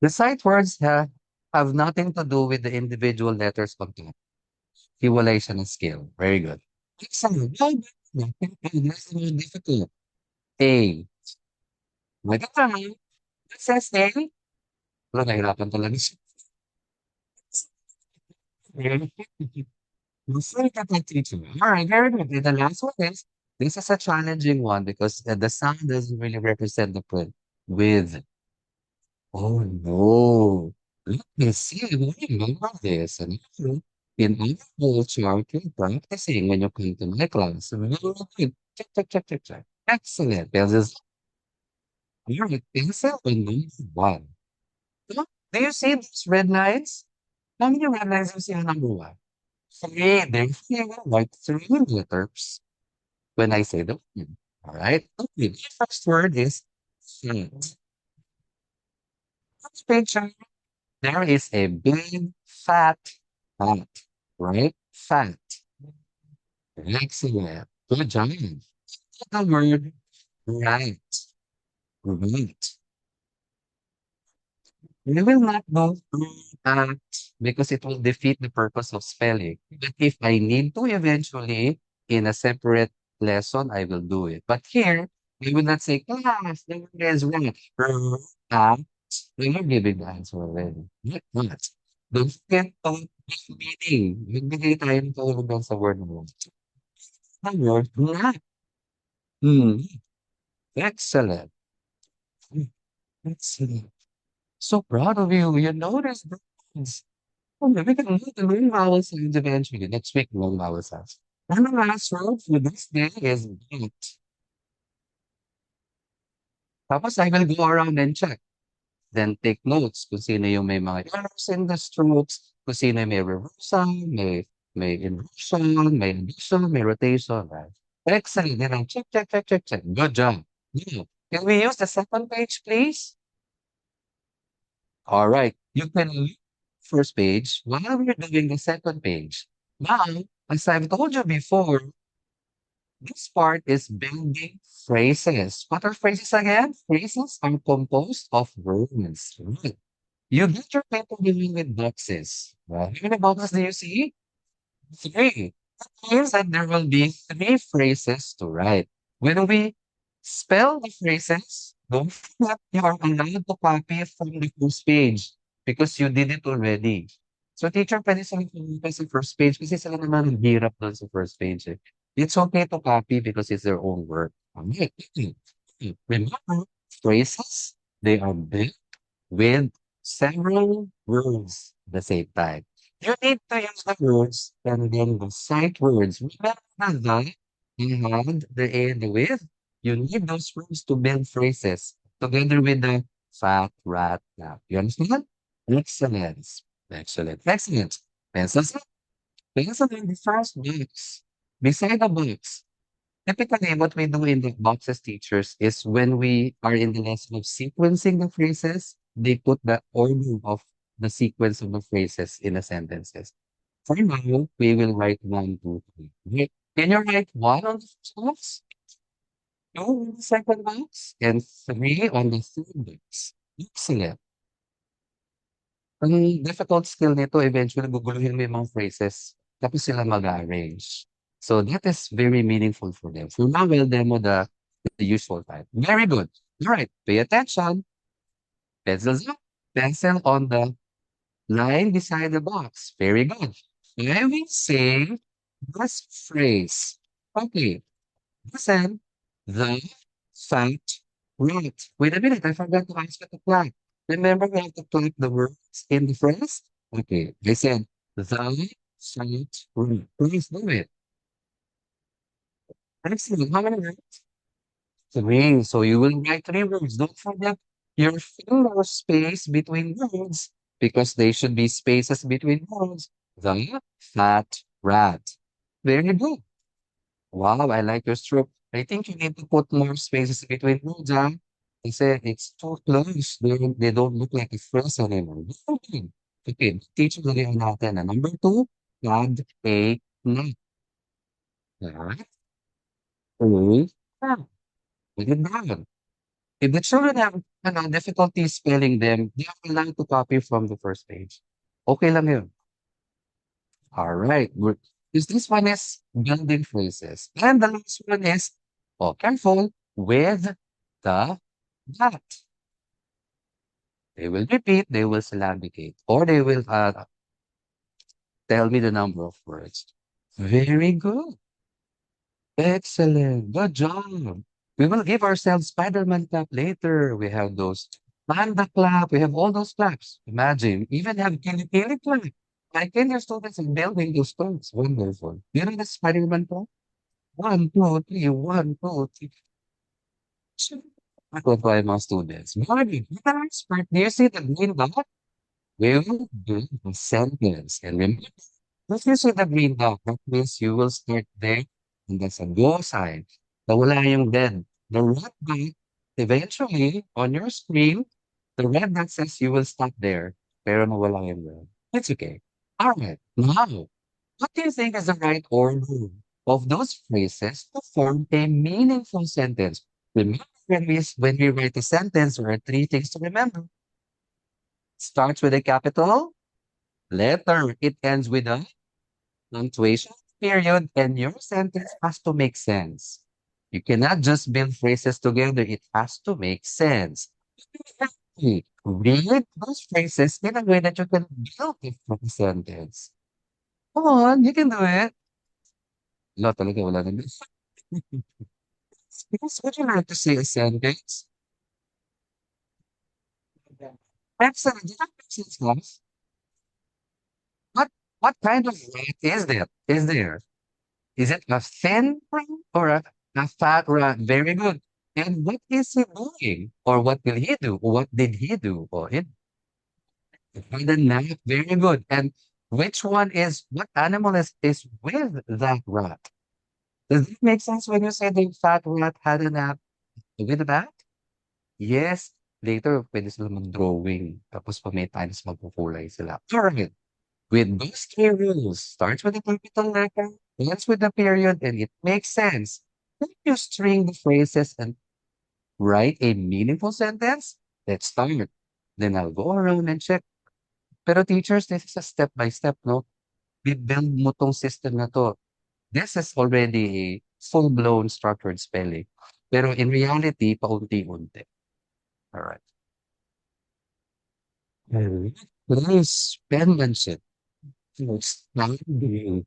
S5: The sight words have nothing to do with the individual letters on top. Hiwalay siya ng scale. Very good. Excellent. This is more difficult. A. Wait a minute. It says A. Wala, nahirapan talaga siya. Look at that teacher. All right, very good. And the last one is this is a challenging one because the sound doesn't really represent the print. With oh no, let me see. I remember this. And in our culture, you're practicing when you come to my class. Very good. Check, check, check, check, check. Excellent. There's this you're a pencil on number one. Look, do you see these red lines? How many red lines do you see on number one? Three. There's three, like three letters when I say the word. All right. Okay. The first word is fat. This picture, there is a big fat hat, right? Fat. Excellent. Good job. The word right. Right. We will not go through that because it will defeat the purpose of spelling. But if I need to eventually, in a separate lesson, I will do it. But here, we will not say, class, the word is right. At. When you're giving the answer already. Not that. Don't forget to meaning. Magbigay tayo ng kahulugan sa word mo. The word not. Hmm. Excellent. Excellent. So proud of you. You noticed things. Oh, we can move the long vowel sounds eventually. Next week, long vowel sounds. And the last word for this day is but. Tapos I will go around and check. Then take notes kung sino yung may mga errors in the strokes, kung sino yung may reversal, may inversion, may addition, may rotation, right? Excellent. Then I check, check, check, check, check. Good job. Now, can we use the second page, please? All right. You can leave first page while we're doing the second page. Now, as I've told you before, this part is building phrases. What are phrases again? Phrases are composed of words. Right. You get your paper dealing with boxes. How many boxes do you see? Three. That means that there will be three phrases to write. When we spell the phrases, don't forget you are allowed to copy from the first page because you did it already. So teacher, pwede silang pumunta sa first page kasi sila naman ang hirap doon sa first page. Eh. It's okay to copy because it's their own work. Okay. Remember, phrases, they are built with several words at the same time. You need to use the words and then the sight words. Remember the and the a and the with. You need those words to build phrases together with the fat, rat, nap. You understand? Excellent. Excellent. Excellent. Pencils up. Pencil in the first box. Beside the box. Typically, what we do in the boxes teachers is when we are in the lesson of sequencing the phrases, they put the order of the sequence of the phrases in the sentences. For now, we will write one, two, three. Okay. Can you write one on the first box, two on the second box, and three on the third box? Excellent. Ang difficult skill nito, eventually guguluhin mo yung mga phrases, tapos sila mag-arrange. So that is very meaningful for them. For now, we'll demo the usual type. Very good. All right, pay attention. Pencils up. Pencil on the line beside the box. Very good. I will say this phrase. Okay, listen. The fat rat. Wait a minute, I forgot to ask you to clap. Remember we have to clap the words in the phrase? Okay, I said the fat rat. Please do it. Excellent. How many words? Three. So you will write three words. Don't forget your filler space between words because they should be spaces between words. The fat rat. Very good. Wow, I like your stroke. I think you need to put more spaces between words, huh? They said it's too close. They don't look like a phrase anymore. Okay, okay. Teacher lagyan natin na number two, add a not. Alright? Okay. Ah, put it down. If the children have difficulty spelling them, they are allowed to copy from the first page. Okay lang yun. All right, good. This one is building phrases. And the last one is, oh, careful, with the that. They will repeat, they will syllabicate, or they will Tell me the number of words. Very good. Excellent. Good job. We will give ourselves Spider-Man clap later. We have those panda clap. We have all those claps. Imagine, even have kilikili clap. I can your students in building those claps. Wonderful. You know the Spider-Man clap? One, two, three, one, two, three. That's what my students. Morning. You're an expert. Do you see the green dot? We will do a sentence. And remember, if you see the green dot, that means you will start there, and that's a go sign. Nawala yung red. The red dot, eventually, on your screen, the red dot says you will stop there. Pero nawala yung red. That's okay. All right. Now, what do you think is the right order of those phrases to form a meaningful sentence? Remember, when we write a sentence, there are three things to remember. Starts with a capital letter. It ends with a punctuation period, and your sentence has to make sense. You cannot just build phrases together. It has to make sense. Okay, read those phrases in a way that you can build it from a sentence. Come on, you can do it. Wala talaga, wala na. Yes, would you like to say a sentence? Excellent. Did that make sense, guys? What what kind of rat is there? Is there? Is it a thin rat or a fat rat? Very good. And what is he doing? Or what will he do? What did he do? Or it had a nap. Very good. And which one is what animal is with that rat? Does it make sense when you say the fat rat had a nap with a bat? Yes. Later, pwede sila mag-drawing. Tapos pa may times magkukulay sila. Alright. With those three rules, starts with a capital letter, ends with a period, and it makes sense. Then you string the phrases and write a meaningful sentence. Let's start. Then I'll go around and check. Pero teachers, this is a step by step, no? Build mo tong system na to. This is already a full-blown structured spelling. Pero in reality, paunti-unti. Alright. Please, penmanship. Outstanding.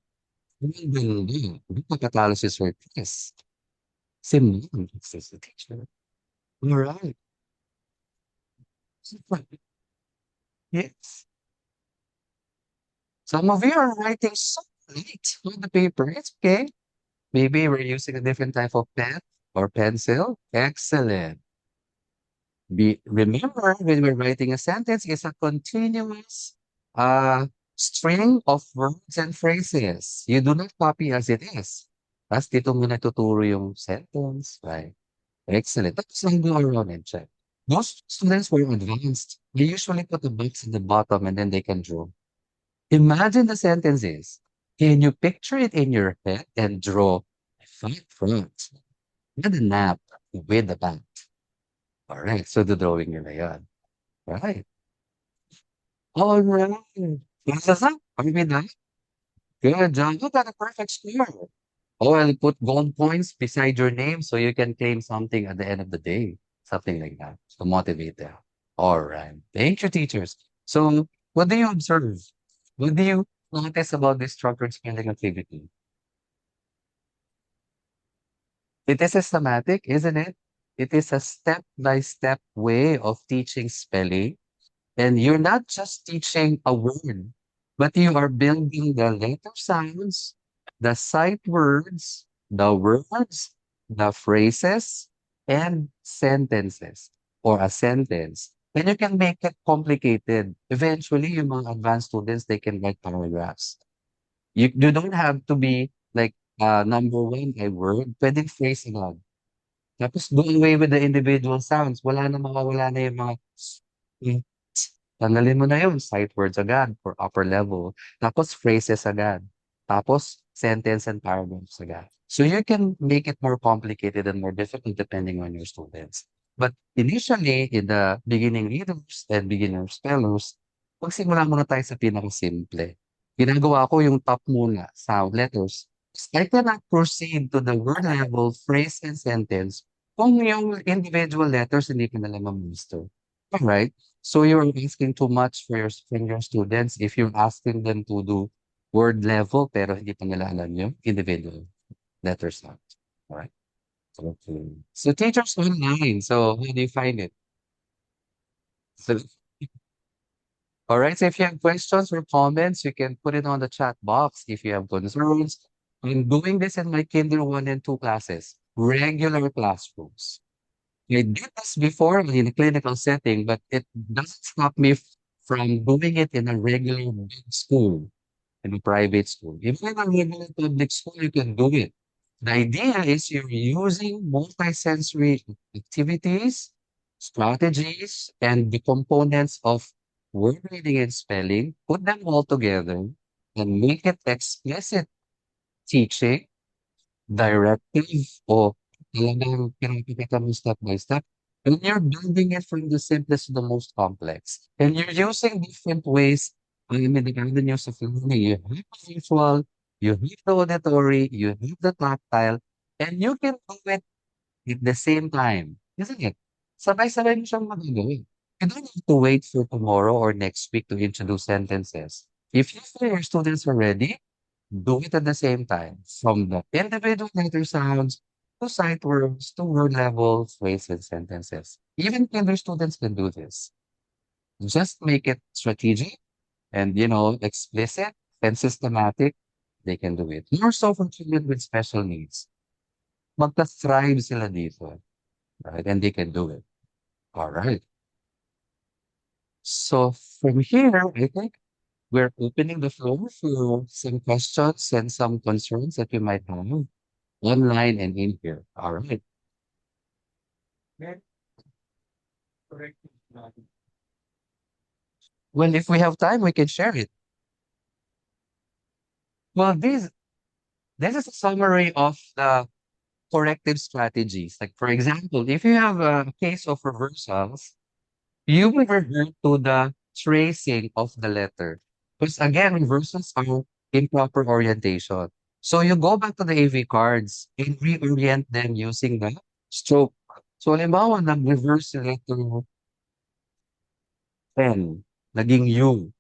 S5: Ang ganda. Pagkatalo si Sir Chris. Si Ma'am, says the teacher. Alright. Yes. Some of you are writing so late on the paper. It's okay. Maybe we're using a different type of pen or pencil. Excellent. Remember, when we're writing a sentence, it's a continuous string of words and phrases. You do not copy as it is. Tapos dito mo natuturo yung sentence, right? Excellent. Tapos lang go around and check. Most students who are advanced, they usually put the box in the bottom and then they can draw. Imagine the sentence is, can you picture it in your head and draw a fat front and a nap with a bat? Alright, so the drawing nyo na yan. Right. Alright. Is that? Are we done? Good job. You got a perfect score. Oh, I'll put gold points beside your name so you can claim something at the end of the day. Something like that. To motivate them. Alright. Thank you, teachers. So, what do you observe? What do you notice about this structured spelling activity? It is systematic, isn't it? It is a step-by-step way of teaching spelling. And you're not just teaching a word, but you are building the letter sounds, the sight words, the phrases, and sentences or a sentence. And you can make it complicated. Eventually, yung mga advanced students, they can write paragraphs. You don't have to be like number one, a word. Pwedeng phrase agad. Tapos do away with the individual sounds. Wala na mawawala na yung mga mm, tanggalin mo na yun. Sight words agad for upper level. Tapos phrases agad. Tapos sentence and paragraphs agad. So you can make it more complicated and more difficult depending on your students. But initially, in the beginning readers and beginner spellers, magsimula muna tayo sa pinakasimple. Ginagawa ko yung top muna, sound letters. I cannot proceed to the word level, phrase, and sentence kung yung individual letters hindi ko nalang ma-master. Alright? So you're asking too much for your students if you're asking them to do word level pero hindi pa nila alam yung individual letter sound. Alright? Okay. So teachers online. So how do you find it? So, all right. So if you have questions or comments, you can put it on the chat box if you have concerns. I'm doing this in my Kinder 1 and 2 classes, regular classrooms. I did this before in a clinical setting, but it doesn't stop me from doing it in a regular big school, in a private school. Even in a regular public school, you can do it. The idea is you're using multisensory activities, strategies, and the components of word reading and spelling, put them all together and make it explicit teaching, directive, o talagang pinapakita mo step by step. And you're building it from the simplest to the most complex. And you're using different ways, I mean, the avenues of learning. You have the visual, you have the auditory, you have the tactile, and you can do it at the same time, isn't it? Sabay-sabay mo siyang magagawa. You don't have to wait for tomorrow or next week to introduce sentences. If you feel your students are ready, do it at the same time, from the individual letter sounds to sight words to word levels, phrases, sentences. Even kinder students can do this. Just make it strategic and, explicit and systematic. They can do it. More so for children with special needs. Magka-thrive sila dito, right? And they can do it. All right. So from here, I think we're opening the floor for some questions and some concerns that you might have online and in here. All right. Well, if we have time, we can share it. Well, this is a summary of the corrective strategies. Like, for example, if you have a case of reversals, you will revert to the tracing of the letter. Because again, reversals are improper orientation. So you go back to the AV cards and reorient them using the stroke. So halimbawa, nag-reverse yung letter N, naging U.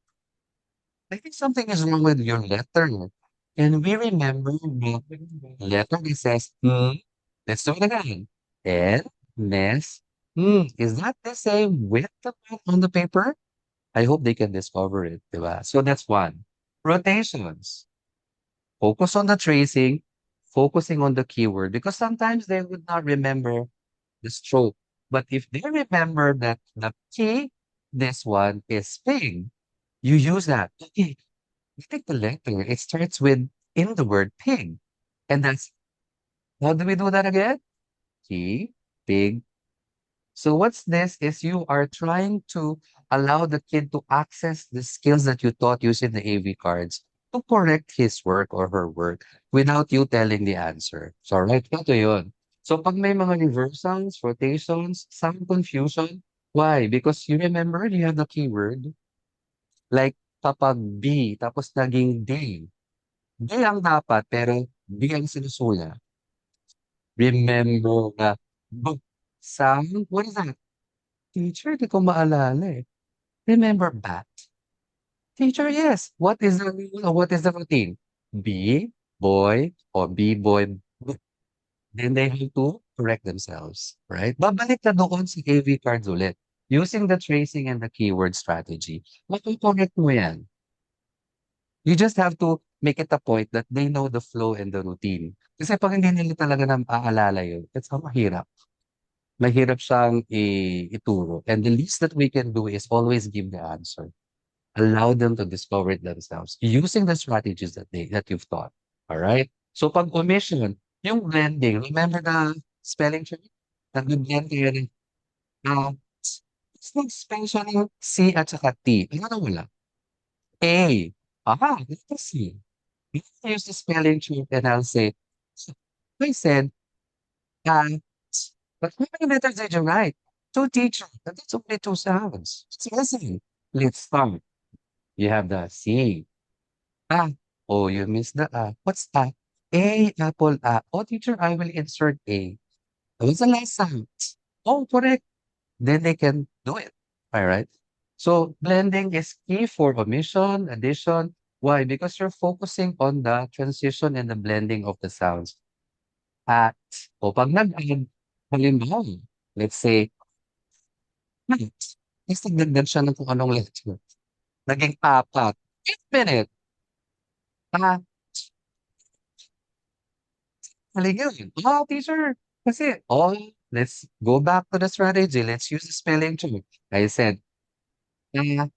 S5: I think something is wrong with your letter. And we remember the letter that says, let's do it again. N, Nes, is that the same with the one on the paper? I hope they can discover it, diba? So that's one. Rotations. Focus on the tracing, focusing on the keyword, because sometimes they would not remember the stroke. But if they remember that the key, this one is pig, you use that. Okay, you take the letter. It starts with in the word pig. And that's how do we do that again? Key, pig. So what's this is you are trying to allow the kid to access the skills that you taught using the AV cards to correct his work or her work without you telling the answer. So right, ito yun. So pag may mga reversals, rotations, some confusion, why? Because you remember you have the keyword. Like kapag B tapos naging D. D ang dapat pero B ang sinusulat. Remember na B sound, what is that? Teacher, di ko maalala eh. Remember bat? Teacher, yes. What is the rule or what is the routine? B, boy, or B, boy. Then they have to correct themselves, right? Babalik na doon sa AV cards ulit. Using the tracing and the keyword strategy. Matukorrect mo yan. You just have to make it a point that they know the flow and the routine. Kasi pag hindi nila talaga na maaalala yun, it's mahirap. Mahirap siyang ituro. And the least that we can do is always give the answer. Allow them to discover it themselves using the strategies that you've taught. All right? So pag omission, yung blending, remember the spelling tree? Nag-blend kayo ng it's like spell ng C at saka T. Ano na wala? A. That's C. You can use the spelling tree and I'll say, I said, uh, but how many letters did you write? Two, teacher. That's only two sounds. It's easy. Let's start. You have the C. Ah. Oh, you missed the What's that? A, apple, Oh, teacher, I will insert A. What's the last sound? Oh, correct. Then they can do it. All right. So blending is key for omission, addition, Why? Because you're focusing on the transition and the blending of the sounds. At, o pag nag-add, halimbawa, let's say, at, tapos nagdagdag siya ng kung anong letter. Naging apat. 8 minute. Ah, Galing yun. Teacher. Kasi, let's go back to the strategy. Let's use the spelling check. I said, uh,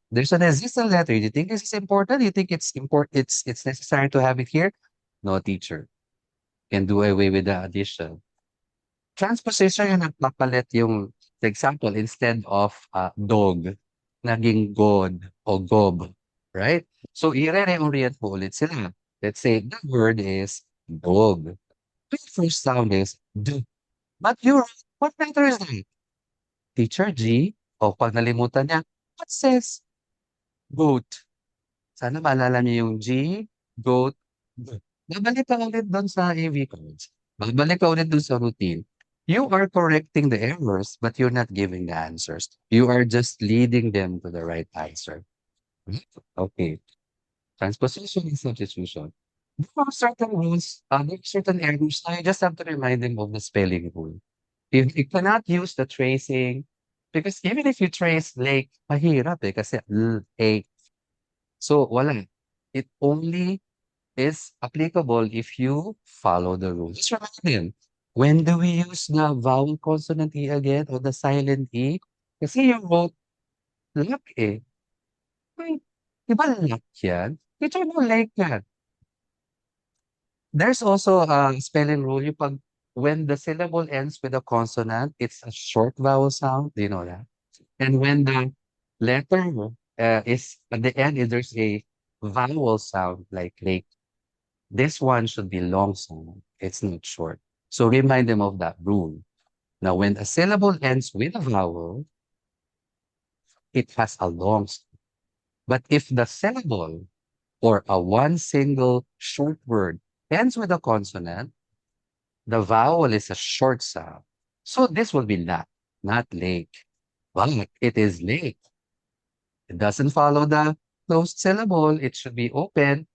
S5: there's an existing letter. Do you think this is important? Do you think it's important? It's necessary to have it here? No, teacher. Can do away with the addition. Transposition yung nagpapalit yung, for example, instead of dog, naging god o gob. Right? So, i-reorient mo ulit sila. Let's say the word is dog. The first sound is D. But what letter is that? Teacher G. O pag nalimutan niya, what says goat? Sana maalala niyo yung G, goat, D. Babalik ka ulit doon sa AV cards. Babalik ka ulit doon sa routine. You are correcting the errors, but you're not giving the answers. You are just leading them to the right answer. Okay. Transposition and substitution. There are certain rules, there are certain errors. Now you just have to remind them of the spelling rule. You cannot use the tracing because even if you trace lake, mahirap kasi lake. So, wala. It only is applicable if you follow the rules. Just remind them, when do we use the vowel consonant E again or the silent E? Kasi you wrote lak eh. Wait, di ba lak yan? Teacher mo like yan. There's also a spelling rule. When the syllable ends with a consonant, it's a short vowel sound. Do you know that? And when the letter is at the end, if there's a vowel sound like this one should be long sound. It's not short. So remind them of that rule. Now, when a syllable ends with a vowel, it has a long sound. But if the syllable or a one single short word ends with a consonant, the vowel is a short sound. So this will be not lake. But it is lake. It doesn't follow the closed syllable. It should be open.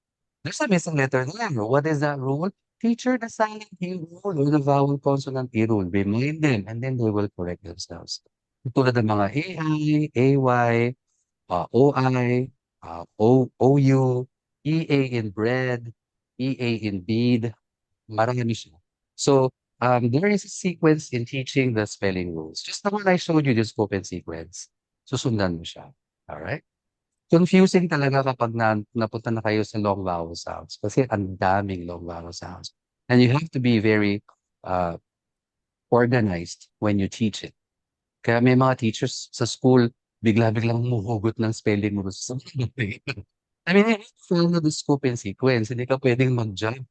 S5: There's a missing letter there. What is that rule? Teacher, the silent E rule or the vowel consonant E rule. Remind them and then they will correct themselves. Tulad ng mga AI, AY, OI, OU, EA in bread, EA in bead, marami siya. So, there is a sequence in teaching the spelling rules. Just the one I showed you, the scope and sequence. Susundan mo siya. Alright? Confusing talaga kapag napunta na kayo sa long vowel sounds kasi ang daming long vowel sounds. And you have to be very uh, organized when you teach it. Kaya may mga teachers sa school, bigla-biglang humuhugot ng spelling rules. I mean, you have to follow the scope and sequence. Hindi ka pwedeng mag-jump.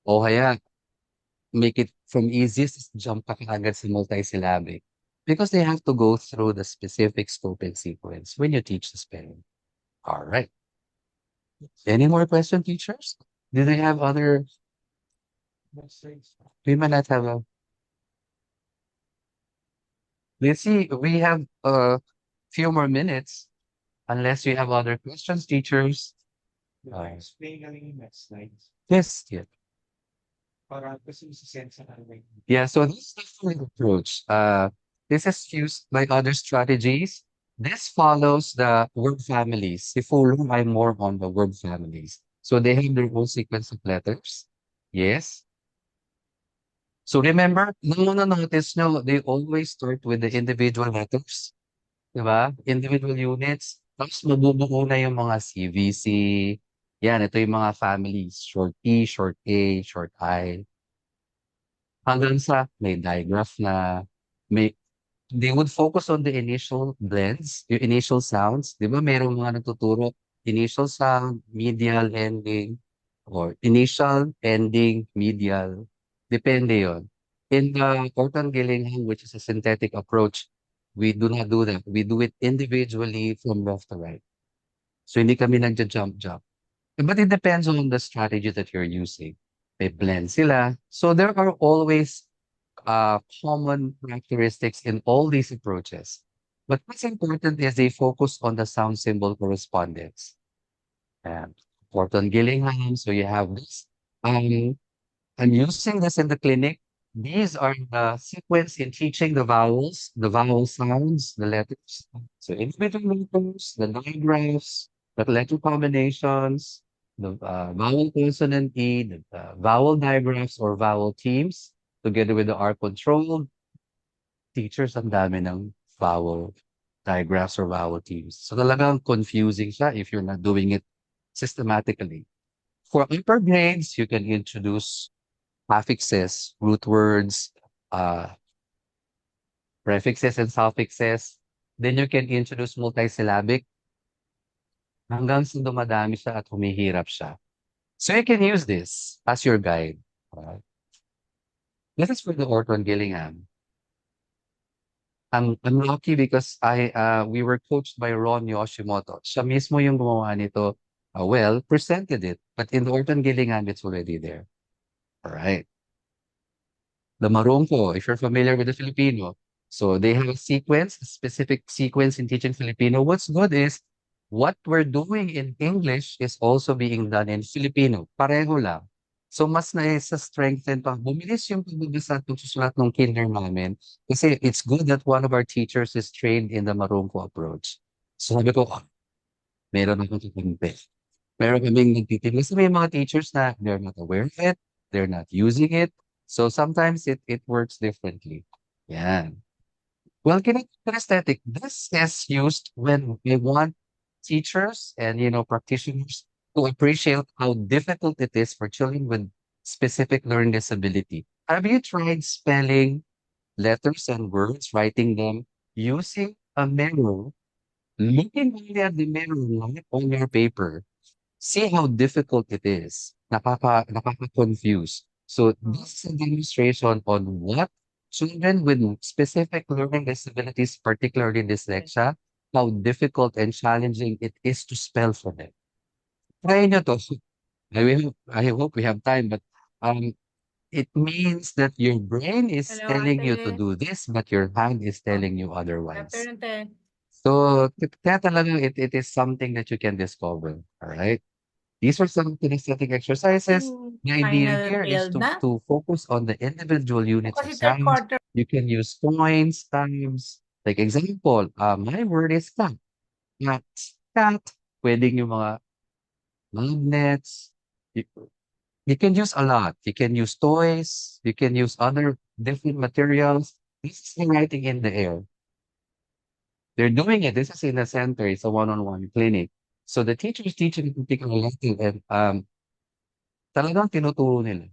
S5: O kaya, make it from easiest, jump ka kaagad sa multisyllabic. Because they have to go through the specific scope and sequence when you teach the spelling. All right. Any more question, teachers? Do they have other? We might not have a. Let's see. We have a few more minutes, unless you have other questions, teachers. Yes, yeah. Yeah, so this is the full approach. This is used by other strategies. This follows the word families. If we rely more on the word families. So they have their own sequence of letters. Yes. So remember, notice nyo, they always start with the individual letters. Diba? Individual units. Tapos mabubuo na yung mga CVC. Yan, ito yung mga families. Short E, short A, short I. Hanggang sa may digraph na, they would focus on the initial blends, yung initial sounds. Di ba merong mga nagtuturo, initial sound, medial ending, or initial ending, medial. Depende yon. In the Orton Gillingham, which is a synthetic approach, we do not do that. We do it individually from left to right. So hindi kami nagja-jump-jump. But it depends on the strategy that you're using. May blend sila. So there are always common characteristics in all these approaches. But what's important is they focus on the sound symbol correspondence. And Orton Gillingham. So you have this. Um, I'm using this in the clinic. These are the sequence in teaching the vowel sounds, the letters. So individual letters, the digraphs, the letter combinations, the vowel consonant E, the vowel digraphs or vowel teams, together with the R control. Teachers, ang dami ng vowel digraphs or vowel teams. So talagang confusing siya if you're not doing it systematically. For upper grades, you can introduce affixes, root words, uh, prefixes and suffixes. Then you can introduce multisyllabic hanggang sa dumadami siya at humihirap siya. So you can use this as your guide. Alright? This is for the Orton Gillingham. I'm lucky because we were coached by Ron Yoshimoto. Siya mismo yung gumawa nito. Well, presented it. But in the Orton Gillingham, it's already there. All right. The marungko, if you're familiar with the Filipino. So they have a sequence, a specific sequence in teaching Filipino. What's good is what we're doing in English is also being done in Filipino. Pareho lang. So mas na-strengthen pa. Bumilis yung pagbabasa at pagsusulat ng kinder namin. Kasi it's good that one of our teachers is trained in the marungko approach. So sabi ko, "Ah, meron akong tutumpe." Meron kaming nagtitim. Kasi may mga teachers na they're not aware of it, they're not using it. So sometimes it works differently. Yan. Well, kinesthetic, this is used when we want teachers and practitioners to appreciate how difficult it is for children with specific learning disability. Have you tried spelling letters and words, writing them using a mirror, looking only at the mirror, not on your paper? See how difficult it is. Nakaka-confuse. So this is a demonstration on what children with specific learning disabilities, particularly dyslexia, how difficult and challenging it is to spell for them. Try nyo to. I hope we have time, but um, it means that your brain is
S3: Hello,
S5: telling you to
S3: ate.
S5: do this, but your hand is
S3: Oh,
S5: telling you
S3: good
S5: otherwise.
S3: afternoon, te.
S5: So, kaya talagang it is something that you can discover. All right. These are some kinesthetic exercises.
S3: Yung
S5: The idea
S3: final
S5: here is
S3: field
S5: to,
S3: na.
S5: to focus on the individual
S3: O
S5: units of
S3: kasi third
S5: sounds.
S3: quarter.
S5: You can use points, times. Like example, my word is cat. Cat. Cat. Pwedeng yung mga magnets. You, you can use a lot. You can use toys. You can use other different materials. This is the writing in the air. They're doing it. This is in the center. It's a one-on-one clinic. So the teacher is teaching a particular lesson and talagang tinuturo nila.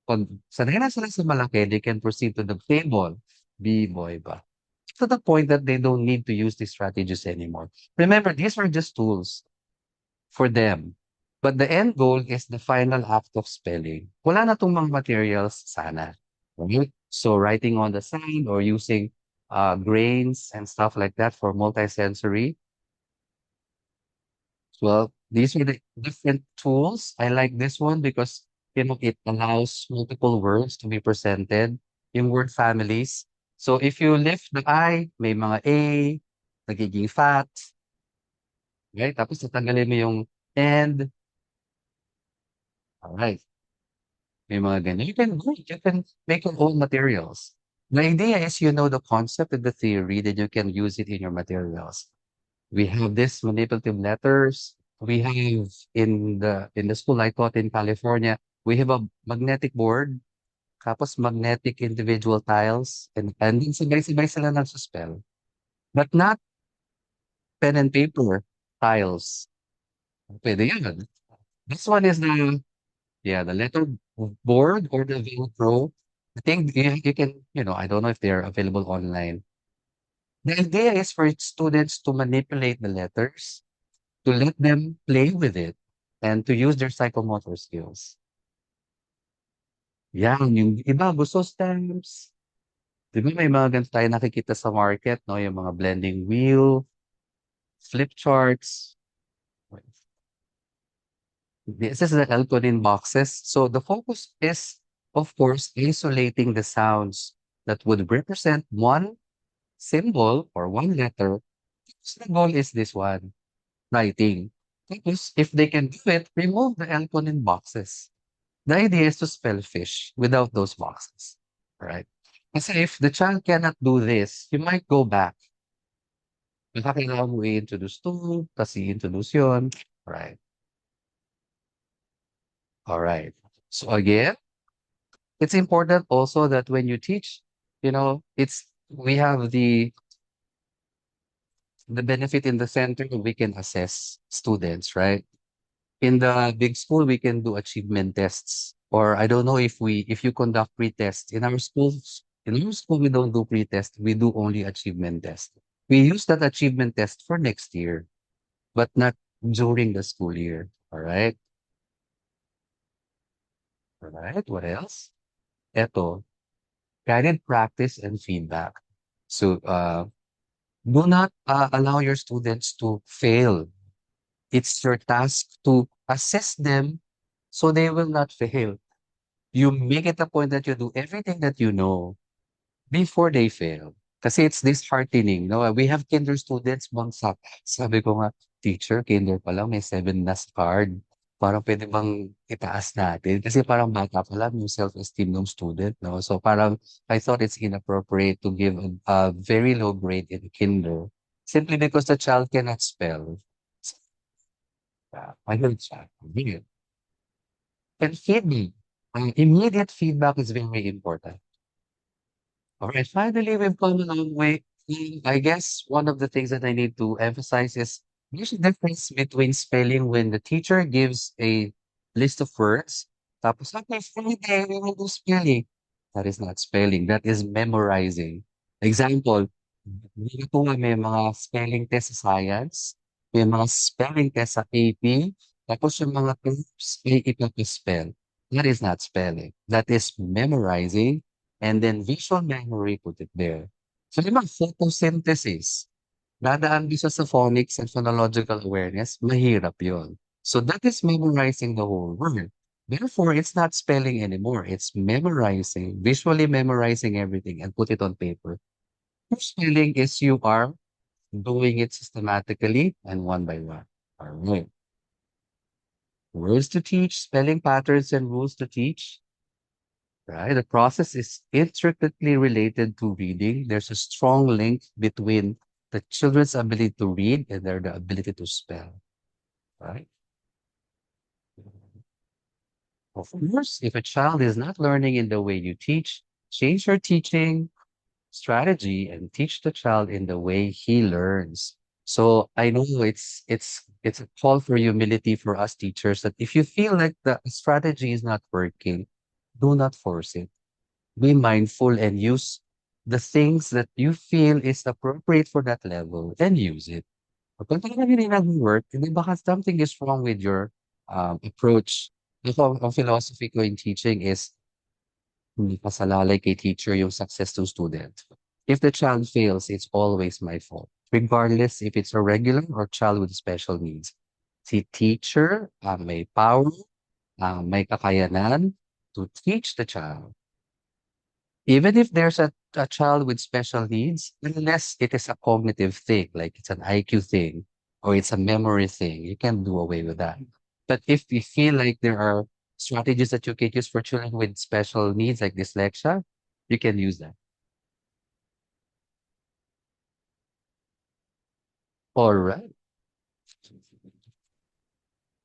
S5: Pag sanay na sila sa malaki, they can proceed to the table, B-boy ba. To the point that they don't need to use these strategies anymore. Remember, these are just tools for them. But the end goal is the final act of spelling. Wala na tong mga materials sana. Right? So writing on the side or using grains and stuff like that for multisensory. Well, these are the different tools. I like this one because it allows multiple words to be presented in word families. So if you lift the I, may mga A, nagiging fat, right? Tapos tatanggalin mo yung and, alright, may mga ganyan. You can make your own materials. The idea is you know the concept and the theory, then you can use it in your materials. We have this manipulative letters. We have in the school I taught in California, we have a magnetic board, tapos magnetic individual tiles, and then sabay-sabay sila nagsuspell. But not pen and paper tiles. Pwede yun. This one is the letter board or the Velcro. I think you can, I don't know if they're available online. The idea is for students to manipulate the letters to let them play with it and to use their psychomotor skills. Yan, yung iba gusto stamps. Di ba may mga ganito tayo nakikita sa market, no? Yung mga blending wheel, flip charts. This is the Elconin boxes. So the focus is, of course, isolating the sounds that would represent one symbol or one letter. So the goal is this one, writing. Tapos, if they can do it, remove the Elconin boxes. The idea is to spell fish without those boxes. Right? Kasi if the child cannot do this, you might go back. Baka kailangan mo i-introduce to, tas i-introduce yun. Right. All right. So again, it's important also that when you teach, we have the benefit in the center, we can assess students, right? In the big school, we can do achievement tests. Or I don't know if you conduct pre-tests. In our school, we don't do pre-test. We do only achievement test. We use that achievement test for next year, but not during the school year. All right. All right. What else? Eto, guided practice and feedback. So, do not allow your students to fail. It's your task to assess them so they will not fail. You make it a point that you do everything that you know before they fail. Kasi it's disheartening, no? We have kinder students, bagsak. Sabi ko nga, teacher, kinder pa lang, may 7 na sa card. Parang pwede bang itaas natin? Kasi parang bata pa lang yung self-esteem ng student, no? So parang I thought it's inappropriate to give a very low grade in kinder simply because the child cannot spell. Ayun siya. Yun. And feedback. Immediate feedback is very important. All right, finally, we've come a long way. I guess one of the things that I need to emphasize is there's a difference between spelling when the teacher gives a list of words. Tapos, okay, Friday, we will do spelling. That is not spelling. That is memorizing. Example, dito nga may mga spelling test sa science, may mga spelling test sa AP, tapos yung mga terms ay ipapaspell. That is not spelling. That is memorizing and then visual memory, put it there. So, di ba, photosynthesis, dadaan bisa sa phonics and phonological awareness, mahirap yon. So, that is memorizing the whole word. Therefore, it's not spelling anymore. It's memorizing, visually memorizing everything and put it on paper. True spelling is you are doing it systematically and one by one. All right. Words to teach, spelling patterns and rules to teach. Right? The process is intricately related to reading. There's a strong link between the children's ability to read and their the ability to spell. Right? Of course, if a child is not learning in the way you teach, change your teaching strategy and teach the child in the way he learns. So I know it's a call for humility for us teachers that if you feel like the strategy is not working, do not force it. Be mindful and use the things that you feel is appropriate for that level and use it. Kapag talagang hindi nag-work, hindi baka something is wrong with your approach. Ako, ang philosophy ko in teaching is hindi pasalalay kay teacher yung success ng student. If the child fails, it's always my fault, regardless if it's a regular or child with special needs. Si teacher may power, may kakayanan to teach the child. Even if there's a child with special needs, unless it is a cognitive thing, like it's an IQ thing or it's a memory thing, you can do away with that. But if you feel like there are strategies that you can use for children with special needs like dyslexia, you can use that. All right.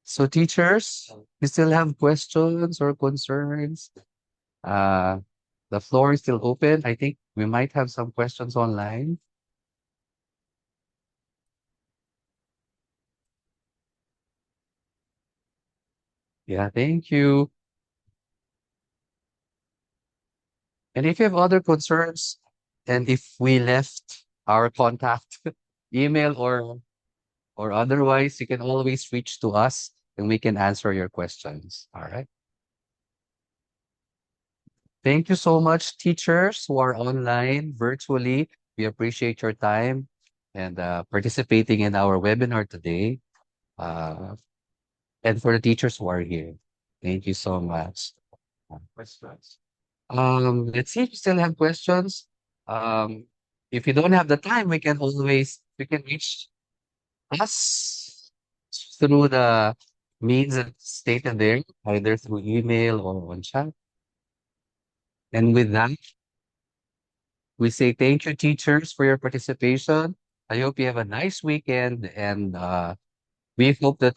S5: So teachers, you still have questions or concerns? Uh, the floor is still open. I think we might have some questions online. Yeah, thank you. And if you have other concerns, and if we left our contact email or otherwise, you can always reach to us and we can answer your questions. All right. Thank you so much, teachers who are online virtually. We appreciate your time and participating in our webinar today. Uh, and for the teachers who are here, thank you so much. Questions? Let's see if you still have questions. Um, if you don't have the time, we can reach us through the means that stated there, either through email or on chat. And with that, we say thank you, teachers, for your participation. I hope you have a nice weekend, and we hope that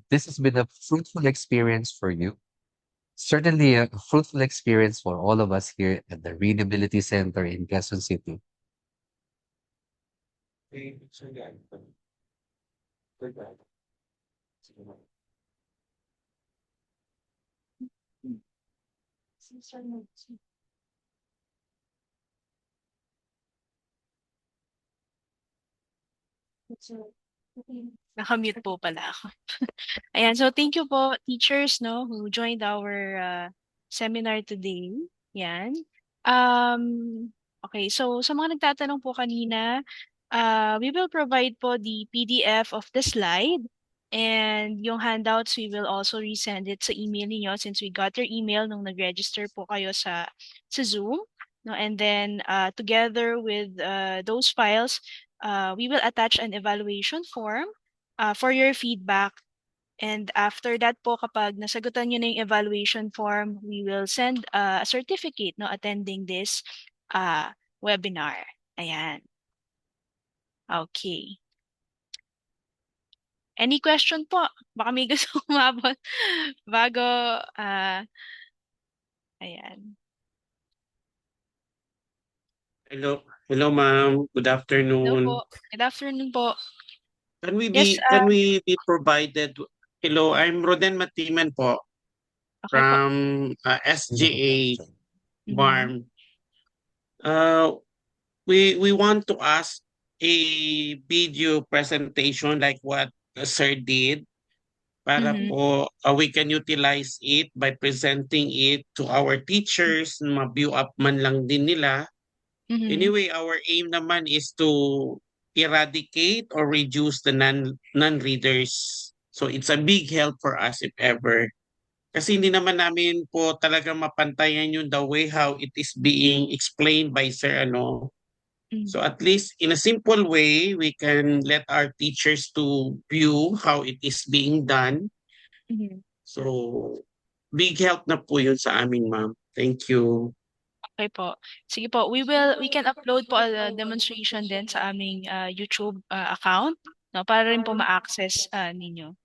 S5: this has been a fruitful experience for you. Certainly a fruitful experience for all of us here at the Readability Center in Quezon City.
S1: Nakamute po pala ako. Ayan, so thank you po teachers no who joined our seminar today. Yan. Okay, so sa mga nagtatanong po kanina, we will provide po the PDF of the slide and yung handouts we will also resend it sa email niyo since we got your email nung nag-register po kayo sa Zoom. No, and then together with those files, we will attach an evaluation form for your feedback. And after that po, kapag nasagutan nyo na yung evaluation form, we will send a certificate no attending this webinar. Ayan. Okay. Any question po? Baka may gusto umabot bago, ayan.
S6: Hello, hello, ma'am. Good
S1: Hello
S6: afternoon.
S1: po. Good afternoon po.
S6: Can we
S1: Yes,
S6: be provided? Hello, I'm Roden Matiman po
S1: okay po.
S6: from SGA
S1: Mhm.
S6: Barm. We want to ask a video presentation like what sir did para
S1: Mhm.
S6: po we can utilize it by presenting it to our teachers, ma-view up man lang din nila.
S1: Mhm.
S6: Anyway, our aim naman is to eradicate or reduce the non-readers. So it's a big help for us if ever. Kasi hindi naman namin po talaga mapantayan yung the way how it is being explained by Sir ano.
S1: Mhm.
S6: So at least in a simple way, we can let our teachers to view how it is being done.
S1: Mhm.
S6: So big help na po yun sa amin, ma'am. Thank you.
S1: Okay po. Sige po, we can upload po a demonstration din sa aming YouTube account no para rin po ma-access ninyo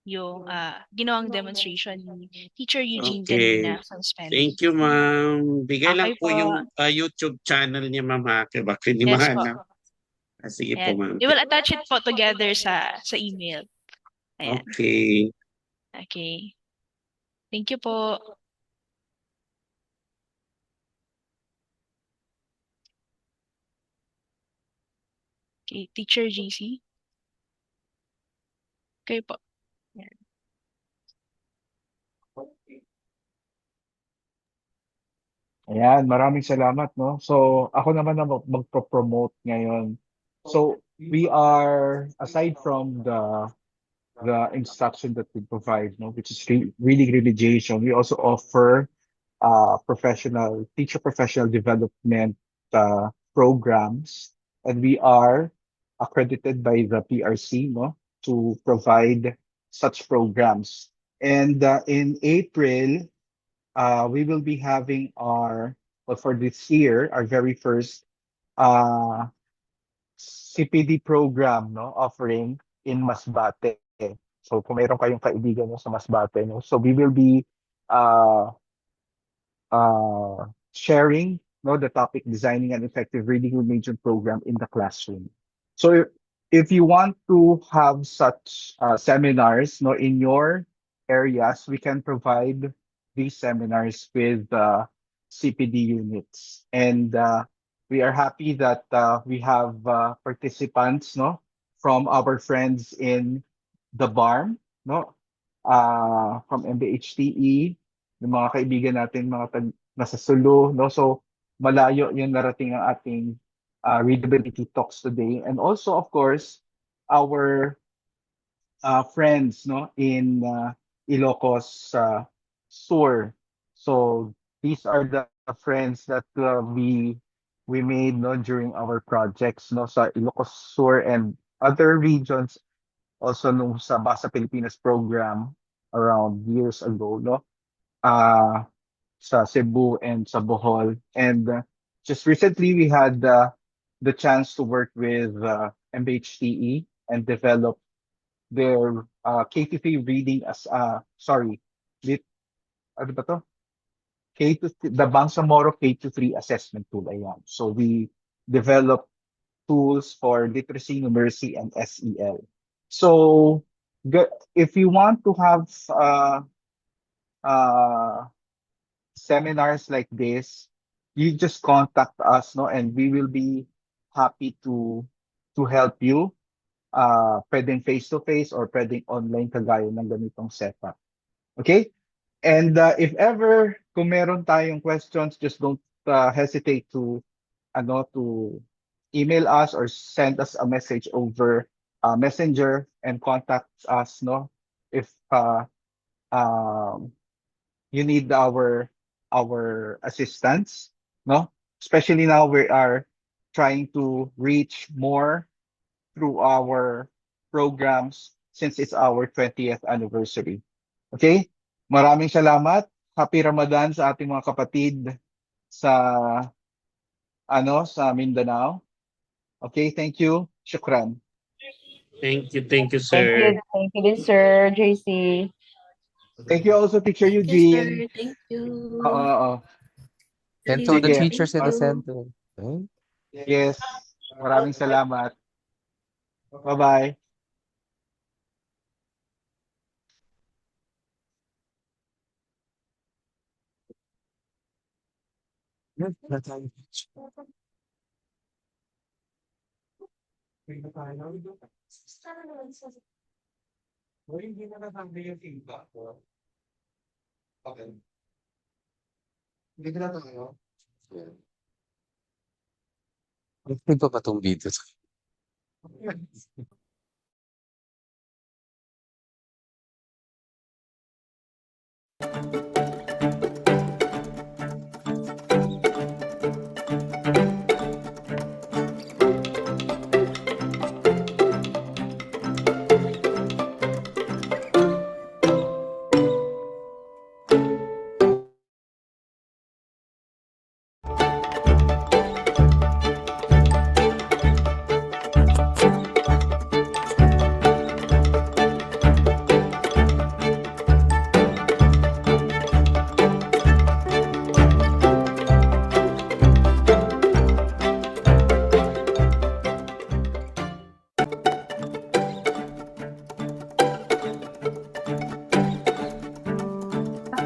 S1: yung ginawang demonstration ni Teacher Eugene
S6: Okay.
S1: kanina sa spelling.
S6: Thank you, ma'am. Bigay lang
S1: Okay
S6: po
S1: po.
S6: yung YouTube channel niya, ma'am, ha? Kaya baka hindi
S1: Yes po.
S6: mahanap. Sige po,
S1: Ayan.
S6: ma'am.
S1: We will attach it po together sa email. Ayan.
S6: Okay.
S1: Okay. Thank you po. Okay, Teacher GC. Okay po. Ayan.
S4: Ayan, maraming salamat, no? So, ako naman na magpo-promote ngayon. So, we are, aside from the instruction that we provide, no, which is really, really Jason, we also offer teacher professional development programs, and we are accredited by the PRC, no, to provide such programs. And in April, we will be having well, for this year, our very first uh, CPD program, no, offering in Masbate. So kung mayroon kayong kaibigan no, sa Masbate, no, so we will be uh, sharing no, the topic designing an effective reading immersion program in the classroom. So if you want to have such seminars no, in your areas, we can provide these seminars with CPD units. And we are happy that we have participants no, from our friends in the barn, no, from MBHTE, yung mga kaibigan natin, nasa Sulu, no? So, malayo yung narating ang ating readability talks today. And also, of course, our friends, no, in Ilocos Sur. So, these are the friends that we made no during our projects no sa Ilocos Sur and other regions also nung sa Basa Pilipinas program around years ago, no? Uh, sa Cebu and sa Bohol. And just recently, we had the chance to work with MHTE and develop their K-3 reading as, sorry, lit, ano ba to? The Bangsamoro K-3 assessment tool. Ayan. So we developed tools for literacy, numeracy, and SEL. So if you want to have uh, seminars like this, you just contact us, no, and we will be happy to help you. Pwedeng face-to-face or pwedeng online kagaya ng ganitong setup. Okay? And if ever kung meron tayong questions, just don't hesitate to to email us or send us a message over Messenger and contact us, no, if um, you need our assistance, no, especially now we are trying to reach more through our programs since it's our 20th anniversary. Okay? Maraming salamat. Happy Ramadan sa ating mga kapatid sa sa Mindanao. Okay, thank you. Shukran.
S6: Thank you,
S2: Thank
S6: sir.
S2: you. Thank you din, Sir JC.
S4: Thank you also, Teacher
S1: Thank you,
S4: Eugene.
S1: sir. Thank you.
S4: Oo.
S5: And to the
S4: Sige.
S5: teachers in the
S1: Thank you.
S5: center. Oh.
S4: Yes. Maraming salamat. Bye-bye.
S5: Ano pa ba tong video?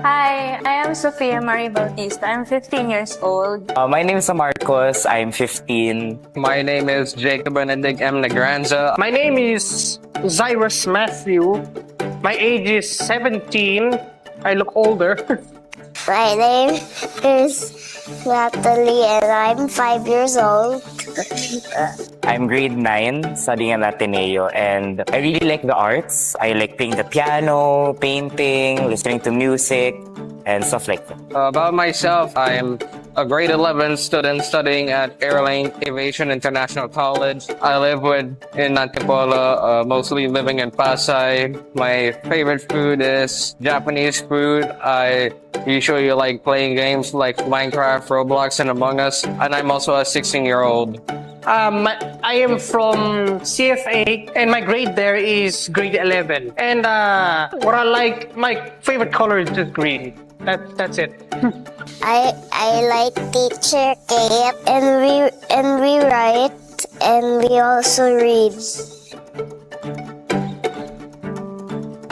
S7: Hi, I am Sofia Marie Bautista. I'm 15 years old.
S8: My name is Marcos. I'm 15.
S9: My name is Jacob Benedict M. Negranza.
S10: My name is Cyrus Matthew. My age is 17. I look older.
S11: My name is Natalie and I'm 5 years old.
S8: I'm grade 9, studying at Ateneo, and I really like the arts. I like playing the piano, painting, listening to music, and stuff like that.
S9: About myself, I'm a grade 11 student studying at Airline Aviation International College. I live in Antipolo, mostly living in Pasay. My favorite food is Japanese food. I usually like playing games like Minecraft, Roblox, and Among Us. And I'm also a 16-year-old.
S10: I am from CFA, and my grade there is grade 11. And what I like, my favorite color is just green. That's it.
S11: I like Teacher Kate and we write and we also read.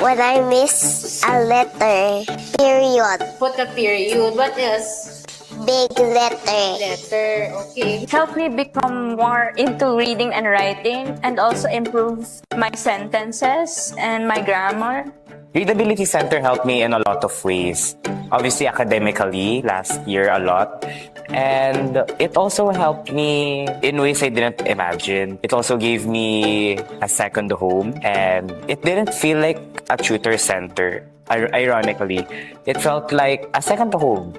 S11: When I miss a letter, period.
S2: Put a period. What else?
S11: Big letter.
S2: Letter. Okay.
S7: It helped me become more into reading and writing and also improve my sentences and my grammar.
S8: Readability Center helped me in a lot of ways. Obviously, academically, last year a lot. And it also helped me in ways I didn't imagine. It also gave me a second home, and it didn't feel like a tutor center. Ironically, it felt like a second home.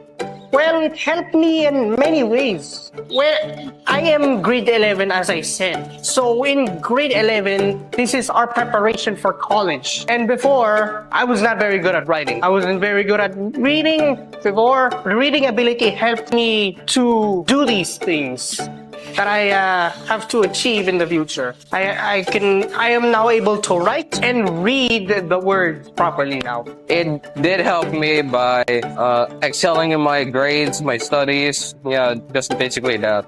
S10: Well, it helped me in many ways. Well, I am grade 11, as I said. So in grade 11, this is our preparation for college. And before, I was not very good at writing. I wasn't very good at reading. Before, reading ability helped me to do these things that I have to achieve in the future. I am now able to write and read the words properly now.
S9: It did help me by excelling in my grades, my studies. Yeah, just basically that.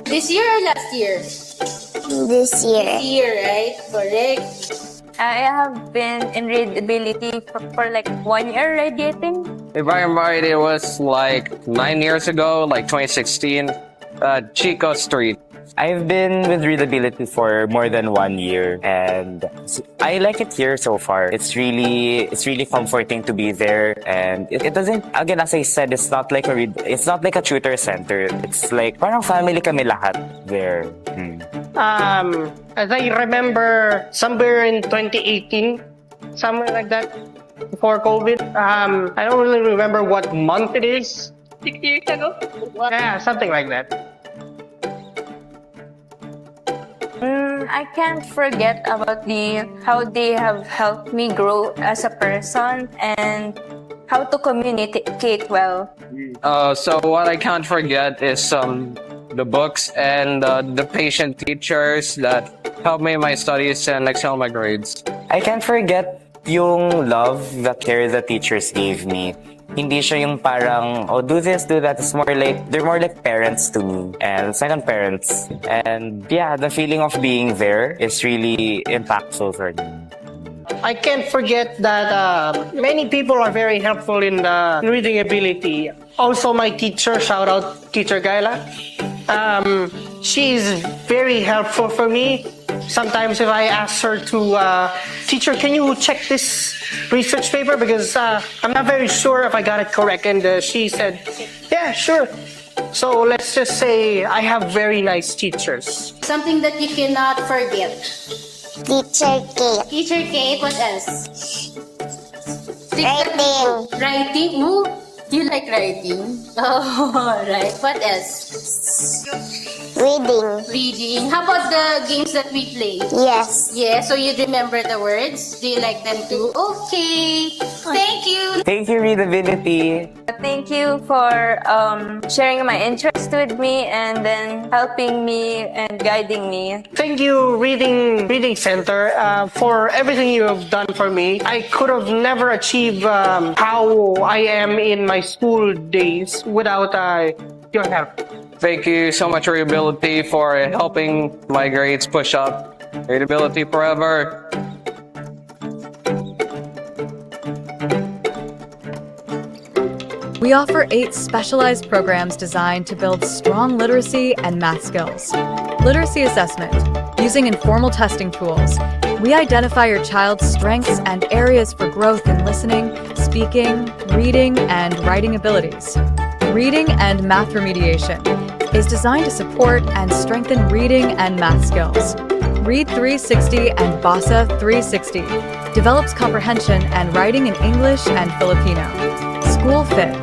S12: This year or last year?
S11: This year.
S12: This year, right? Correct.
S7: I have been in readability for like 1 year already, I think.
S9: If I'm right, it was like 9 years ago, like 2016, Chico Street.
S8: I've been with Readability for more than 1 year, and I like it here so far. It's really comforting to be there, and it doesn't, again, as I said, it's not like a tutor center. It's like parang family kami lahat there.
S10: As I remember, somewhere in 2018, somewhere like that, before COVID. I don't really remember what month it is.
S12: 6 years ago?
S10: Yeah, something like that.
S7: I can't forget about how they have helped me grow as a person and how to communicate well.
S9: So what I can't forget is the books and the patient teachers that helped me in my studies and excel my grades.
S8: I can't forget yung love, the care the teachers gave me. Hindi siya yung parang, oh, do this, do that. It's more like, they're more like parents to me and second parents. And yeah, the feeling of being there is really impactful for me.
S10: I can't forget that many people are very helpful in reading ability. Also, my teacher, shout out Teacher Gaila. She's very helpful for me. Sometimes if I ask her to, teacher, can you check this research paper? Because I'm not very sure if I got it correct. And she said, yeah, sure. So let's just say I have very nice teachers.
S12: Something that you cannot forget.
S11: Teacher Kate.
S12: Teacher Kate, what else?
S11: Writing.
S12: Writing? Ooh, you like writing? Oh, right. What else?
S11: Reading.
S12: Reading. How about the games that we play?
S11: Yes.
S12: Yeah, so you remember the words? Do you like them too? Okay. Thank you.
S8: Thank you, Readability.
S7: Thank you for sharing my interest with me and then helping me and guiding me.
S10: Thank you, Reading Center, for everything you have done for me. I could have never achieved how I am in my school days without your help.
S9: Thank you so much, Readability, for helping my grades push up. Readability forever.
S13: We offer 8 specialized programs designed to build strong literacy and math skills. Literacy assessment. Using informal testing tools, we identify your child's strengths and areas for growth in listening, speaking, reading, and writing abilities. Reading and math remediation is designed to support and strengthen reading and math skills. Read 360 and BASA 360 develops comprehension and writing in English and Filipino. School Fit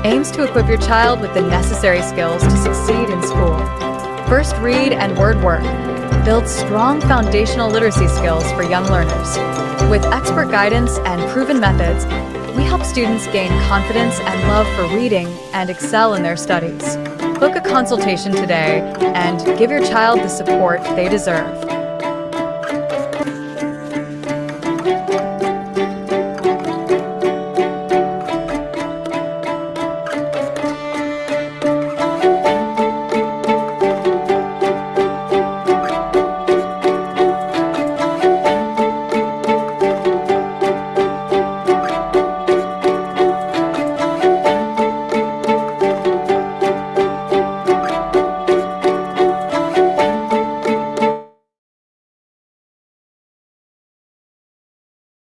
S13: aims to equip your child with the necessary skills to succeed in school. First Read and Word Work builds strong foundational literacy skills for young learners. With expert guidance and proven methods, we help students gain confidence and love for reading and excel in their studies. Book a consultation today and give your child the support they deserve.